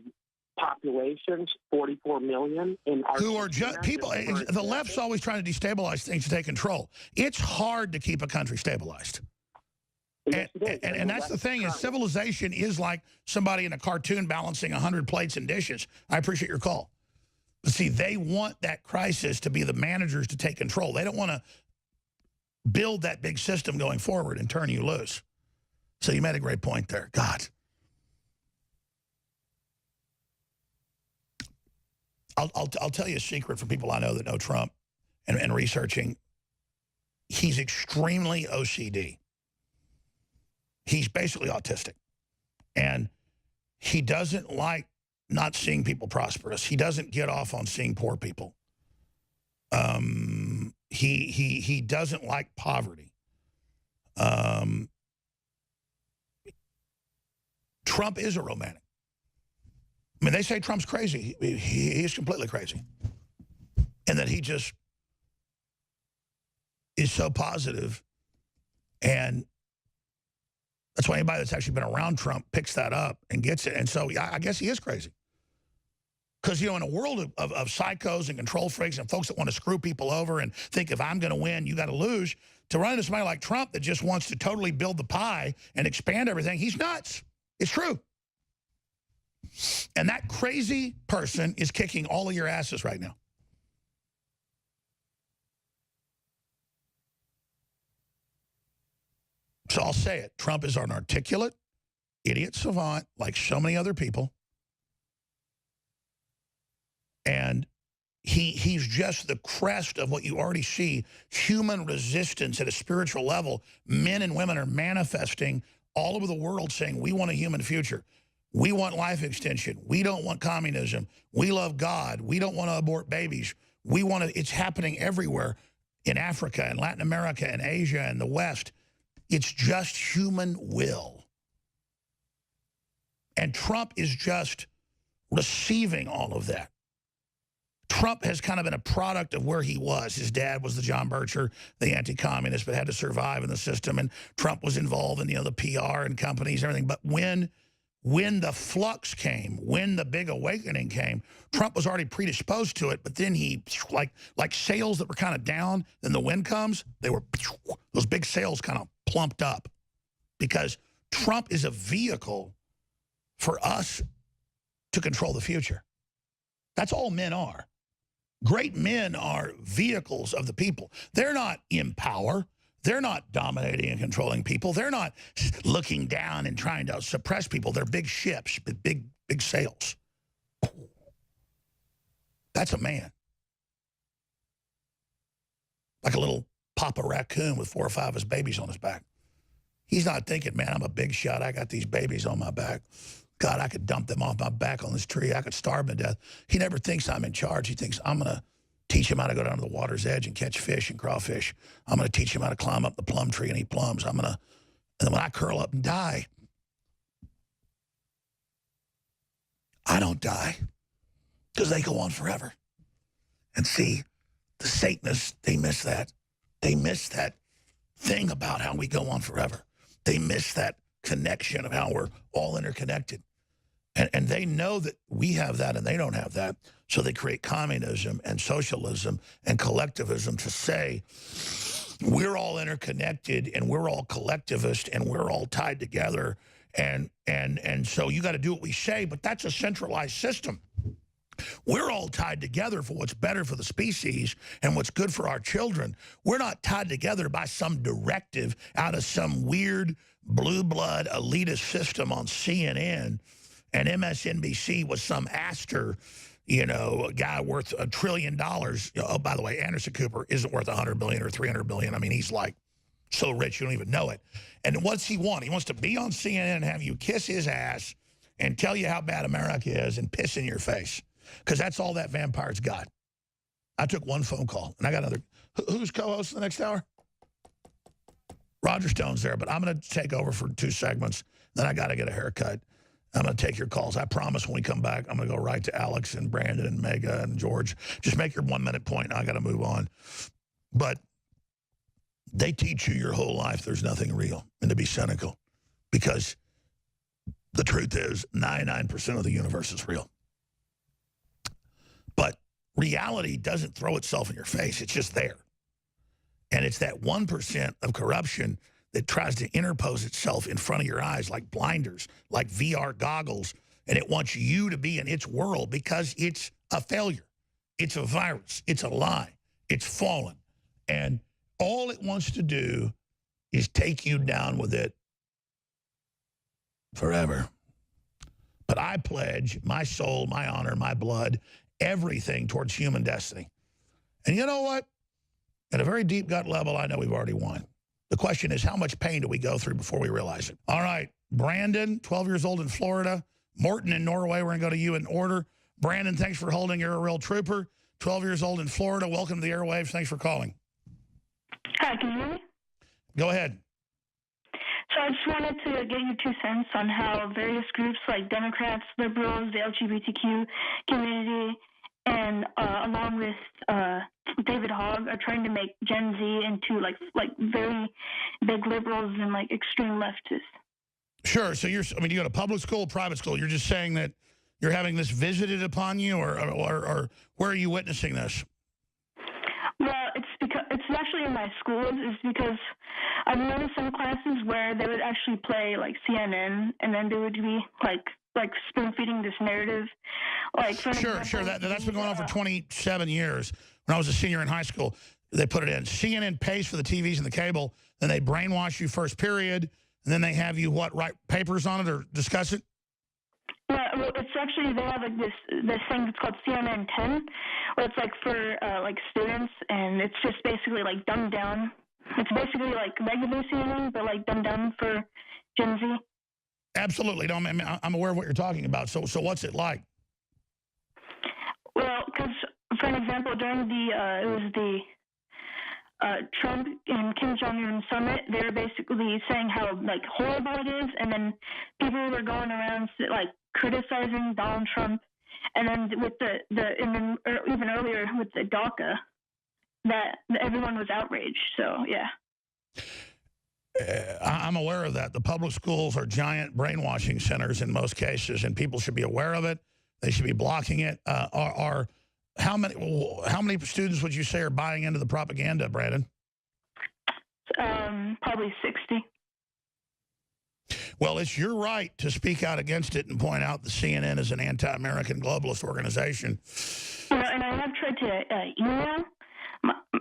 populations, 44 million in Argentina. Who are just people, the left's always trying to destabilize things to take control. It's hard to keep a country stabilized. Yes, and that's the thing, is civilization is like somebody in a cartoon balancing 100 plates and dishes. I appreciate your call. But see, they want that crisis to be the managers to take control. They don't want to build that big system going forward and turn you loose. So you made a great point there. God. I'll tell you a secret for people I know that know Trump and researching. He's extremely OCD. He's basically autistic. And he doesn't like not seeing people prosperous. He doesn't get off on seeing poor people. He doesn't like poverty. Trump is a romantic. I mean, they say Trump's crazy. He is completely crazy. And that he just is so positive. And that's why anybody that's actually been around Trump picks that up and gets it. And so I guess he is crazy. Because, you know, in a world of psychos and control freaks and folks that want to screw people over and think if I'm going to win, you got to lose, to run into somebody like Trump that just wants to totally build the pie and expand everything, he's nuts. It's true. And that crazy person is kicking all of your asses right now. So I'll say it. Trump is an articulate, idiot savant like so many other people. And he's just the crest of what you already see, human resistance at a spiritual level. Men and women are manifesting all over the world saying, we want a human future. We want life extension. We don't want communism. We love God. We don't want to abort babies. We want to, it's happening everywhere in Africa and Latin America and Asia and the West. It's just human will. And Trump is just receiving all of that. Trump has kind of been a product of where he was. His dad was the John Bircher, the anti-communist, but had to survive in the system. And Trump was involved in, you know, the PR and companies and everything. But when the flux came, when the big awakening came, Trump was already predisposed to it. But then he, like sails that were kind of down, then the wind comes, those big sails kind of plumped up. Because Trump is a vehicle for us to control the future. That's all men are. Great men are vehicles of the people. They're not in power. They're not dominating and controlling people. They're not looking down and trying to suppress people. They're big ships, big sails. That's a man. Like a little Papa Raccoon with 4 or 5 of his babies on his back. He's not thinking, man, I'm a big shot. I got these babies on my back. God, I could dump them off my back on this tree. I could starve them to death. He never thinks I'm in charge. He thinks I'm going to teach him how to go down to the water's edge and catch fish and crawfish. I'm going to teach him how to climb up the plum tree and eat plums. And then when I curl up and die, I don't die because they go on forever. And see, the Satanists, they miss that. They miss that thing about how we go on forever. They miss that connection of how we're all interconnected. And they know that we have that and they don't have that. So they create communism and socialism and collectivism to say, we're all interconnected and we're all collectivist and we're all tied together. And so you got to do what we say, but that's a centralized system. We're all tied together for what's better for the species and what's good for our children. We're not tied together by some directive out of some weird blue blood elitist system on CNN. And MSNBC was some Astor, you know, a guy worth $1 trillion. Oh, by the way, Anderson Cooper isn't worth $100 billion or $300 billion. I mean, he's like so rich you don't even know it. And what's he want? He wants to be on CNN and have you kiss his ass and tell you how bad America is and piss in your face. Because that's all that vampire's got. I took one phone call, and I got another. Who's co-host the next hour? Roger Stone's there, but I'm going to take over for 2 segments. Then I got to get a haircut. I'm going to take your calls. I promise when we come back, I'm going to go right to Alex and Brandon and Mega and George. Just make your 1-minute point. I got to move on. But they teach you your whole life there's nothing real and to be cynical. Because the truth is 99% of the universe is real. But reality doesn't throw itself in your face. It's just there. And it's that 1% of corruption that tries to interpose itself in front of your eyes like blinders, like VR goggles, and it wants you to be in its world because it's a failure. It's a virus. It's a lie. It's fallen. And all it wants to do is take you down with it forever. But I pledge my soul, my honor, my blood, everything towards human destiny. And you know what? At a very deep gut level, I know we've already won. The question is, how much pain do we go through before we realize it? All right, Brandon, 12 years old in Florida. Morton in Norway, we're going to go to you in order. Brandon, thanks for holding. You're a real trooper. 12 years old in Florida. Welcome to the airwaves. Thanks for calling. Hi, can you hear me? Go ahead. So I just wanted to get your 2 cents on how various groups like Democrats, liberals, the LGBTQ community, and along with David Hogg are trying to make Gen Z into like very big liberals and like extreme leftists. Sure. So you go to public school, private school. You're just saying that you're having this visited upon you, or where are you witnessing this? Well, it's actually in my schools. Is because I've noticed some classes where they would actually play like CNN, and then they would be like spoon feeding this narrative. Like Sure. That's been going on for 27 years. When I was a senior in high school, they put it in. CNN pays for the TVs and the cable, then they brainwash you first period, and then they have you write papers on it or discuss it. Yeah, well, it's actually, they have like this thing that's called CNN 10, where it's like for like students, and it's just basically like dumbed down. It's basically like regular CNN, but like dumbed down for Gen Z. Absolutely. No, I'm aware of what you're talking about. So what's it like? Well, because for an example, during it was the Trump and Kim Jong-un summit, they were basically saying how like horrible it is, and then people were going around like criticizing Donald Trump, and then with even earlier with the DACA, that everyone was outraged. So yeah. I'm aware of that. The public schools are giant brainwashing centers in most cases, and people should be aware of it. They should be blocking it. How many students would you say are buying into the propaganda, Brandon? Probably 60. Well, it's your right to speak out against it and point out that CNN is an anti-American globalist organization. And I have tried to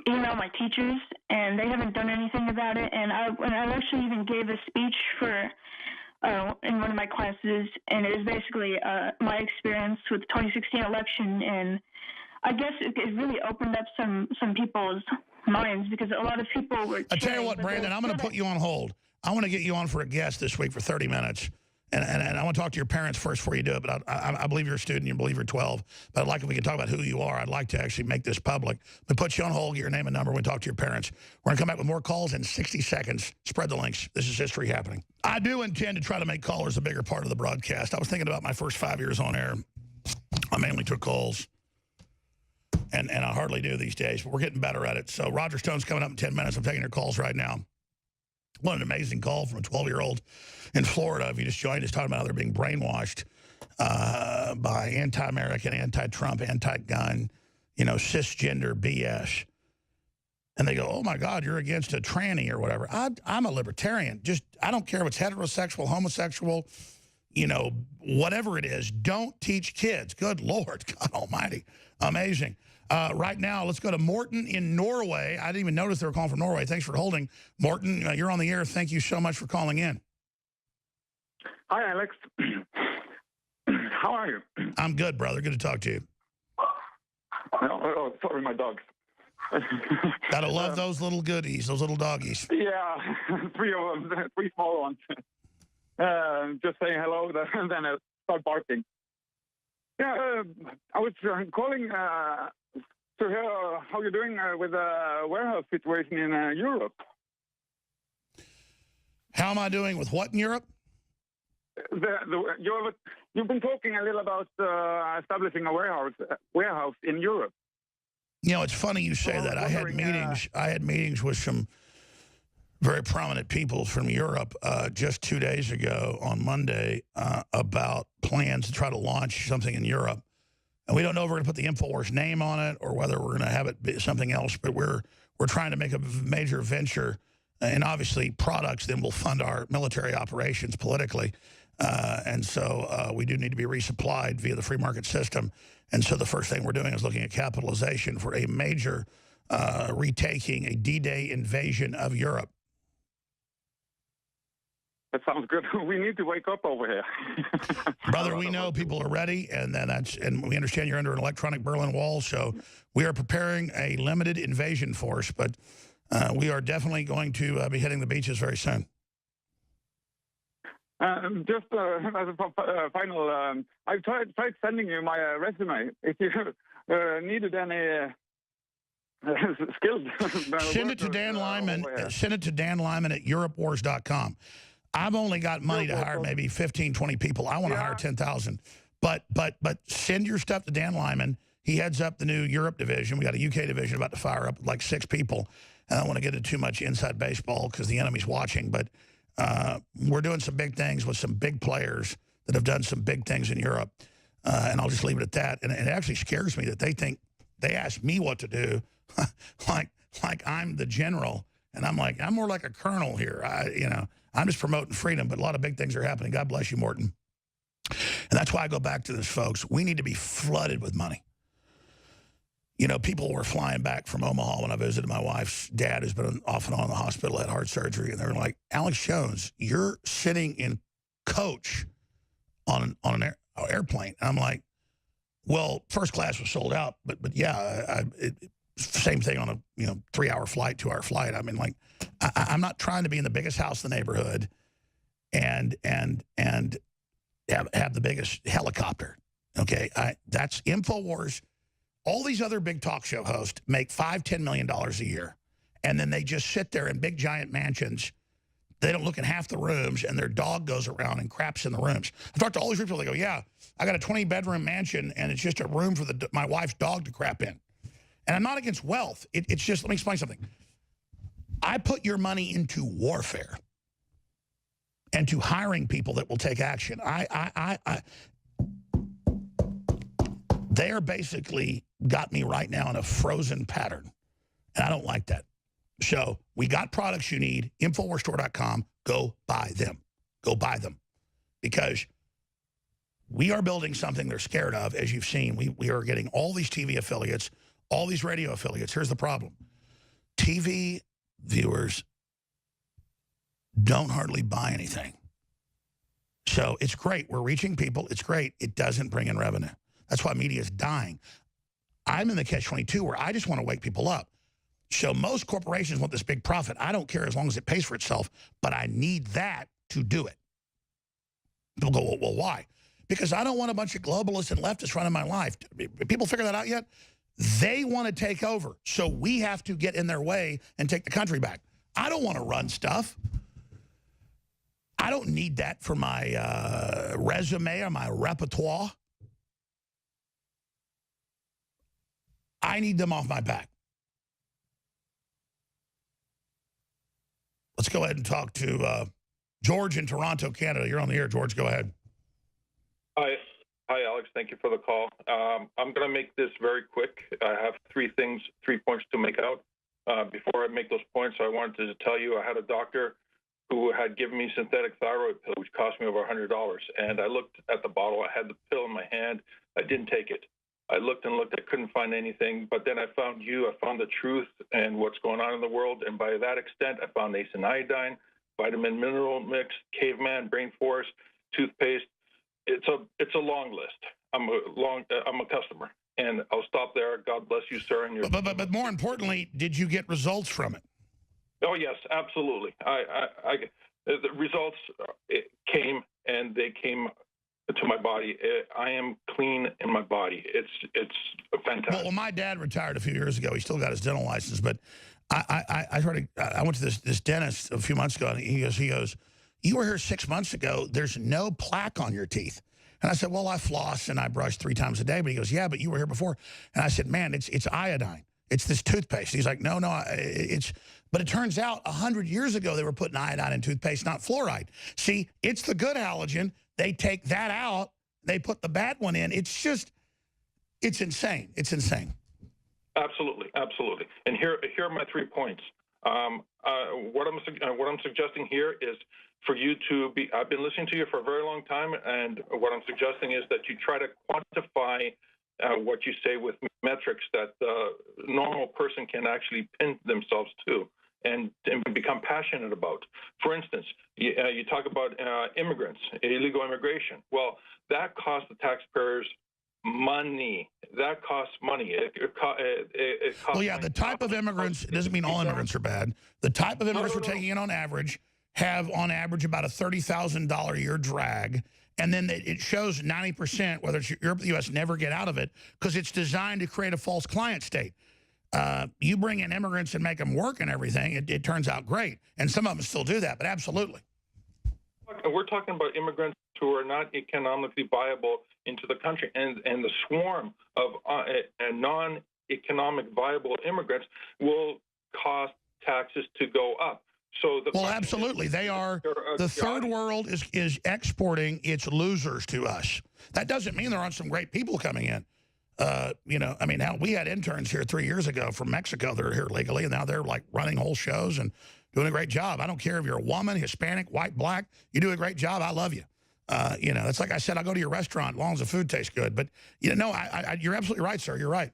email my teachers, and they haven't done anything about it. And I actually even gave a speech for in one of my classes, and it was basically my experience with the 2016 election, and I guess it really opened up some people's minds, because a lot of people were... I tell you what, Brandon, I'm going to put you on hold. I want to get you on for a guest this week for 30 minutes. And I want to talk to your parents first before you do it, but I believe you're a student, you believe you're 12. But I'd like if we can talk about who you are. I'd like to actually make this public. We put you on hold, get your name and number, we talk to your parents. We're going to come back with more calls in 60 seconds. Spread the links. This is History Happening. I do intend to try to make callers a bigger part of the broadcast. I was thinking about my first 5 years on air. I mainly took calls. And I hardly do these days, but we're getting better at it. So Roger Stone's coming up in 10 minutes. I'm taking your calls right now. What an amazing call from a 12-year-old in Florida. If you just joined us, talking about how they're being brainwashed by anti-American, anti-Trump, anti-gun, cisgender BS. And they go, oh, my God, you're against a tranny or whatever. I'm a libertarian. I don't care if it's heterosexual, homosexual, whatever it is. Don't teach kids. Good Lord, God almighty. Amazing. Right now, let's go to Morton in Norway. I didn't even notice they were calling from Norway. Thanks for holding. Morton, you're on the air. Thank you so much for calling in. Hi, Alex. How are you? I'm good, brother. Good to talk to you. Oh, sorry, my dogs. Gotta love those little goodies, those little doggies. Yeah, 3 of them, 3 small ones. Just saying hello, then I start barking. Yeah, I was calling to hear how you're doing with the warehouse situation in Europe. How am I doing with what in Europe? You've been talking a little about establishing a warehouse in Europe. It's funny you say that. I had meetings with some very prominent people from Europe just 2 days ago on Monday about plans to try to launch something in Europe. And we don't know if we're going to put the InfoWars name on it or whether we're going to have it be something else, but we're trying to make a major venture, and obviously products then will fund our military operations politically. And so we do need to be resupplied via the free market system. And so the first thing we're doing is looking at capitalization for a major retaking, a D-Day invasion of Europe. That sounds good. We need to wake up over here. Brother, we know people are ready, and we understand you're under an electronic Berlin Wall, so we are preparing a limited invasion force, but we are definitely going to be hitting the beaches very soon. Just as a final, I've tried sending you my resume. If you needed any skills, send it to Dan Lyman. Send it to Dan Lyman at EuropeWars.com. I've only got money to hire maybe 15, 20 people. I want to hire 10,000. But send your stuff to Dan Lyman. He heads up the new Europe division. We got a UK division about to fire up like 6 people. And I don't want to get into too much inside baseball because the enemy's watching. But we're doing some big things with some big players that have done some big things in Europe. And I'll just leave it at that. And it actually scares me that they ask me what to do like I'm the general. And I'm like, I'm more like a colonel here. I'm just promoting freedom, but a lot of big things are happening. God bless you, Morton. And that's why I go back to this, folks. We need to be flooded with money. You know, people were flying back from Omaha when I visited my wife's dad, who's been off and on in the hospital, had heart surgery, and they were like, Alex Jones, you're sitting in coach on an airplane. And I'm like, well, first class was sold out, but yeah, same thing on a 3-hour flight, 2-hour flight. I mean, like, I'm not trying to be in the biggest house in the neighborhood and have the biggest helicopter. Okay, that's InfoWars. All these other big talk show hosts make $5-10 million a year, and then they just sit there in big giant mansions. They don't look in half the rooms, and their dog goes around and craps in the rooms. I've talked to all these people. They go, yeah, I got a 20-bedroom mansion, and it's just a room for my wife's dog to crap in. And I'm not against wealth. It's just, let me explain something. I put your money into warfare and to hiring people that will take action. They are basically got me right now in a frozen pattern, and I don't like that. So we got products you need, InfoWarsStore.com. Go buy them. Go buy them. Because we are building something they're scared of, as you've seen. We are getting all these TV affiliates, all these radio affiliates. Here's the problem. TV viewers don't hardly buy anything. So it's great. We're reaching people. It's great. It doesn't bring in revenue. That's why media is dying. I'm in the catch-22 where I just want to wake people up. So most corporations want this big profit. I don't care as long as it pays for itself, but I need that to do it. People go, well, why? Because I don't want a bunch of globalists and leftists running my life. People figure that out yet? They want to take over. So we have to get in their way and take the country back. I don't want to run stuff. I don't need that for my resume or my repertoire. I need them off my back. Let's go ahead and talk to George in Toronto, Canada. You're on the air, George. Go ahead. Hi, Alex. Thank you for the call. I'm going to make this very quick. I have 3 points to make out. Before I make those points, I wanted to tell you I had a doctor who had given me synthetic thyroid pill, which cost me over $100. And I looked at the bottle. I had the pill in my hand. I didn't take it. I looked and looked. I couldn't find anything. But then I found you. I found the truth and what's going on in the world. And by that extent, I found ace and iodine, vitamin mineral mix, caveman, brain force, toothpaste. It's a long list. I'm a customer, and I'll stop there. God bless you, sir. And your but more importantly, did you get results from it? Oh yes, absolutely. The results came, and they came to my body. I am clean in my body. It's fantastic. Well, my dad retired a few years ago. He still got his dental license, but I went to this dentist a few months ago, and he goes, you were here 6 months ago. There's no plaque on your teeth. And I said, well, I floss and I brush 3 times a day. But he goes, yeah, but you were here before. And I said, man, it's iodine. It's this toothpaste. He's like, no, but it turns out 100 years ago they were putting iodine in toothpaste, not fluoride. See, it's the good halogen. They take that out. They put the bad one in. It's insane. It's insane. Absolutely, absolutely. And here are my 3 points. What I'm suggesting here is for you to be. I've been listening to you for a very long time, and what I'm suggesting is that you try to quantify what you say with metrics that the normal person can actually pin themselves to and become passionate about. For instance, you talk about immigrants, illegal immigration. Well, that costs the taxpayers money. That costs money. It costs well, yeah, the type of immigrants, it doesn't mean all immigrants are bad. The type of immigrants we're taking in on average have on average about a $30,000 a year drag. And then it shows 90%, whether it's Europe or the U.S., never get out of it because it's designed to create a false client state. You bring in immigrants and make them work and everything, it turns out great. And some of them still do that, but absolutely. we're talking about immigrants who are not economically viable into the country, and the swarm of non-economic viable immigrants will cause taxes to go up. So well, absolutely, they are. The third world is exporting its losers to us. That doesn't mean there aren't some great people coming in. You know, I mean, how we had interns here 3 years ago from Mexico. They're here legally, and now they're like running whole shows and doing a great job. I don't care if you're a woman, Hispanic, white, black. You do a great job. I love you. You know, it's like I said, I'll go to your restaurant as long as the food tastes good. But, you know, you're absolutely right, sir. You're right.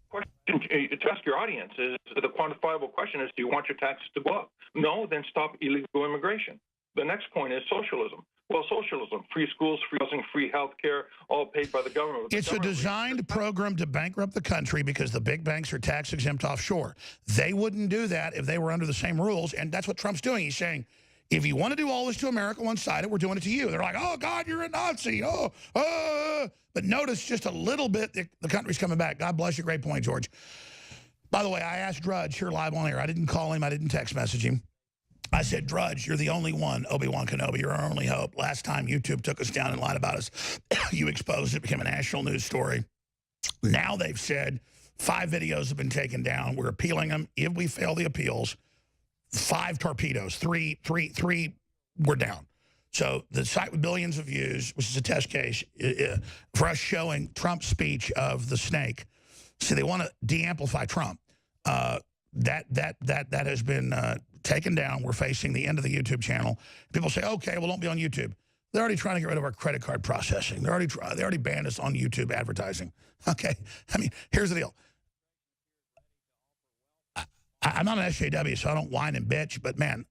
Question to ask your audience is the quantifiable question is, do you want your taxes to go up? No, then stop illegal immigration. The next point is socialism. Well, socialism, free schools, free housing, free health care, all paid by the government. It's a designed program to bankrupt the country because the big banks are tax exempt offshore. They wouldn't do that if they were under the same rules, and that's what Trump's doing. He's saying, if you want to do all this to America one-sided, we're doing it to you. They're like, oh, God, you're a Nazi. But notice just a little bit, the country's coming back. God bless you. Great point, George. By the way, I asked Drudge here live on air. I didn't call him. I didn't text message him. I said, Drudge, you're the only one, Obi-Wan Kenobi. You're our only hope. Last time YouTube took us down and lied about us, you exposed it, became a national news story. Now they've said 5 videos have been taken down. We're appealing them. If we fail the appeals, 5 torpedoes, 3 we're down. So the site with billions of views, which is a test case, for us showing Trump's speech of the snake. See, they want to de-amplify Trump. That has been taken down. We're facing the end of the YouTube channel. People say, okay, well, don't be on YouTube. They're already trying to get rid of our credit card processing. They already banned us on YouTube advertising. Okay, I mean, here's the deal. I'm not an SJW, so I don't whine and bitch, but man,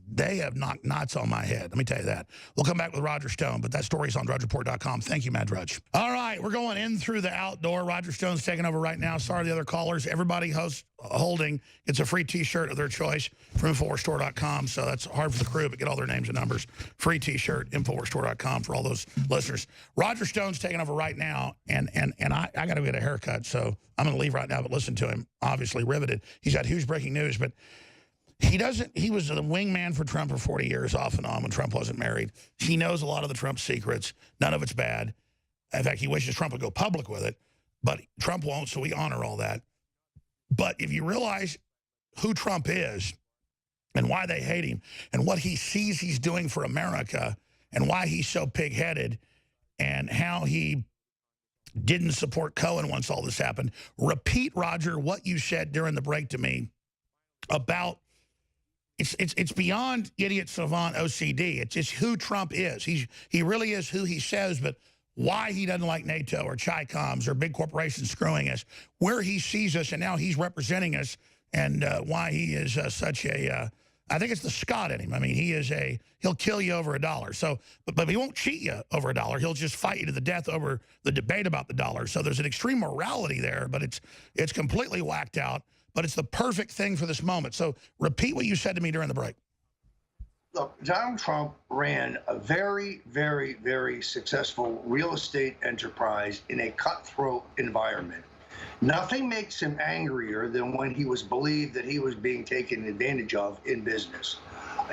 they have knocked knots on my head. Let me tell you that. We'll come back with Roger Stone, but that story's on DrudgeReport.com. Thank you, Matt Drudge. All right, we're going in through the outdoor. Roger Stone's taking over right now. Sorry to the other callers. Everybody holding gets a free T-shirt of their choice from InfoWarsStore.com, so that's hard for the crew, but get all their names and numbers. Free T-shirt, InfoWarsStore.com for all those listeners. Roger Stone's taking over right now, and I got to get a haircut, so I'm going to leave right now, but listen to him, obviously riveted. He's got huge breaking news, but he was the wingman for Trump for 40 years off and on when Trump wasn't married. He knows a lot of the Trump secrets. None of it's bad. In fact, he wishes Trump would go public with it, but Trump won't, so we honor all that. But if you realize who Trump is and why they hate him and what he sees he's doing for America and why he's so pig-headed and how he didn't support Cohen once all this happened, repeat, Roger, what you said during the break to me about it's beyond idiot savant OCD. It's just who Trump is. He really is who he says, but why he doesn't like NATO or Chi-Coms or big corporations screwing us, where he sees us, and now he's representing us, and why he is such a, I think it's the Scot in him. I mean, he'll kill you over $1. So, but he won't cheat you over $1. He'll just fight you to the death over the debate about the dollar. So there's an extreme morality there, but it's completely whacked out. But it's the perfect thing for this moment. So repeat what you said to me during the break. Look, Donald Trump ran a very, very, very successful real estate enterprise in a cutthroat environment. Nothing makes him angrier than when he was believed that he was being taken advantage of in business.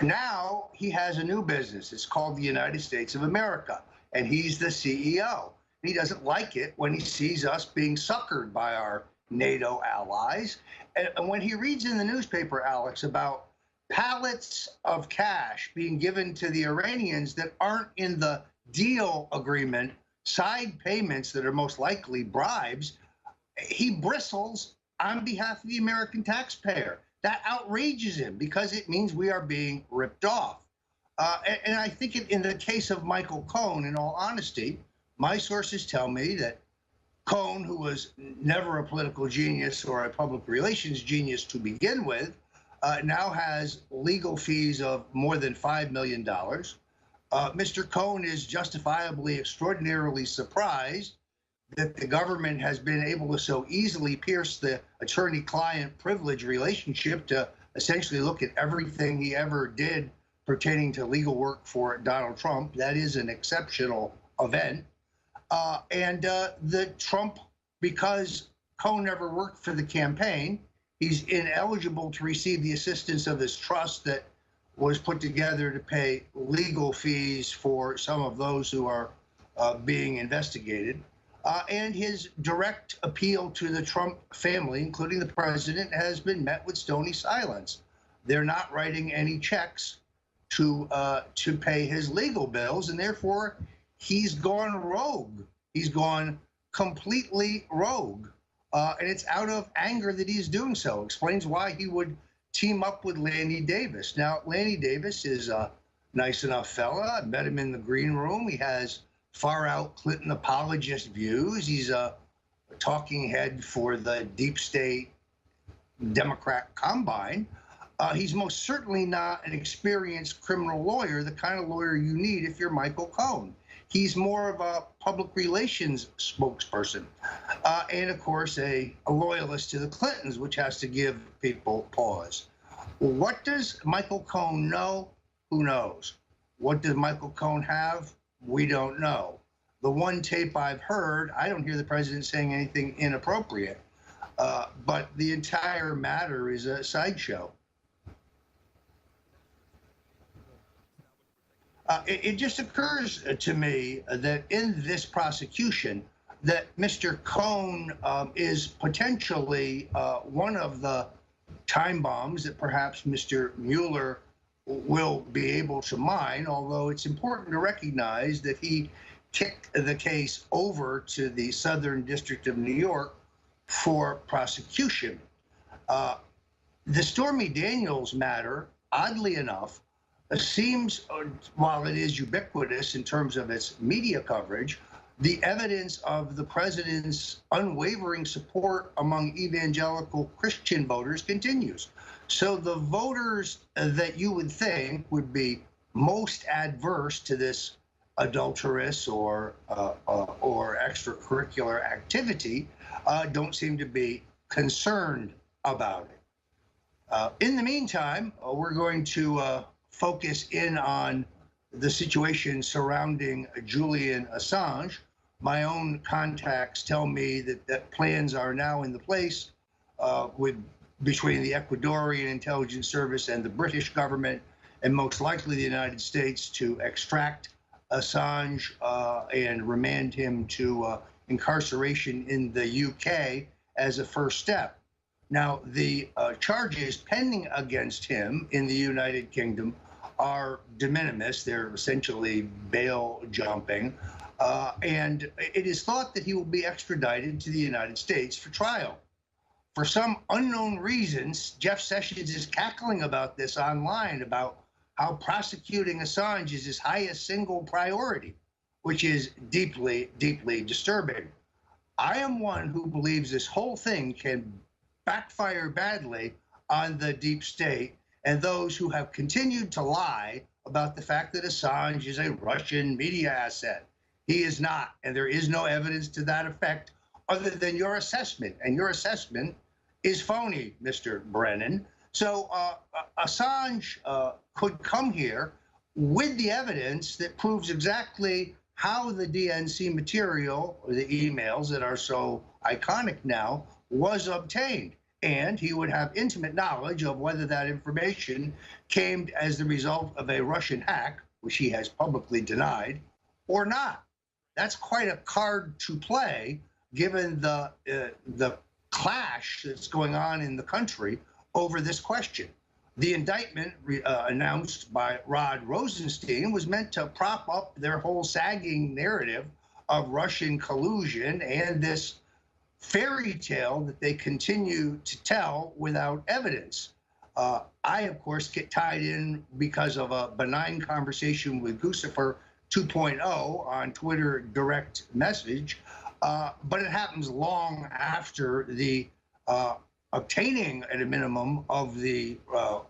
Now he has a new business. It's called the United States of America, and he's the CEO. He doesn't like it when he sees us being suckered by our NATO allies. And when he reads in the newspaper, Alex, about pallets of cash being given to the Iranians that aren't in the deal agreement, side payments that are most likely bribes, he bristles on behalf of the American taxpayer. That outrages him because it means we are being ripped off. And I think in the case of Michael Cohen, in all honesty, my sources tell me that Cohen, who was never a political genius or a public relations genius to begin with, now has legal fees of more than $5 million. Mr. Cohen is justifiably extraordinarily surprised that the government has been able to so easily pierce the attorney-client privilege relationship to essentially look at everything he ever did pertaining to legal work for Donald Trump. That is an exceptional event. The Trump, because Cohen never worked for the campaign, he's ineligible to receive the assistance of his trust that was put together to pay legal fees for some of those who are being investigated. And his direct appeal to the Trump family, including the president, has been met with stony silence. They're not writing any checks to pay his legal bills, and therefore he's gone rogue. He's gone completely rogue, and it's out of anger that he's doing so. Explains why he would team up with Lanny Davis. Now, Lanny Davis is a nice enough fella. I met him in the green room. He has far-out Clinton apologist views. He's a talking head for the deep state Democrat combine. He's most certainly not an experienced criminal lawyer, the kind of lawyer you need if you're Michael Cohen. He's more of a public relations spokesperson, and of course a loyalist to the Clintons, which has to give people pause. What does Michael Cohen know? Who knows? What does Michael Cohen have? We don't know. The one tape I've heard, I don't hear the president saying anything inappropriate, but the entire matter is a sideshow. It just occurs to me that in this prosecution, that Mr. Cohen is potentially one of the time bombs that perhaps Mr. Mueller will be able to mine, although it's important to recognize that he kicked the case over to the Southern District of New York for prosecution. The Stormy Daniels matter, oddly enough, seems, while it is ubiquitous in terms of its media coverage, the evidence of the president's unwavering support among evangelical Christian voters continues. So the voters that you would think would be most adverse to this adulterous or extracurricular activity don't seem to be concerned about it. In the meantime, we're going to focus in on the situation surrounding Julian Assange. My own contacts tell me that plans are now in the place between the Ecuadorian intelligence service and the British government, and most likely the United States, to extract Assange and remand him to incarceration in the UK as a first step. Now, the charges pending against him in the United Kingdom are de minimis. They're essentially bail jumping. And it is thought that he will be extradited to the United States for trial. For some unknown reasons, Jeff Sessions is cackling about this online, about how prosecuting Assange is his highest single priority, which is deeply, deeply disturbing. I am one who believes this whole thing can backfire badly on the deep state and those who have continued to lie about the fact that Assange is a Russian media asset. He is not, and there is no evidence to that effect other than your assessment, and your assessment is phony, Mr. Brennan. So Assange could come here with the evidence that proves exactly how the DNC material, or the emails that are so iconic now, was obtained. And he would have intimate knowledge of whether that information came as the result of a Russian hack, which he has publicly denied, or not. That's quite a card to play, given the clash that's going on in the country over this question. The indictment announced by Rod Rosenstein was meant to prop up their whole sagging narrative of Russian collusion and this fairy tale that they continue to tell without evidence. I, of course, get tied in because of a benign conversation with Guccifer 2.0 on Twitter direct message, but it happens long after the obtaining, at a minimum, of the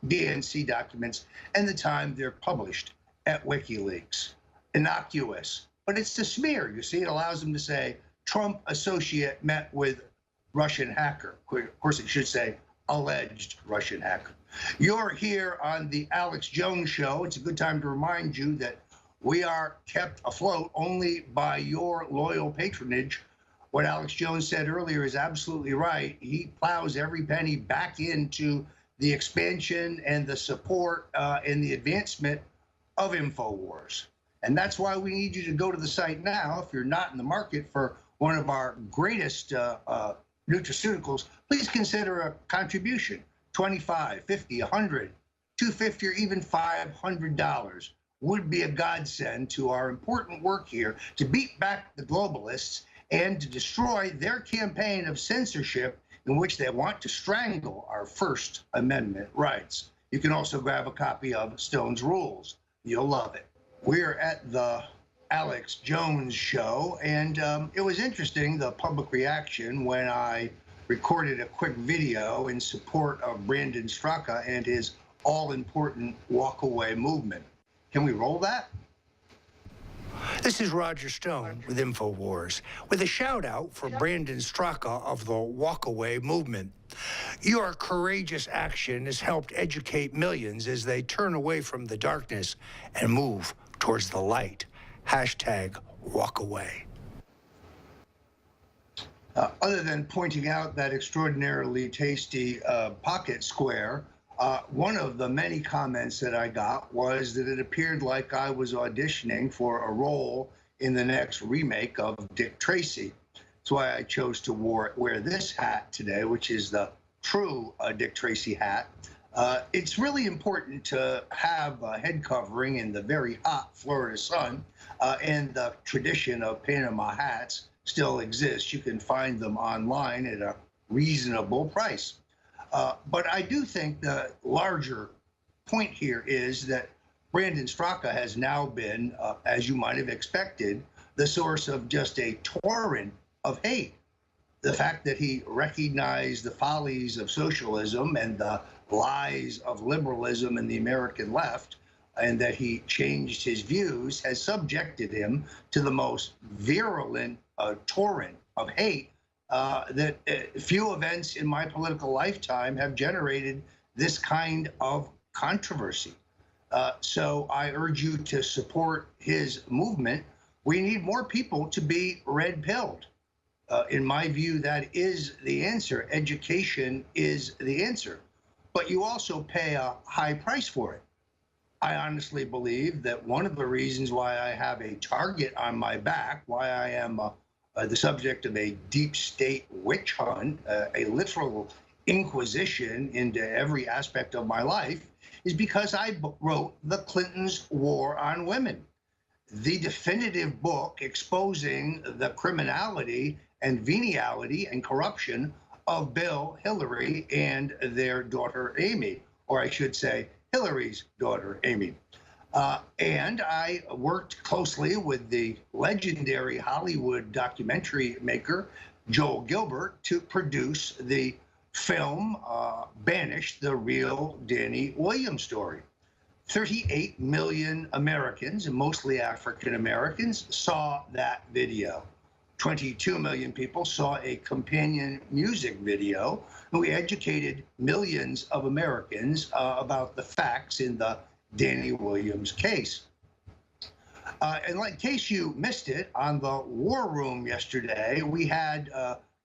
DNC documents and the time they're published at WikiLeaks. Innocuous, but it's the smear. You see, it allows them to say, Trump associate met with Russian hacker. Of course, it should say alleged Russian hacker. You're here on the Alex Jones Show. It's a good time to remind you that we are kept afloat only by your loyal patronage. What Alex Jones said earlier is absolutely right. He plows every penny back into the expansion and the support and the advancement of InfoWars. And that's why we need you to go to the site now. If you're not in the market for one of our greatest nutraceuticals, please consider a contribution. $25, $50, $100, $250, or even $500 would be a godsend to our important work here to beat back the globalists and to destroy their campaign of censorship in which they want to strangle our First Amendment rights. You can also grab a copy of Stone's Rules. You'll love it. We're at the Alex Jones show, and it was interesting, the public reaction when I recorded a quick video in support of Brandon Straka and his all-important walk-away movement. Can we roll that? This is Roger Stone with InfoWars, with a shout-out for Brandon Straka of the Walkaway movement. Your courageous action has helped educate millions as they turn away from the darkness and move towards the light. Hashtag walkaway. Other than pointing out that extraordinarily tasty pocket square, one of the many comments that I got was that it appeared like I was auditioning for a role in the next remake of Dick Tracy. That's why I chose to wear this hat today, which is the true Dick Tracy hat. It's really important to have a head covering in the very hot Florida sun, and the tradition of Panama hats still exists. You can find them online at a reasonable price. But I do think the larger point here is that Brandon Straka has now been, as you might have expected, the source of just a torrent of hate. The fact that he recognized the follies of socialism and the lies of liberalism in the American left, and that he changed his views, has subjected him to the most virulent torrent of hate that few events in my political lifetime have generated this kind of controversy. So I urge you to support his movement. We need more people to be red-pilled. In my view, that is the answer. Education is the answer. But you also pay a high price for it. I honestly believe that one of the reasons why I have a target on my back, why I am the subject of a deep state witch hunt, a literal inquisition into every aspect of my life, is because I wrote The Clintons' War on Women, the definitive book exposing the criminality and venality and corruption of Bill, Hillary, and their daughter, Amy, or I should say, Hillary's daughter, Amy. And I worked closely with the legendary Hollywood documentary maker, Joel Gilbert, to produce the film Banished, the real Danny Williams story. 38 million Americans, and mostly African Americans, saw that video. 22 million people saw a companion music video, and we educated millions of Americans about the facts in the Danny Williams case. And in case you missed it, on the War Room yesterday, we had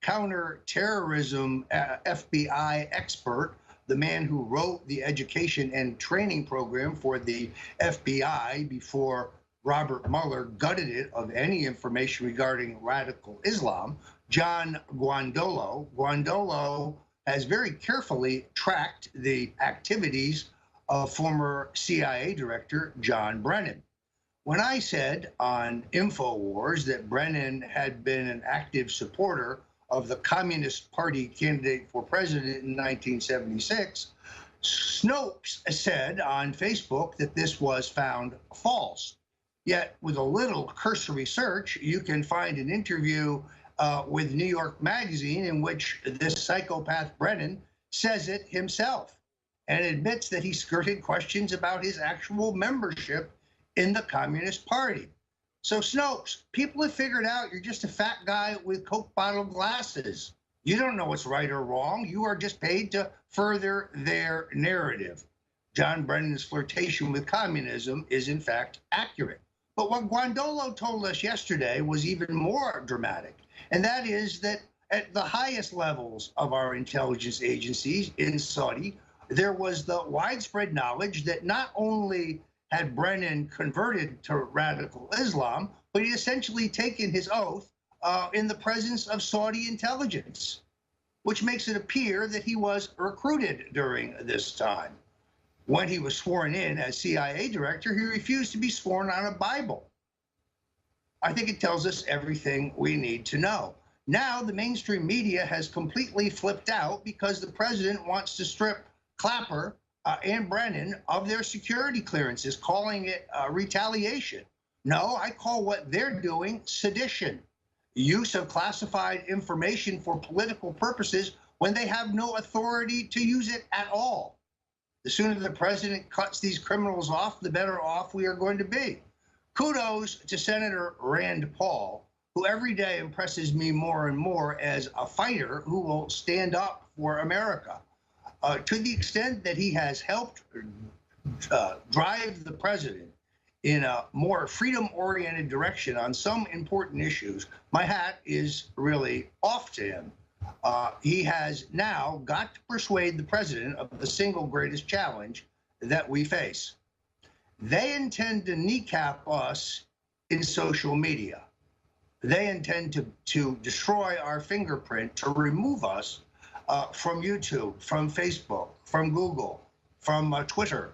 counterterrorism FBI expert, the man who wrote the education and training program for the FBI before Robert Mueller gutted it of any information regarding radical Islam, John Guandolo. Guandolo has very carefully tracked the activities of former CIA Director John Brennan. When I said on InfoWars that Brennan had been an active supporter of the Communist Party candidate for president in 1976, Snopes said on Facebook that this was found false. Yet, with a little cursory search, you can find an interview with New York Magazine in which this psychopath Brennan says it himself and admits that he skirted questions about his actual membership in the Communist Party. So, Snopes, people have figured out you're just a fat guy with Coke bottle glasses. You don't know what's right or wrong. You are just paid to further their narrative. John Brennan's flirtation with communism is, in fact, accurate. But what Guandolo told us yesterday was even more dramatic, and that is that at the highest levels of our intelligence agencies in Saudi there was the widespread knowledge that not only had Brennan converted to radical Islam, but he essentially taken his oath in the presence of Saudi intelligence, which makes it appear that he was recruited during this time. When he was sworn in as CIA director, he refused to be sworn on a Bible. I think it tells us everything we need to know. Now the mainstream media has completely flipped out because the president wants to strip Clapper and Brennan of their security clearances, calling it retaliation. No, I call what they're doing sedition. Use of classified information for political purposes when they have no authority to use it at all. The sooner the president cuts these criminals off, the better off we are going to be. Kudos to Senator Rand Paul, who every day impresses me more and more as a fighter who will stand up for America. To the extent that he has helped drive the president in a more freedom-oriented direction on some important issues, my hat is really off to him. He has now got to persuade the president of the single greatest challenge that we face. They intend to kneecap us in social media. They intend to destroy our fingerprint, to remove us from YouTube, from Facebook, from Google, from Twitter,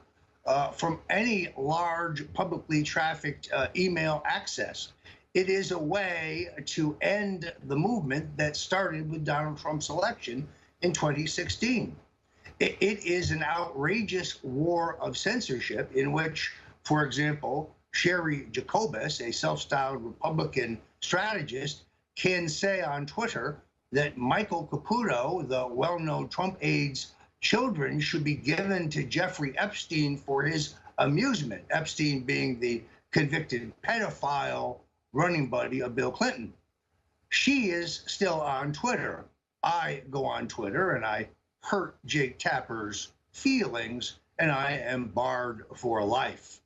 from any large publicly trafficked email access. It is a way to end the movement that started with Donald Trump's election in 2016. It is an outrageous war of censorship in which, for example, Sherry Jacobus, a self-styled Republican strategist, can say on Twitter that Michael Caputo, the well-known Trump aide's children, should be given to Jeffrey Epstein for his amusement, Epstein being the convicted pedophile running buddy of Bill Clinton. She is still on Twitter. I go on Twitter and I hurt Jake Tapper's feelings, and I am barred for life.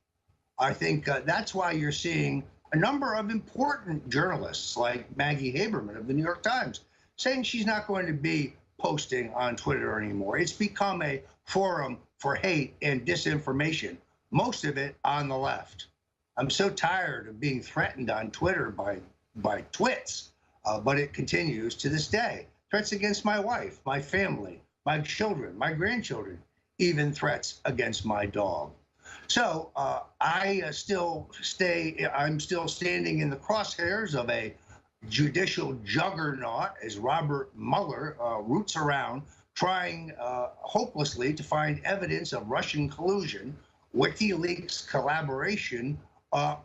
I think that's why you're seeing a number of important journalists like Maggie Haberman of the New York Times saying she's not going to be posting on Twitter anymore. It's become a forum for hate and disinformation, most of it on the left. I'm so tired of being threatened on Twitter by twits, but it continues to this day. Threats against my wife, my family, my children, my grandchildren, even threats against my dog. So I'm still standing in the crosshairs of a judicial juggernaut as Robert Mueller roots around trying hopelessly to find evidence of Russian collusion, WikiLeaks collaboration,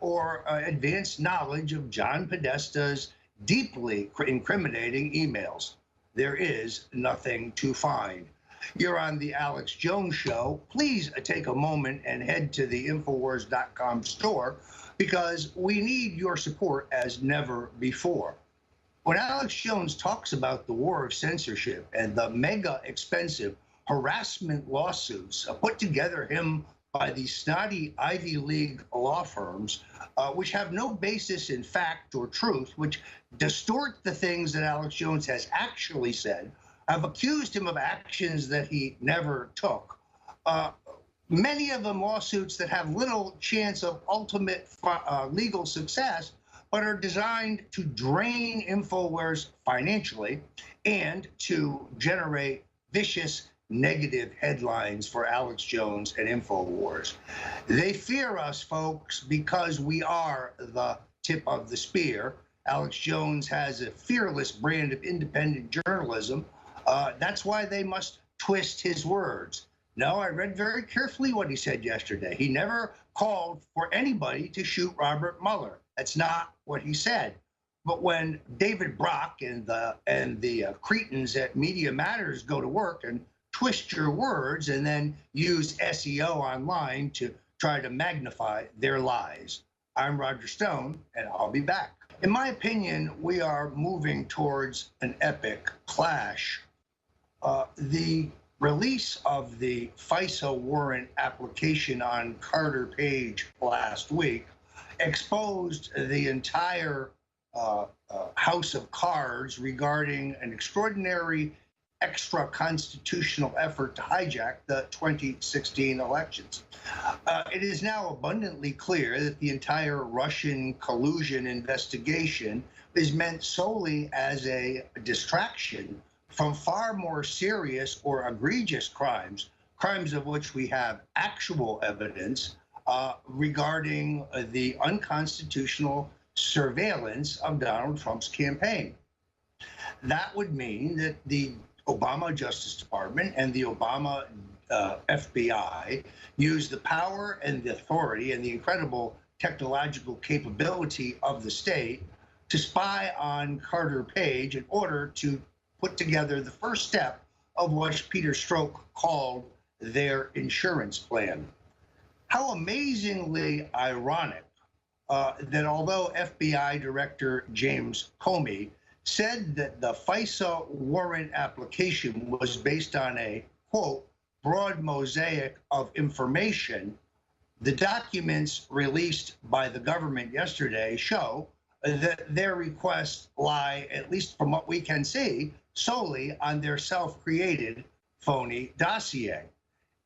or advanced knowledge of John Podesta's deeply incriminating emails. There is nothing to find. You're on the Alex Jones Show. Please take a moment and head to the Infowars.com store because we need your support as never before. When Alex Jones talks about the war of censorship and the mega expensive harassment lawsuits put together him by these snotty Ivy League law firms, which have no basis in fact or truth, which distort the things that Alex Jones has actually said, have accused him of actions that he never took. Many of them lawsuits that have little chance of ultimate legal success, but are designed to drain InfoWars financially and to generate vicious negative headlines for Alex Jones and InfoWars. They fear us, folks, because we are the tip of the spear. Alex Jones has a fearless brand of independent journalism. That's why they must twist his words. No, I read very carefully what he said yesterday. He never called for anybody to shoot Robert Mueller. That's not what he said. But when David Brock and the cretins at Media Matters go to work and twist your words and then use SEO online to try to magnify their lies. I'm Roger Stone, and I'll be back. In my opinion, we are moving towards an epic clash. The release of the FISA warrant application on Carter Page last week exposed the entire house of cards regarding an extraordinary extra-constitutional effort to hijack the 2016 elections. It is now abundantly clear that the entire Russian collusion investigation is meant solely as a distraction from far more serious or egregious crimes, crimes of which we have actual evidence regarding the unconstitutional surveillance of Donald Trump's campaign. That would mean that the Obama Justice Department and the Obama FBI used the power and the authority and the incredible technological capability of the state to spy on Carter Page in order to put together the first step of what Peter Strzok called their insurance plan. How amazingly ironic that although FBI Director James Comey said that the FISA warrant application was based on a, quote, broad mosaic of information, the documents released by the government yesterday show that their requests lie, at least from what we can see, solely on their self-created phony dossier.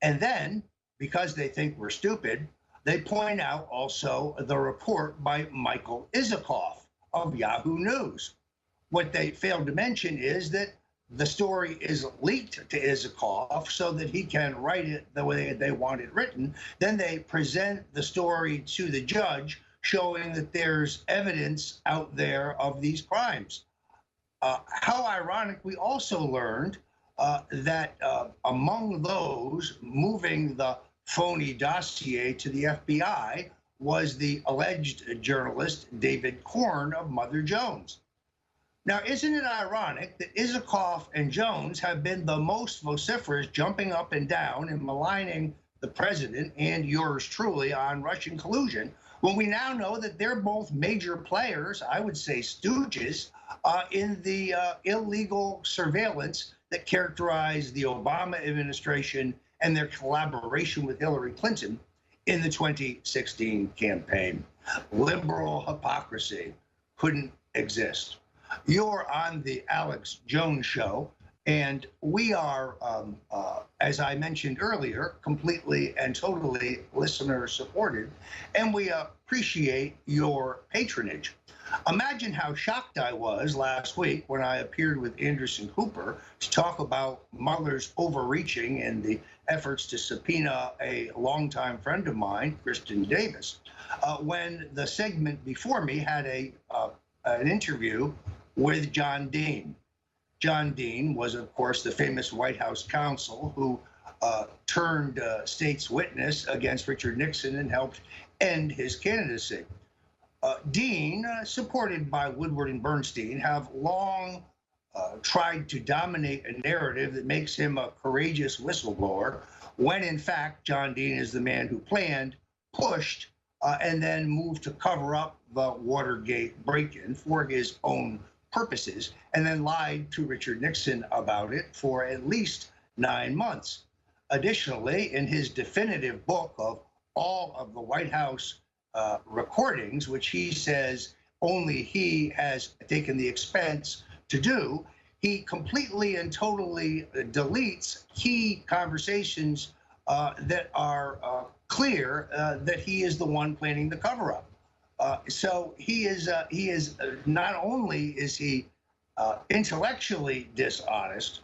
And then, because they think we're stupid, they point out also the report by Michael Isikoff of Yahoo News. What they failed to mention is that the story is leaked to Isikoff so that he can write it the way they want it written. Then they present the story to the judge, showing that there's evidence out there of these crimes. How ironic, we also learned that among those moving the phony dossier to the FBI was the alleged journalist David Cohen of Mother Jones. Now, isn't it ironic that Isikoff and Jones have been the most vociferous, jumping up and down and maligning the president and yours truly on Russian collusion, when we now know that they're both major players, I would say stooges, in the illegal surveillance that characterized the Obama administration and their collaboration with Hillary Clinton in the 2016 campaign. Liberal hypocrisy couldn't exist. You're on the Alex Jones Show, and we are, as I mentioned earlier, completely and totally listener-supported, and we appreciate your patronage. Imagine how shocked I was last week when I appeared with Anderson Cooper to talk about Mueller's overreaching and the efforts to subpoena a longtime friend of mine, Kristen Davis, when the segment before me had an interview with John Dean. John Dean was, of course, the famous White House counsel who turned state's witness against Richard Nixon and helped end his candidacy. Dean, supported by Woodward and Bernstein, have long tried to dominate a narrative that makes him a courageous whistleblower, when in fact John Dean is the man who planned, pushed, and then moved to cover up the Watergate break-in for his own purposes, and then lied to Richard Nixon about it for at least 9 months. Additionally, in his definitive book of all of the White House recordings, which he says only he has taken the expense to do, he completely and totally deletes key conversations that are clear that he is the one planning the cover-up. So he is not only is he intellectually dishonest,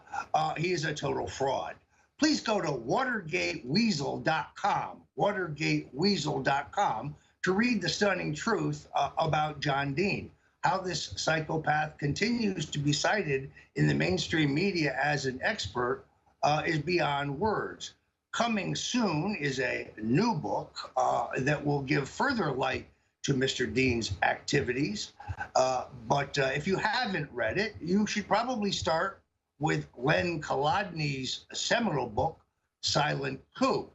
he is a total fraud. Please go to WatergateWeasel.com, WatergateWeasel.com, to read the stunning truth about John Dean. How this psychopath continues to be cited in the mainstream media as an expert is beyond words. Coming soon is a new book that will give further light to Mr. Dean's activities. But if you haven't read it, you should probably start with Len Kolodny's seminal book, Silent Coup.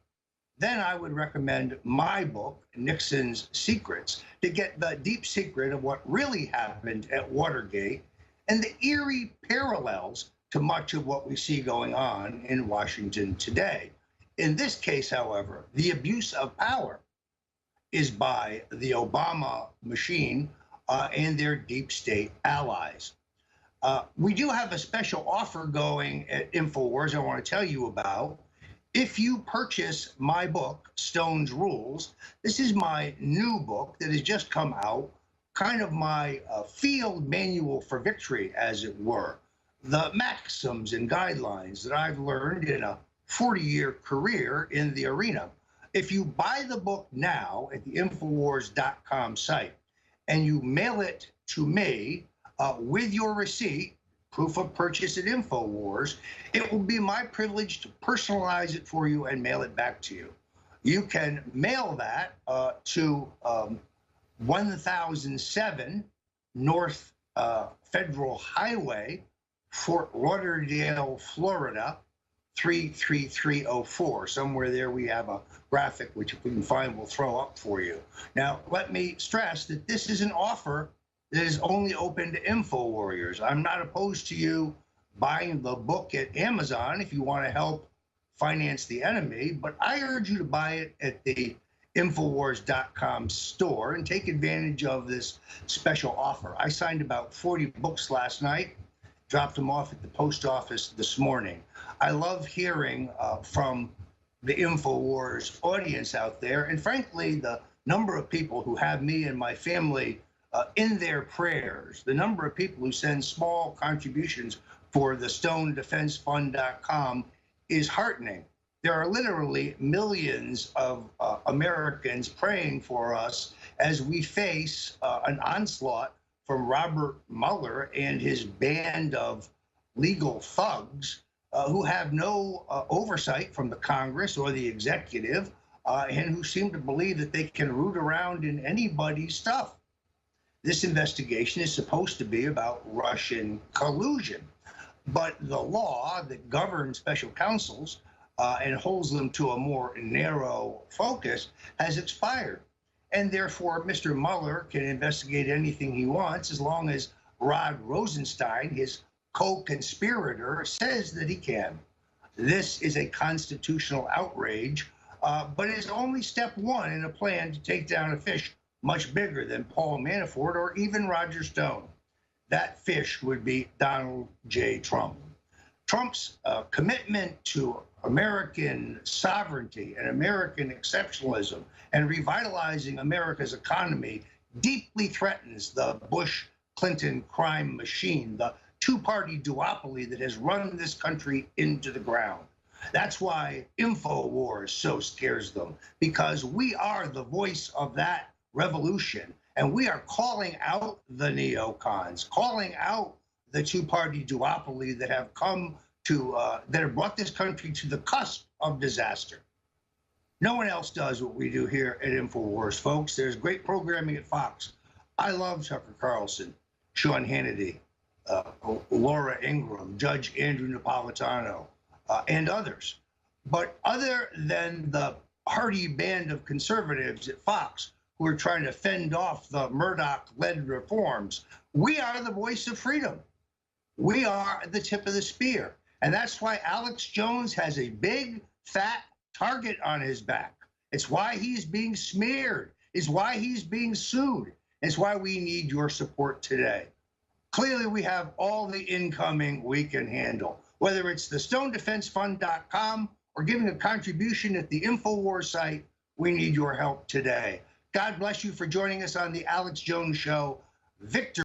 Then I would recommend my book, Nixon's Secrets, to get the deep secret of what really happened at Watergate and the eerie parallels to much of what we see going on in Washington today. In this case, however, the abuse of power is by the Obama machine and their deep state allies. We do have a special offer going at InfoWars I want to tell you about. If you purchase my book, Stone's Rules, this is my new book that has just come out, kind of my field manual for victory, as it were. The maxims and guidelines that I've learned in a 40-year career in the arena. If you buy the book now at the Infowars.com site and you mail it to me with your receipt, proof of purchase at InfoWars, it will be my privilege to personalize it for you and mail it back to you. You can mail that to 1007 North Federal Highway, Fort Lauderdale, Florida, 33304. Somewhere there we have a graphic, which if we can find, we'll throw up for you. Now, let me stress that this is an offer that is only open to Info Warriors. I'm not opposed to you buying the book at Amazon if you want to help finance the enemy, but I urge you to buy it at the Infowars.com store and take advantage of this special offer. I signed about 40 books last night, dropped them off at the post office this morning. I love hearing from the InfoWars audience out there, and frankly, the number of people who have me and my family in their prayers, the number of people who send small contributions for the StoneDefenseFund.com is heartening. There are literally millions of Americans praying for us as we face an onslaught from Robert Mueller and his band of legal thugs who have no oversight from the Congress or the executive and who seem to believe that they can root around in anybody's stuff. This investigation is supposed to be about Russian collusion, but the law that governs special counsels and holds them to a more narrow focus has expired. And therefore, Mr. Mueller can investigate anything he wants as long as Rod Rosenstein, his co-conspirator, says that he can. This is a constitutional outrage, but it's only step one in a plan to take down a fish much bigger than Paul Manafort or even Roger Stone. That fish would be Donald J. Trump. Trump's commitment to American sovereignty and American exceptionalism and revitalizing America's economy deeply threatens the Bush-Clinton crime machine, the two-party duopoly that has run this country into the ground. That's why InfoWars so scares them, because we are the voice of that revolution, and we are calling out the neocons, calling out the two-party duopoly that have come to, that have brought this country to the cusp of disaster. No one else does what we do here at InfoWars, folks. There's great programming at Fox. I love Tucker Carlson, Sean Hannity, Laura Ingraham, Judge Andrew Napolitano, and others. But other than the hardy band of conservatives at Fox who are trying to fend off the Murdoch-led reforms, we are the voice of freedom. We are at the tip of the spear. And that's why Alex Jones has a big, fat target on his back. It's why he's being smeared. It's why he's being sued. It's why we need your support today. Clearly, we have all the incoming we can handle, whether it's the StoneDefenseFund.com or giving a contribution at the InfoWars site. We need your help today. God bless you for joining us on the Alex Jones Show. Victor.